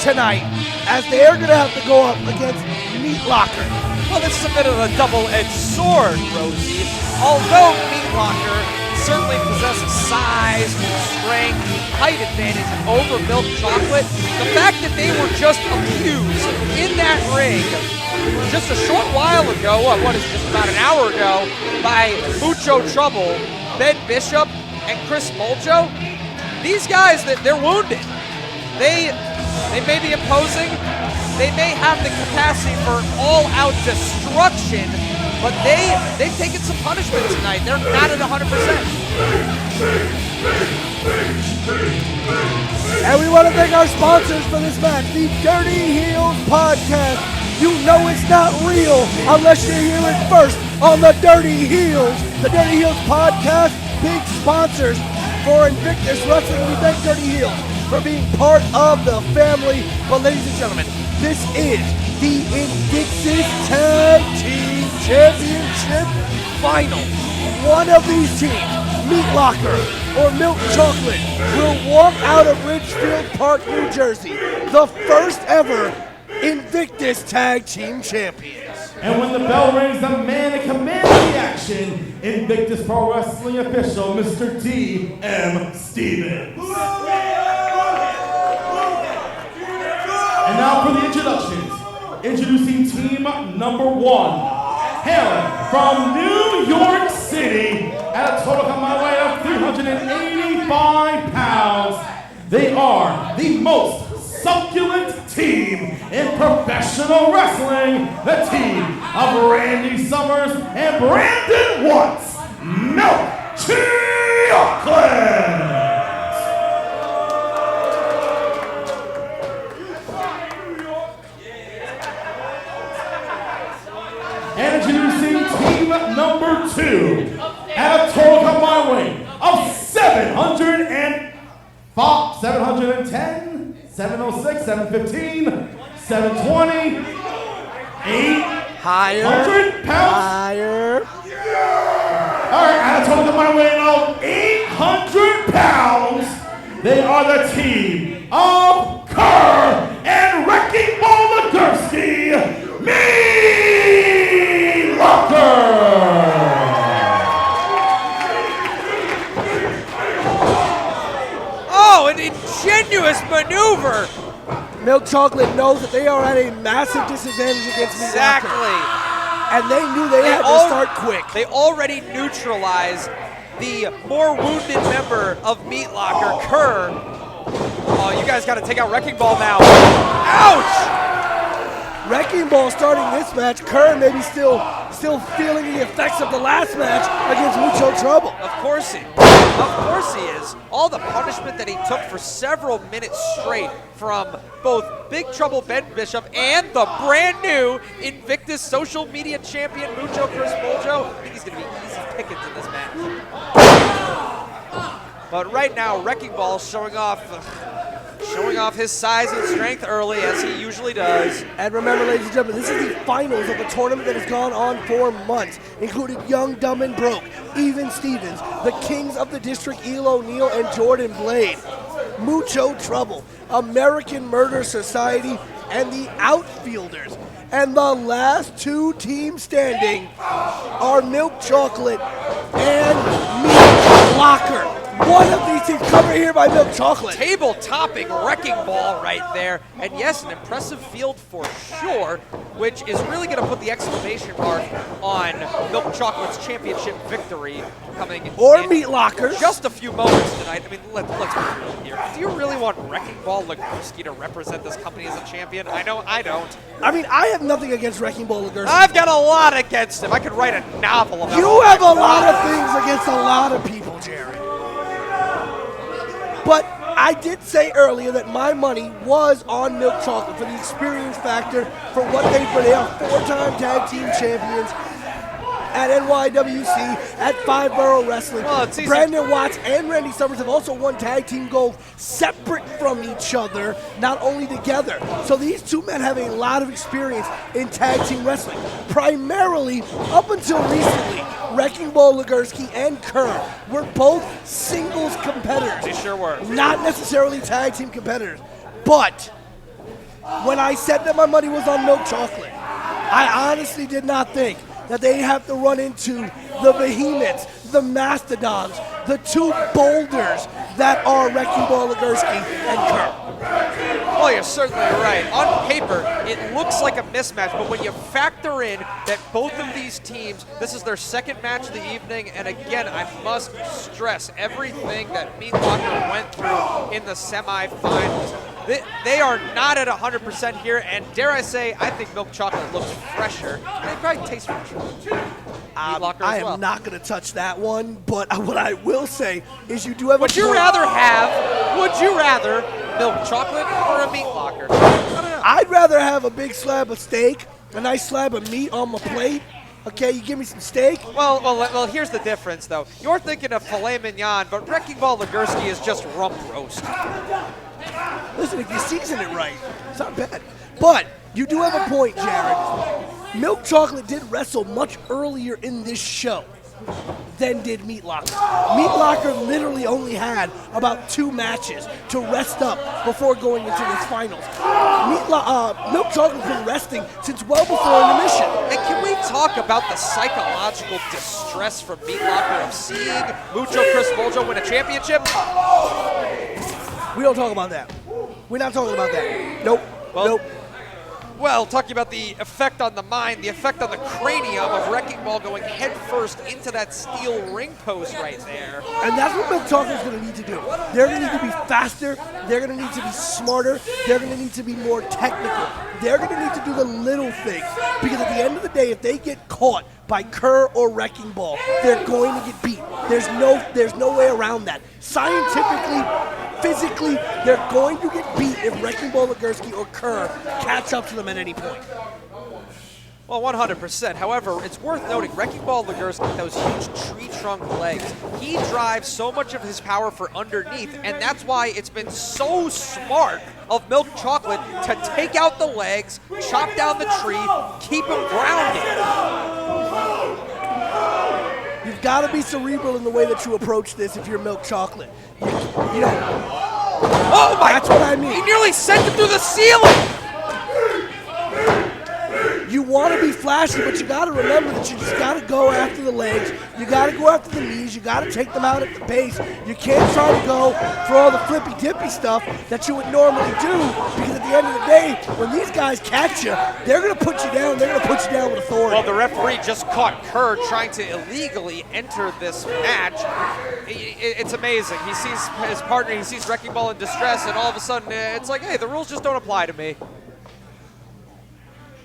tonight, as they are going to have to go up against Meat Locker. Well, this is a bit of a double-edged sword, Rosie. Although Meat Locker certainly possesses size, strength, height advantage over Milk Chocolate, the fact that they were just abused in that ring just a short while ago, what is it, just about an hour ago, by Mucho Trouble, Ben Bishop, and Chris Molcho, these guys, they're wounded. They may be imposing, they may have the capacity for all-out destruction, but they've taken some punishment tonight. They're not at 100%. And we want to thank our sponsors for this match, the Dirty Heels Podcast. You know it's not real unless you hear it first on the Dirty Heels. The Dirty Heels Podcast, big sponsors for Invictus Wrestling. We thank Dirty Heels for being part of the family. But ladies and gentlemen, this is the Invictus Tag Team Championship Final. One of these teams, Meat Locker or Milk Chocolate, will walk out of Ridgefield Park, New Jersey, the first ever Invictus Tag Team Champions. And when the bell rings, the man that commands the action, Invictus Pro Wrestling official, Mr. D.M. Stevens. And now for the introductions. Introducing team number 1. Hailing from New York City at a total come my way of 385 pounds. They are the most succulent team in professional wrestling. The team of Randy Summers and Brandon Watts. Milk Chocolate. And introducing team number 2 at a total combined weight of 710, 706, 715, 720, 800 pounds. Higher. All right, at a total combined weight of 800 pounds, they are the team of Kerr and Wrecking Ball Legursky, Meat Locker. Oh, an ingenuous maneuver. Milk Chocolate knows that they are at a massive disadvantage against Meat Locker. Exactly. And they knew they had to start quick. They already neutralized the more wounded member of Meat Locker, Kerr. Oh, you guys got to take out Wrecking Ball now. Ouch! Wrecking Ball starting this match. Kerr maybe still feeling the effects of the last match against Mucho Trouble. Of course he is. All the punishment that he took for several minutes straight from both Big Trouble Ben Bishop and the brand new Invictus social media champion Mucho Chris Molcho. I think he's going to be easy pickings in this match. But right now, Wrecking Ball showing off his size and strength early, as he usually does. And remember, ladies and gentlemen, this is the finals of a tournament that has gone on for months, including Young, Dumb, and Broke, Even Stevens, the Kings of the District, Elo O'Neal, and Jordan Blade, Mucho Trouble, American Murder Society, and the Outfielders. And the last two teams standing are Milk Chocolate and Meat Locker. One of these teams covered here by Milk Chocolate. Table-topping Wrecking Ball right there. And yes, an impressive field for sure, which is really going to put the exclamation mark on Milk Chocolate's championship victory coming Or in Meat Locker. just a few moments tonight. I mean, let's be real here. Do you really want Wrecking Ball Legursky to represent this company as a champion? I know I don't. I mean, I have nothing against Wrecking Ball Legursky. I've got a lot against him. I could write a novel about You all have that a lot crap. of things against a lot of people, Jerry. But I did say earlier that my money was on Milk Chocolate for the experience factor for what they bring. They are 4-time tag team champions at NYWC, at Five Borough Wrestling. Well, it's easy. Brandon Watts and Randy Summers have also won tag team gold separate from each other, not only together. So these two men have a lot of experience in tag team wrestling. Primarily, up until recently, Wrecking Ball Legursky and Kerr were both singles competitors. They sure were. Not necessarily tag team competitors. But when I said that my money was on Milk Chocolate, I honestly did not think that they have to run into the behemoths, the mastodons, the two boulders that are Wrecking Ball Legursky and Kerr. Well, you're certainly right. On paper, it looks like a mismatch, but when you factor in that both of these teams, this is their second match of the evening, and again, I must stress everything that Meat Locker went through in the semifinals. They are not at 100% here, and dare I say, I think Milk Chocolate looks fresher. They probably taste fresher. Meat Locker I as well. am not going to touch that one, but what I will say is you do have Would you rather Milk Chocolate or a Meat Locker? I don't know. I'd rather have a big slab of steak, a nice slab of meat on my plate. Okay, you give me some steak. Well, here's the difference, though. You're thinking of filet mignon, but Wrecking Ball Legursky is just rump roast. Listen, if you season it right, it's not bad. But you do have a point, Jared. Milk Chocolate did wrestle much earlier in this show than did Meat Locker. Meat Locker literally only had about 2 matches to rest up before going into this finals. Milk Chocolate's been resting since well before intermission. And can we talk about the psychological distress from Meat Locker of seeing Mucho Chris Mojo win a championship? We don't talk about that. We're not talking about that. Nope. Nope. Well, talking about the effect on the mind, the effect on the cranium of Wrecking Ball going headfirst into that steel ring post right there. And that's what Milk Chocolate's going to need to do. They're going to need to be faster. They're going to need to be smarter. They're going to need to be more technical. They're going to need to do the little things. Because at the end of the day, if they get caught by Kerr or Wrecking Ball, they're going to get beat. There's no way around that. Scientifically, physically, they're going to get beat if Wrecking Ball Legursky or Kerr catch up to them at any point. Well, 100%. However, it's worth noting, Wrecking Ball Legursky, those huge tree trunk legs, he drives so much of his power for underneath, and that's why it's been so smart of Milk Chocolate to take out the legs, chop down the tree, keep him grounded. You've got to be cerebral in the way that you approach this if you're Milk Chocolate. You know, Oh my! that's what I mean. He nearly sent it through the ceiling! You want to be flashy, but you got to remember that you just got to go after the legs. You got to go after the knees. You got to take them out at the base. You can't try to go for all the flippy-dippy stuff that you would normally do, because at the end of the day, when these guys catch you, they're going to put you down. They're going to put you down with authority. Well, the referee just caught Kerr trying to illegally enter this match. It's amazing. He sees his partner, he sees Wrecking Ball in distress, and all of a sudden, it's like, hey, the rules just don't apply to me.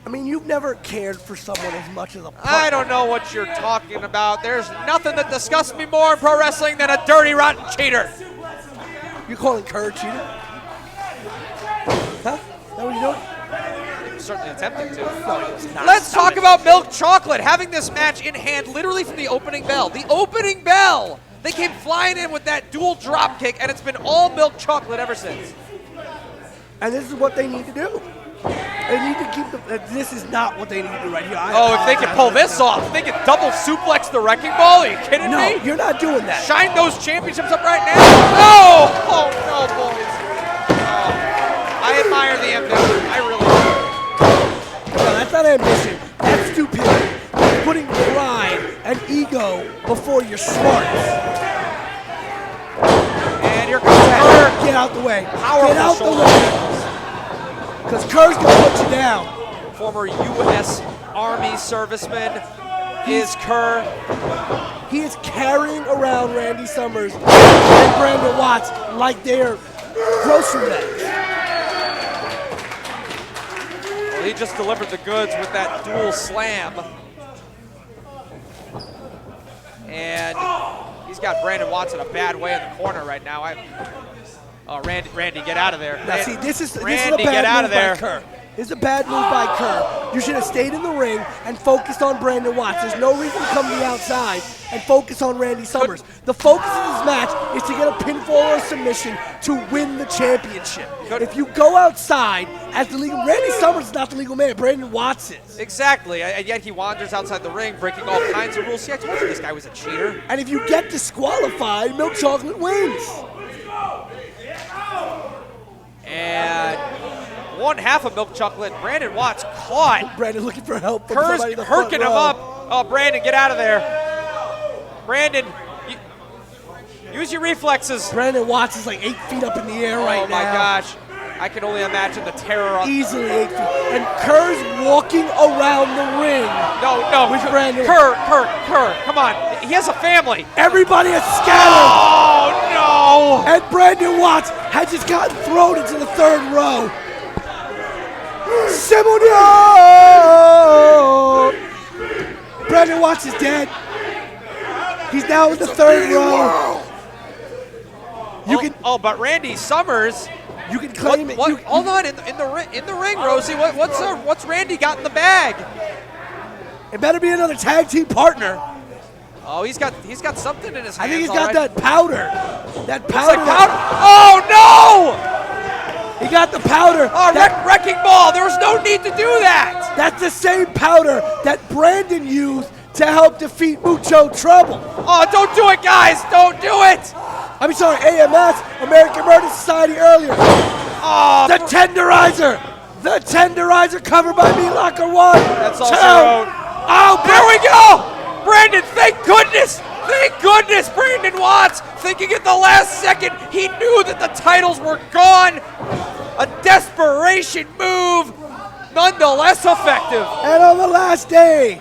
I mean, you've never cared for someone as much as a partner. I don't know what you're talking about. There's nothing that disgusts me more in pro wrestling than a dirty, rotten cheater. You're calling Kerr a cheater? Huh? Is that what you're doing? I'm certainly attempting to. No, it's not. Let's talk about Milk Chocolate having this match in hand literally from the opening bell. The opening bell! They came flying in with that dual drop kick, and it's been all Milk Chocolate ever since. And this is what they need to do. They need to keep the. This is not what they need to do right here. If they can pull this off, they can double suplex the Wrecking Ball. Are you kidding me? No, you're not doing that. Shine those championships up right now. Oh no, boys. Oh, I admire the ambition. I really do. No, that's not ambition. That's stupidity. That's putting pride and ego before your smarts. And here comes Kerr. Get out the way. Powerful Get out the shoulder. way. Because Kerr's going to put you down. Former U.S. Army serviceman is Kerr. He is carrying around Randy Summers and Brandon Watts like they're grocery bags. Well, he just delivered the goods with that dual slam. And he's got Brandon Watts in a bad way in the corner right now. Oh, Randy, get out of there. Now, see, this is a Randy, bad get out move of there. by Kerr. This is a bad move by Kerr. You should have stayed in the ring and focused on Brandon Watts. There's no reason to come to the outside and focus on Randy Summers. The focus of this match is to get a pinfall or a submission to win the championship. If you go outside as the legal, Randy Summers is not the legal man. Brandon Watts is. Exactly, and yet he wanders outside the ring, breaking all kinds of rules. See, I told you this guy was a cheater. And if you get disqualified, Milk Chocolate wins. And one half of Milk Chocolate, Brandon Watts caught. Brandon looking for help. From Kerr's somebody in the front herking him row. up. Oh, Brandon, get out of there. Brandon, use your reflexes. Brandon Watts is like 8 feet up in the air right now. Oh my gosh. I can only imagine the terror on Easily 8 feet. And Kerr's walking around the ring. No, with Brandon. Kerr, come on. He has a family. Everybody is scattered. Oh, no. And Brandon Watts has just gotten thrown into the third row. Simonio! Brandon Watts is dead. He's now in the third row. But Randy Summers. You can claim it. Hold on, in the ring, Rosie. What's Randy got in the bag? It better be another tag team partner. Oh, he's got something in his hands. I think he's got that powder. That powder. Oh no! He got the powder. Oh, wrecking ball. There was no need to do that. That's the same powder that Brandon used to help defeat Mucho Trouble. Oh, don't do it, guys. Don't do it. I'm sorry, AMS, American Murder Society earlier. Oh, the Tenderizer. The Tenderizer covered by Meat Locker 1. That's also road. Oh, there we go. Brandon, thank goodness. Thank goodness, Brandon Watts, thinking at the last second, he knew that the titles were gone. A desperation move, nonetheless effective. And on the last day,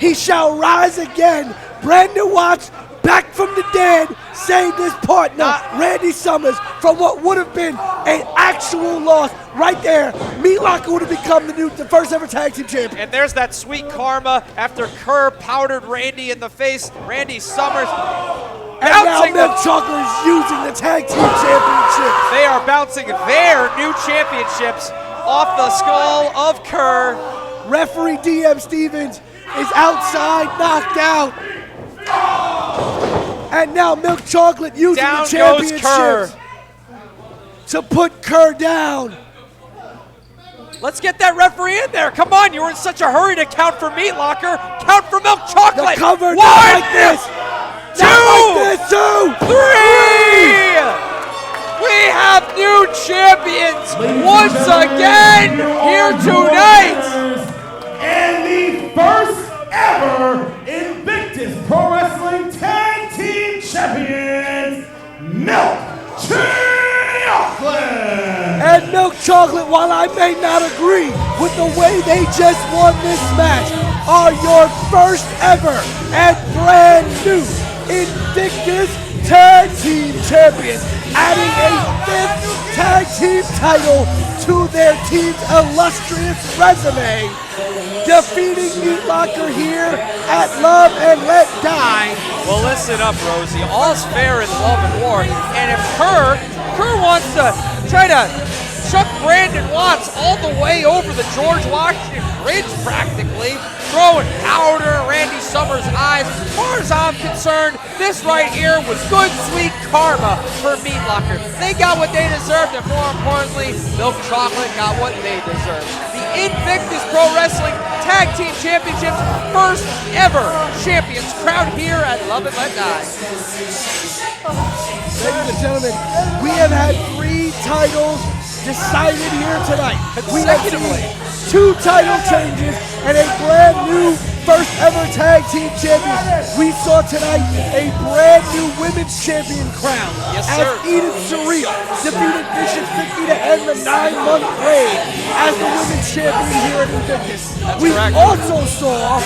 he shall rise again. Brandon Watts, back from the dead, saved his partner, Randy Summers, from what would have been an actual loss. Right there, Meat Locker would have become the first ever tag team champion. And there's that sweet karma after Kerr powdered Randy in the face. Randy Summers bouncing. And now Milk Chocolate is using the tag team championships. They are bouncing their new championships off the skull of Kerr. Referee DM Stevens is outside, knocked out. And now Milk Chocolate using down the championships to put Kerr down. Let's get that referee in there. Come on, you were in such a hurry to count for Meat Locker. Count for Milk Chocolate. The cover, one, not like this. Two, not like this. 2, 3. We have new champions once again here tonight. And the first ever Invictus Pro Wrestling Tag Team Champions, Milk Chocolate. And Milk Chocolate, while I may not agree with the way they just won this match, are your first ever and brand new Invictus Tag Team Champions, adding a 5th tag team title to their team's illustrious resume, defeating Meat Locker here at Love and Let Die. Well, listen up, Rosie. All's fair in love and war. And if Kerr wants to try to chuck Brandon Watts all the way over the George Washington Bridge practically, throwing powder in Randy Summers' eyes. As far as I'm concerned, this right here was good, sweet karma for Meat Locker. They got what they deserved, and more importantly, Milk Chocolate got what they deserved. The Invictus Pro Wrestling Tag Team Championships, first ever champions crowned here at Love and Let Die. Ladies and gentlemen, we have had 3 titles decided here tonight. We have seen 2 title changes and a brand new first ever tag team champion. We saw tonight a brand new women's champion crown. Yes, as sir. Edith Surreal defeated Vicious Vicky to end the 9-month reign as the women's champion here at Invictus. That's We correct. also saw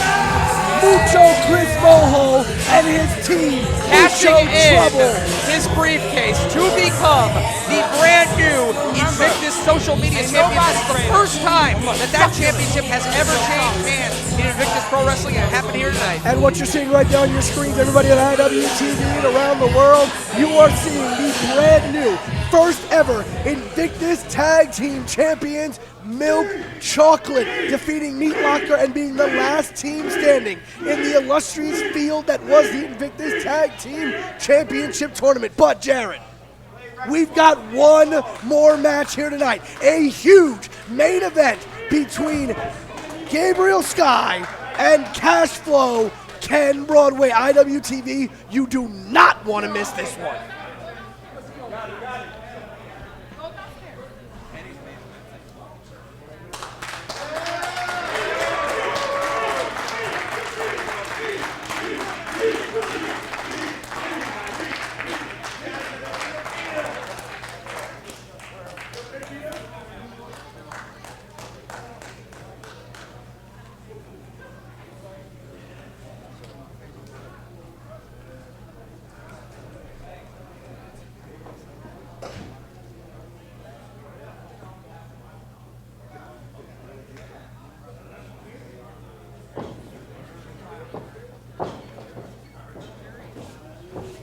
Mucho Chris Moho and his team. Cashing Mucho in Trouble. his briefcase to become the brand new Invictus social media champion. This is the first time that championship has ever changed hands in Invictus Pro Wrestling, and it happened here tonight. And what you're seeing right now on your screens, everybody at IWTV and around the world, you are seeing the brand new, first ever Invictus Tag Team Champions, Milk Chocolate, defeating Meat Locker and being the last team standing in the illustrious field that was the Invictus Tag Team Championship Tournament. But Jared, we've got one more match here tonight. A huge main event between Gabriel Sky and Cashflow Ken Broadway. IWTV, you do not want to miss this one.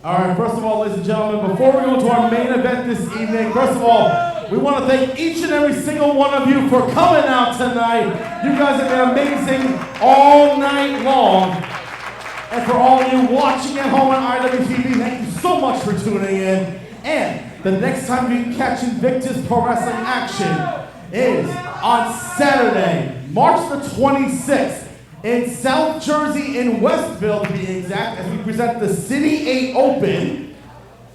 All right, first of all, ladies and gentlemen, before we go to our main event this evening, first of all, we want to thank each and every single one of you for coming out tonight. You guys have been amazing all night long. And for all of you watching at home on IWTV, thank you so much for tuning in. And the next time you can catch Invictus Pro Wrestling action is on Saturday, March the 26th. In South Jersey, in Westville to be exact, as we present the City 8 Open.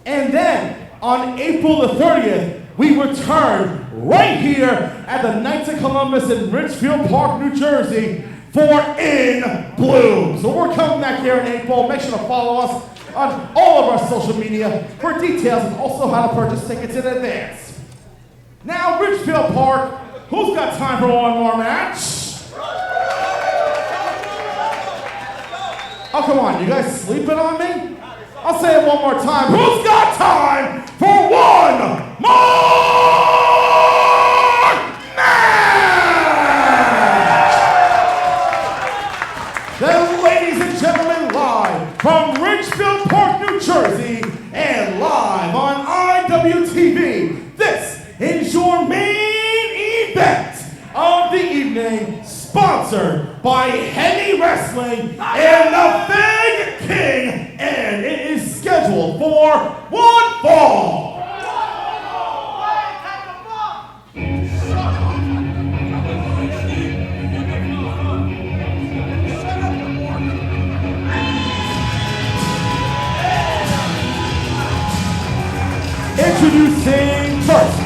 And then on April the 30th, we return right here at the Knights of Columbus in Richfield Park, New Jersey for In Bloom. So we're coming back here in April. Make sure to follow us on all of our social media for details and also how to purchase tickets in advance. Now, Richfield Park, who's got time for one more match? Oh, come on, you guys sleeping on me? I'll say it one more time. Who's got time for one more match? Then, ladies and gentlemen, live from Richfield Park, New Jersey, and live on IWTV, this is your main event of the evening, sponsored by Heavy Wrestling and the Fang King, and it is scheduled for one fall. Introducing first,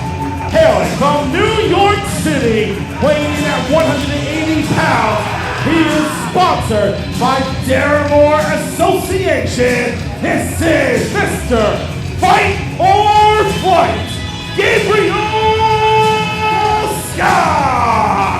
hailing from New York City, weighing in at 180 pounds, he is sponsored by Darramore Association. This is Mr. Fight or Flight, Gabriel Sky.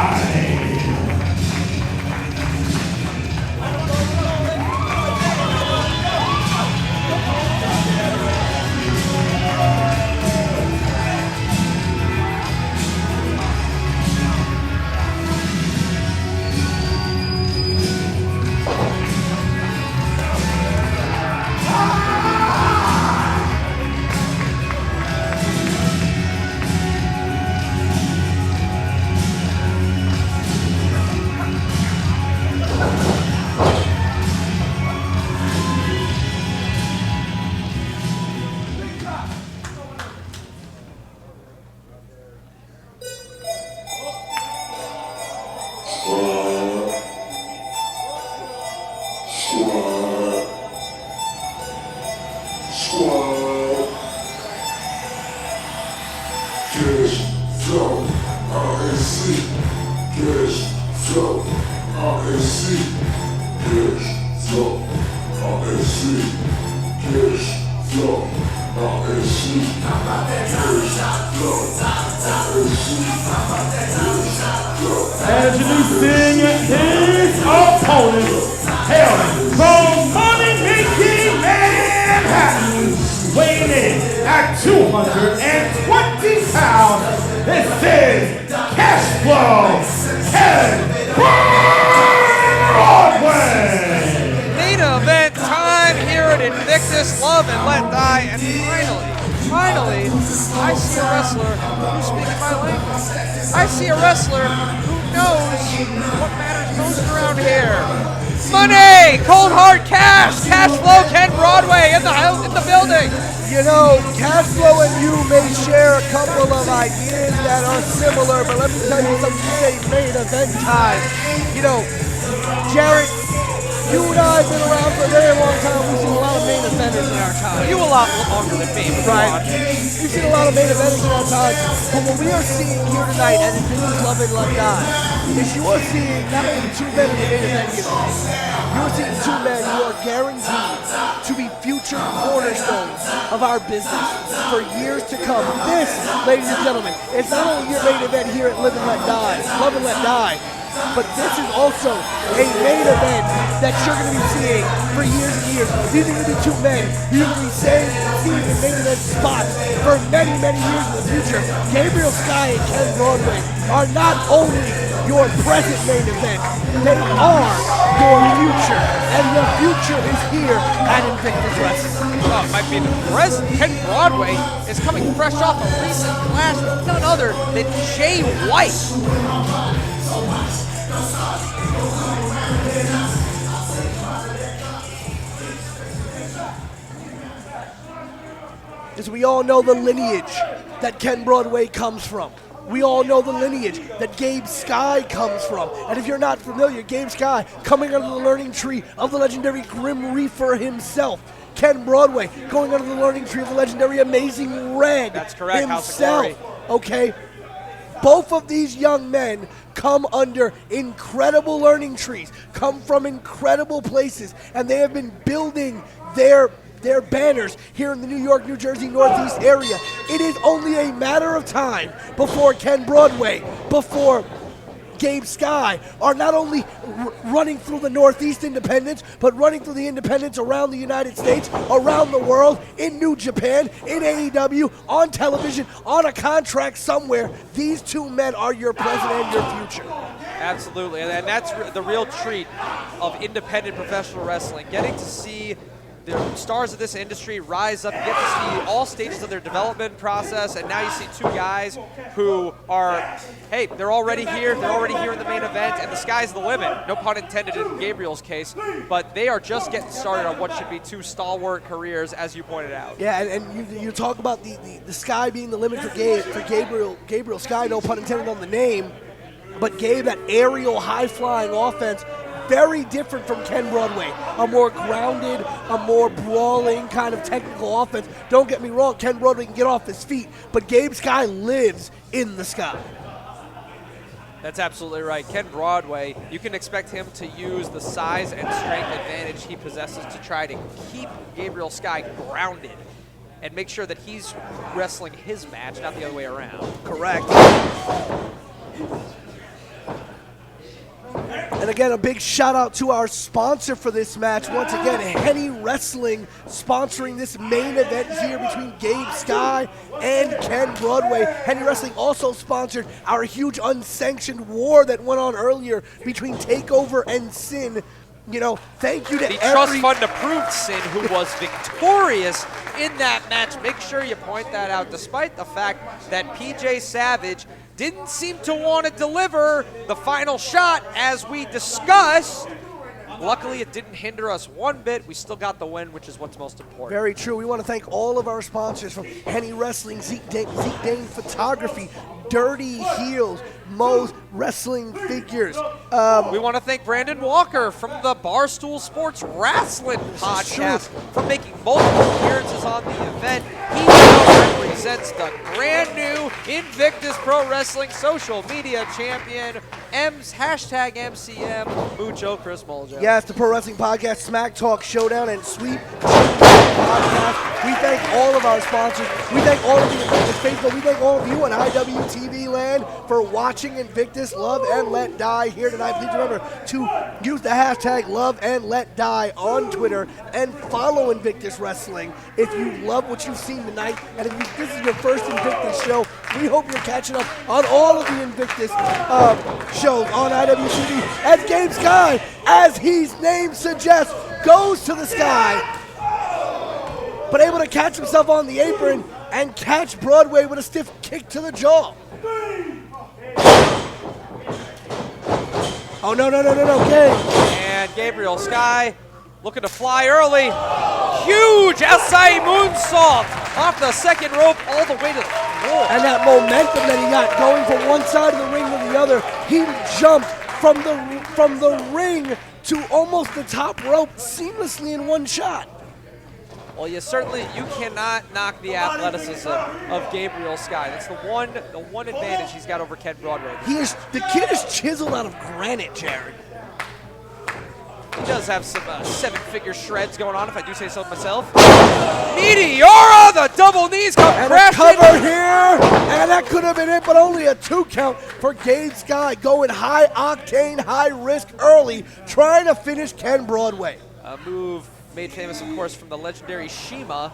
Introducing his opponent, hailing from money-making Manhattan, weighing in at 220 pounds, this is Cash Flow Ken Broadway. Main event time here at Invictus, Love and Let Die, and finally, I see a wrestler who's speaking my language. I see a wrestler who knows what matters most around here. Money, cold hard cash, Cash Flow Ken Broadway in the building. You know, Cashflow and you may share a couple of ideas that are similar, but let me tell you something, you say main event time. You know, Jarrett, you and I have been around for a very long time. We've seen a lot of main eventers in our time. You a lot longer than me, Right. We've seen a lot of main eventers in our time. But what we are seeing here tonight, and this is Love and Let Die, is you are seeing not only two men in the main event here tonight, you are seeing two men who are guaranteed to be future cornerstones of our business for years to come. This, ladies and gentlemen, is not only your main event here at Love and Let Die, but this is also a main event that you're going to be seeing for years and years. These are going to be two men you're going to be seeing in main event spots for many, many years in the future. Gabriel Sky and Ken Broadway are not only your present main event, they are your future. And your future is here at Invictus Wrestling. Oh, it might be the present. Ken Broadway is coming fresh off a recent clash with none other than Jay White. As we all know the lineage that Ken Broadway comes from. We all know the lineage that Gabe Sky comes from. And if you're not familiar, Gabe Sky coming under the learning tree of the legendary Grim Reaper himself. Ken Broadway going under the learning tree of the legendary Amazing Red. That's correct, House of himself. Glory. Okay. Both of these young men come under incredible learning trees, come from incredible places, and they have been building their banners here in the New York, New Jersey, Northeast area. It is only a matter of time before Ken Broadway, before Gabe Sky are not only running through the Northeast independents, but running through the independents around the United States, around the world, in New Japan, in AEW, on television, on a contract somewhere. These two men are your present and your future. Absolutely, and that's the real treat of independent professional wrestling, getting to see the stars of this industry rise up. You get to see all stages of their development process, and now you see two guys who are, hey, they're already here. They're already here in the main event, and the sky's the limit. No pun intended in Gabriel's case, but they are just getting started on what should be two stalwart careers, as you pointed out. Yeah, and you talk about the sky being the limit for Gabriel Sky, no pun intended on the name, but Gabe, that aerial high-flying offense, very different from Ken Broadway. A more grounded, a more brawling kind of technical offense. Don't get me wrong, Ken Broadway can get off his feet, but Gabe Sky lives in the sky. That's absolutely right. Ken Broadway, you can expect him to use the size and strength advantage he possesses to try to keep Gabriel Sky grounded and make sure that he's wrestling his match, not the other way around. Correct. And again, a big shout out to our sponsor for this match. Once again, Henny Wrestling sponsoring this main event here between Gabe Sky and Ken Broadway. Henny Wrestling also sponsored our huge unsanctioned war that went on earlier between TakeOver and Sin. You know, thank you to the Trust Fund approved Sin, who was victorious in that match. Make sure you point that out, despite the fact that PJ Savage didn't seem to want to deliver the final shot, as we discussed. Luckily, it didn't hinder us one bit. We still got the win, which is what's most important. Very true. We want to thank all of our sponsors, from Henny Wrestling, Zeke Dane Photography, Dirty Heels, Moe's Wrestling Figures. We want to thank Brandon Walker from the Barstool Sports Wrestling podcast for making multiple appearances on the event. He now represents the brand new Invictus Pro Wrestling social media champion, hashtag MCM, Mucho Chris Muljo. Yes, the Pro Wrestling Podcast, Smack Talk Showdown, and Sweet podcast. We thank all of our sponsors. We thank all of the Invictus Facebook. We thank all of you on IWTV land for watching Invictus Love and Let Die here tonight. Please remember to use the hashtag Love and Let Die on Twitter and follow Invictus Wrestling if you love what you've seen tonight. And if this is your first Invictus show, we hope you're catching up on all of the Invictus shows on IWTV. As Gabe Sky, as his name suggests, goes to the sky, but able to catch himself on the apron and catch Broadway with a stiff kick to the jaw. Oh, no, Gabe. And Gabriel Sky looking to fly early. Huge outside moonsault off the second rope all the way to the floor. And that momentum that he got going from one side of the ring to the other, he jumped from the ring to almost the top rope seamlessly in one shot. Well, you cannot knock the athleticism of Gabriel Sky. That's the one advantage he's got over Ken Broadway. The kid is chiseled out of granite, Jared. He does have some seven-figure shreds going on, if I do say so myself. Meteora, the double knees come and crashing. And a cover here, and that could have been it, but only a 2 count for Gabe Sky, going high octane, high risk early, trying to finish Ken Broadway. A move made famous, of course, from the legendary Shima.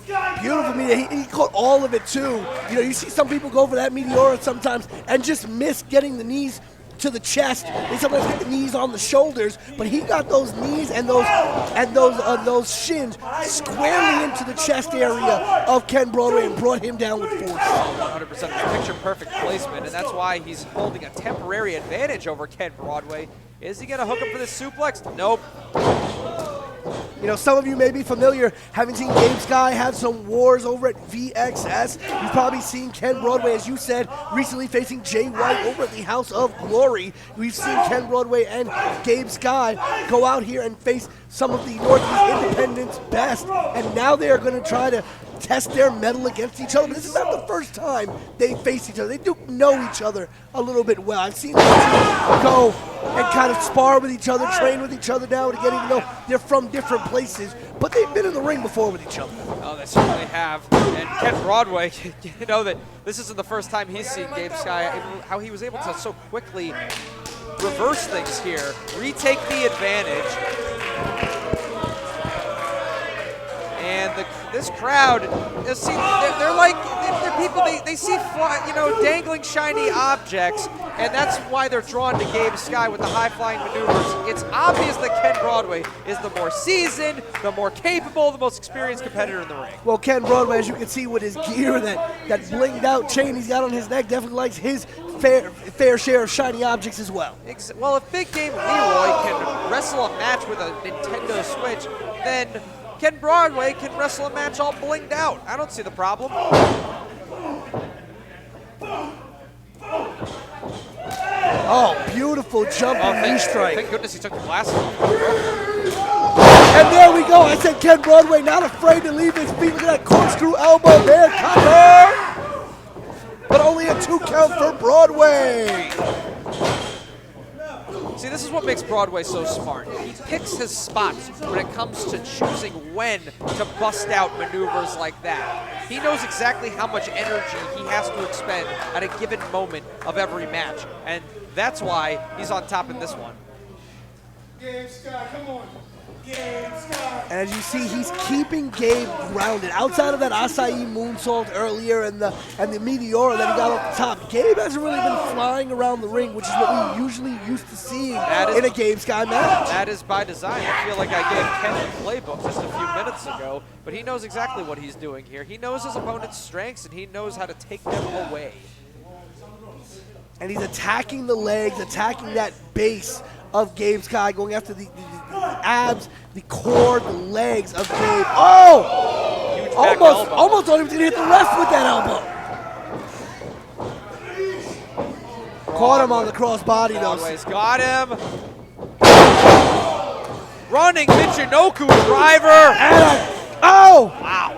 Beautiful Meteora. He caught all of it, too. You know, you see some people go for that Meteora sometimes and just miss getting the knees to the chest. They sometimes get the knees on the shoulders, but he got those knees and those shins squarely into the chest area of Ken Broadway and brought him down with force. 100% picture-perfect placement, and that's why he's holding a temporary advantage over Ken Broadway. Is he going to hook him for this suplex? Nope. You know, some of you may be familiar, having seen Gabe Sky have some wars over at VXS. You've probably seen Ken Broadway, as you said, recently facing Jay White over at the House of Glory. We've seen Ken Broadway and Gabe Sky go out here and face some of the Northeast Independent's best, and now they are going to try to test their mettle against each other. But this is not the first time they face each other. They do know each other a little bit well. I've seen them go and kind of spar with each other, train with each other now to get even though they're from different places, but they've been in the ring before with each other. Oh, they certainly have. And Ken Broadway, you know that this isn't the first time he's seen Gabe Sky, how he was able to so quickly reverse things here, retake the advantage. And this crowd, they're people, they see dangling shiny objects, and that's why they're drawn to Gabe Sky with the high-flying maneuvers. It's obvious that Ken Broadway is the more seasoned, the more capable, the most experienced competitor in the ring. Well, Ken Broadway, as you can see with his gear, that blinged out chain he's got on his neck, definitely likes his fair share of shiny objects as well. Well, if Big Game Leroy can wrestle a match with a Nintendo Switch, then Ken Broadway can wrestle a match all blinged out. I don't see the problem. Oh, beautiful jumping knee strike. Thank goodness he took the glasses off. And there we go. I said Ken Broadway not afraid to leave his feet. Look at that corkscrew elbow there. Cover! But only a 2 count for Broadway. See, this is what makes Broadway so smart. He picks his spots when it comes to choosing when to bust out maneuvers like that. He knows exactly how much energy he has to expend at a given moment of every match, and that's why he's on top in this one. Gabe Sky, come on. And as you see, he's keeping Gabe grounded. Outside of that acai moonsault earlier and the Meteora that he got off the top, Gabe hasn't really been flying around the ring, which is what we usually used to seeing in a Gabe Sky match. That is by design. I feel like I gave Ken the playbook just a few minutes ago, but he knows exactly what he's doing here. He knows his opponent's strengths, and he knows how to take them away. And he's attacking the legs, attacking that base of Gabe Sky, going after the abs, the core, the legs of Gabe. Oh! Huge back elbow. Almost thought he was going to hit the ref with that elbow. Caught him on the crossbody, though. Broadway's got him. Running Michinoku driver. Oh! Wow.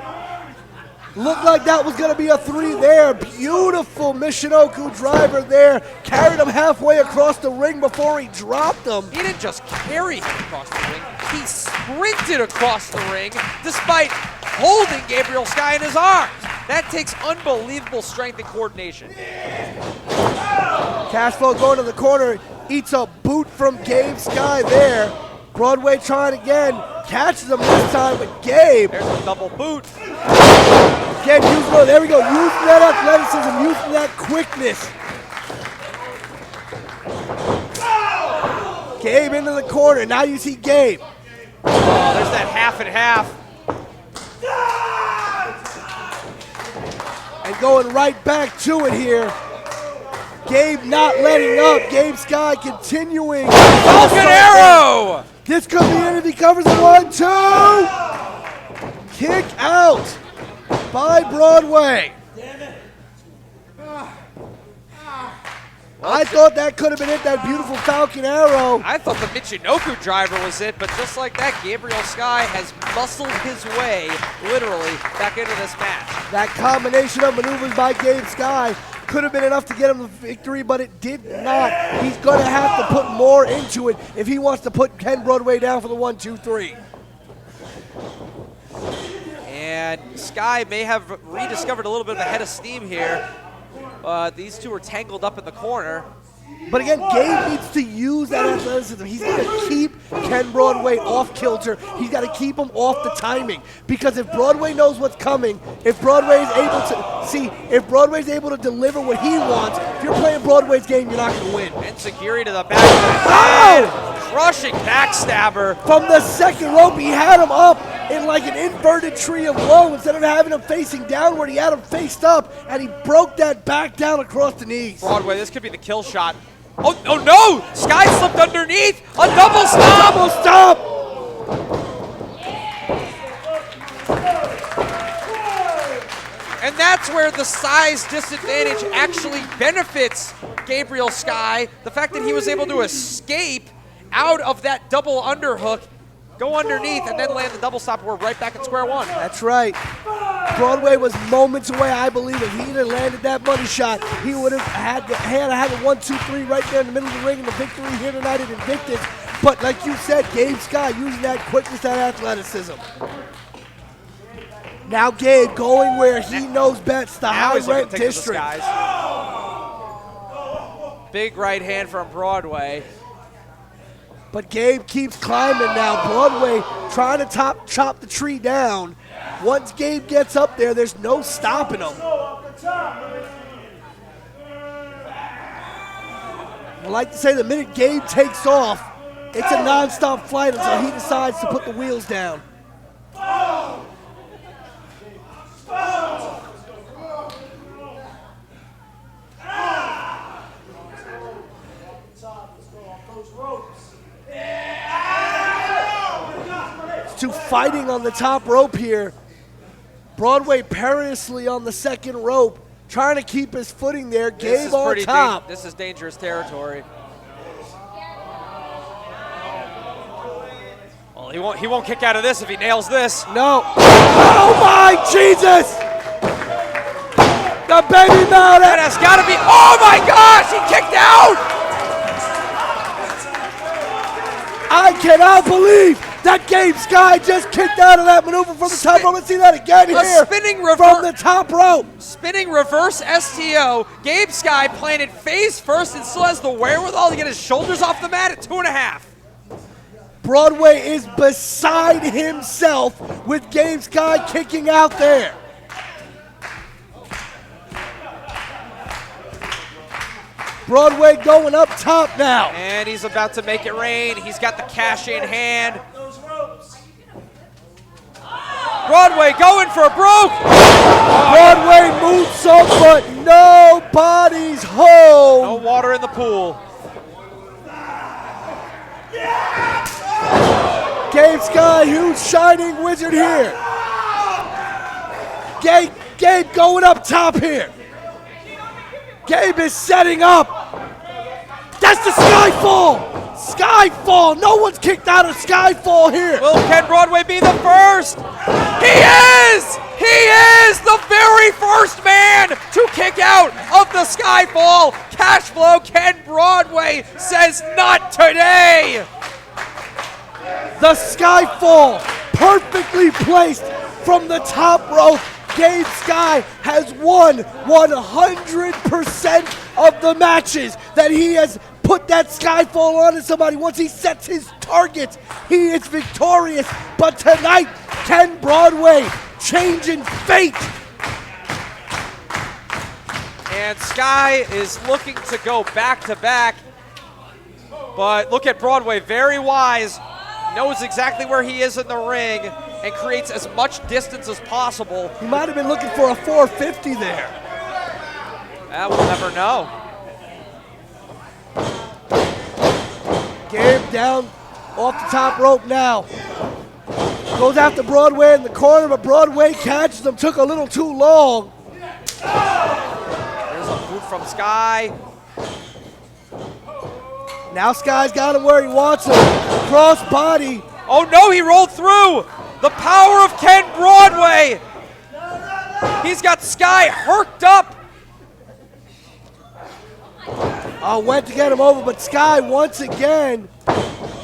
Looked like that was going to be a 3 there. Beautiful Michinoku driver there. Carried him halfway across the ring before he dropped him. He didn't just carry him across the ring. he sprinted across the ring despite holding Gabriel Sky in his arms. That takes unbelievable strength and coordination. Cashflow going to the corner, eats a boot from Gabe Sky there. Broadway trying again, catches him this time, but Gabe. There's a double boot. Gabe using it, there we go, using that athleticism, using that quickness. Gabe into the corner, now you see Gabe. Oh, there's that half and half. And going right back to it here. Gabe not letting up. Gabe Sky continuing. Falcon Arrow! This could be it if he covers the 1-2. Kick out by Broadway. I thought that could have been it, that beautiful Falcon Arrow. I thought the Michinoku driver was it, but just like that, Gabriel Sky has muscled his way, literally, back into this match. That combination of maneuvers by Gabe Sky could have been enough to get him the victory, but it did not. He's going to have to put more into it if he wants to put Ken Broadway down for the 1-2-3. And Sky may have rediscovered a little bit of a head of steam here. These two are tangled up in the corner. But again, Gabe needs to use that athleticism. He's got to keep Ken Broadway off kilter. He's got to keep him off the timing. Because if Broadway knows what's coming, if Broadway is able to if Broadway's able to deliver what he wants, if you're playing Broadway's game, you're not going to win. And Security to the back of the head. Crushing backstabber. From the second rope, he had him up in like an inverted tree of woe. Instead of having him facing downward, he had him faced up, and he broke that back down across the knees. Broadway, this could be the kill shot. Oh no! Sky slipped underneath! A double stop! Double stop! And that's where the size disadvantage actually benefits Gabriel Sky. The fact that he was able to escape out of that double underhook, go underneath, and then land the double stop. We're right back at square one. That's right. Broadway was moments away, I believe. If he had landed that money shot, he would have had the 1-2-3 right there in the middle of the ring and the victory here tonight at Invictus. But like you said, Gabe Sky using that quickness, that athleticism. Now Gabe going where he knows best, the Now he's looking high-rent to take it to the district. skies. Big right hand from Broadway. But Gabe keeps climbing now. Broadway trying to chop the tree down. Once Gabe gets up there, there's no stopping him. I like to say the minute Gabe takes off, it's a non-stop flight until he decides to put the wheels down. To fighting on the top rope here. Broadway perilously on the second rope, trying to keep his footing there. Gabe on top. This is dangerous territory. Well, he won't kick out of this if he nails this. No. Oh my Jesus! The baby mountain. That has got to be. Oh my gosh! He kicked out. I cannot believe that Gabe Sky just kicked out of that maneuver from the top rope. Let's see that again here. A spinning reverse from the top rope. Spinning reverse STO. Gabe Sky planted face first and still has the wherewithal to get his shoulders off the mat at 2.5. Broadway is beside himself with Gabe Sky kicking out there. Broadway going up top now. And he's about to make it rain. He's got the cash in hand. Broadway going for a broke. Broadway moonsault, but nobody's home. No water in the pool. Gabe Sky, huge shining wizard here. Gabe going up top here. Gabe is setting up. That's the Skyfall. Skyfall. No one's kicked out of Skyfall here. Will Ken Broadway be the first? He is! He is the very first man to kick out of the Skyfall. Cashflow Ken Broadway says not today. The Skyfall, perfectly placed from the top rope. Gabe Sky has won 100% of the matches that he has put that Skyfall on to somebody. Once he sets his target, he is victorious. But tonight, Ken Broadway changing fate. And Sky is looking to go back-to-back. But look at Broadway, very wise, knows exactly where he is in the ring and creates as much distance as possible. He might have been looking for a 450 there. We'll never know. Gabe down off the top rope now. Goes after Broadway in the corner, but Broadway catches him. Took a little too long. There's a boot from Sky. Now Sky's got him where he wants him. Cross body. Oh no, he rolled through! The power of Ken Broadway! He's got Sky herked up! Went to get him over, but Sky once again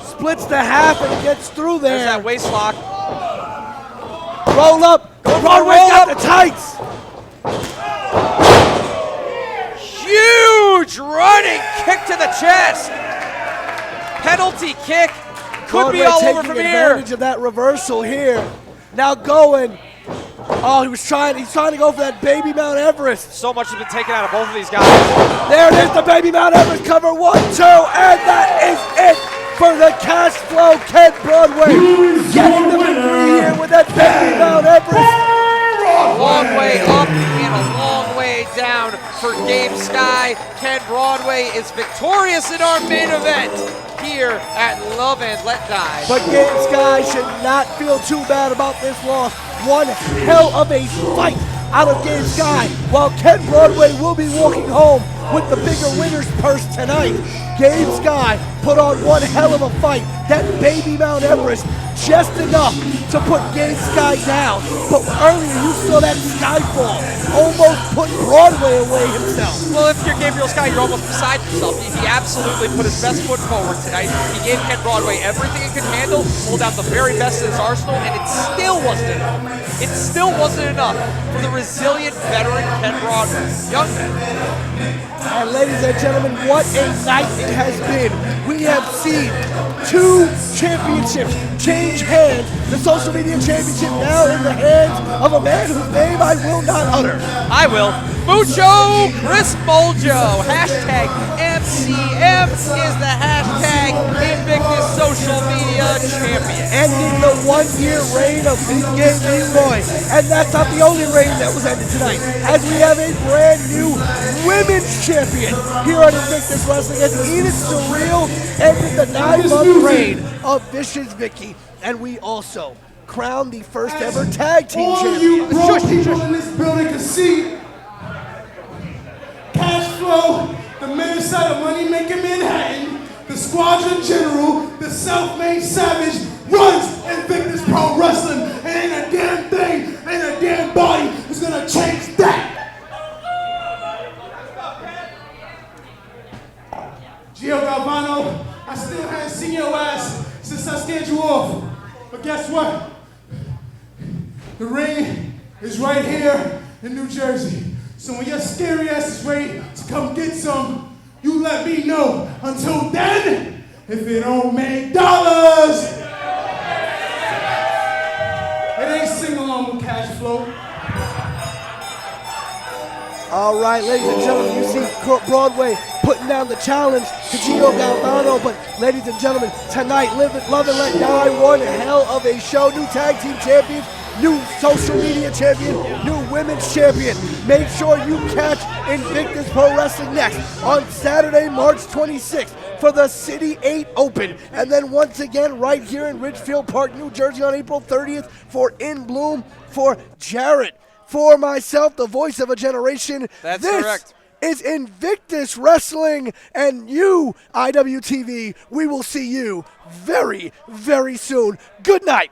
splits the half and gets through there. There's that waist lock. Roll up. Broadway got the tights. Huge running kick to the chest. Penalty kick. Could be Broadway all over taking from here. advantage of that reversal here. Now going. Oh, he's trying to go for that baby Mount Everest. So much has been taken out of both of these guys. There it is, the baby Mount Everest cover. 1, 2, and that is it for the Cash Flow. Ken Broadway getting the victory here with that baby Mount Everest. A long way up and a long way down for Gabe Sky. Ken Broadway is victorious in our main event here at Love and Let Die. But Gabe Sky should not feel too bad about this loss. One hell of a fight out of Gabe Sky, while Ken Broadway will be walking home with the bigger winner's purse tonight. Gabe Sky put on one hell of a fight. That baby Mount Everest, just enough to put Gabe Sky down. But earlier you saw that Skyfall almost put Broadway away himself. Well, if you're Gabriel Sky, you're almost beside yourself. He absolutely put his best foot forward tonight. He gave Ken Broadway everything he could handle, pulled out the very best of his arsenal, and it still wasn't enough. It still wasn't enough for the resilient veteran Ken Broadway. Young man. And ladies and gentlemen, what a night it has been. We have seen 2 championships change hands. The social media championship now in the hands of a man whose name I will not utter. I will. Mucho Chris Muljo. Hashtag MCM is the hashtag Invictus Social Media Champion. Ending the 1-year reign of Big Game Leroy. And that's not the only reign that was ended tonight, as we have a brand new women's champion here on Invictus Wrestling, as Enid Surreal ended the 9-month reign of Vicious Vicky. And we also crowned the first ever tag team All champion. you broke people in this building can see Cash Flow, the Minnesota Money Making Manhattan, the Squadron General, the Self-Made Savage, runs Invictus Pro Wrestling, and ain't a damn thing, ain't a damn body is gonna change that. Gio Galvano, I still haven't seen your ass since I scared you off. But guess what? The ring is right here in New Jersey. So when your scary ass is ready to come get some, you let me know. Until then, if it don't make dollars, it ain't sing along with Cash Flow. All right, ladies and gentlemen, you see Broadway putting down the challenge to Gio Galvano. But ladies and gentlemen, tonight, Love and Let Die, one hell of a show. New tag team champions, new social media champion, new women's champion. Make sure you catch Invictus Pro Wrestling next on Saturday, March 26th for the City 8 Open. And then once again right here in Ridgefield Park, New Jersey on April 30th for In Bloom for Jarrett. For myself, the voice of a generation. That's this correct. Is Invictus Wrestling, and you, IWTV, we will see you very, very soon. Good night.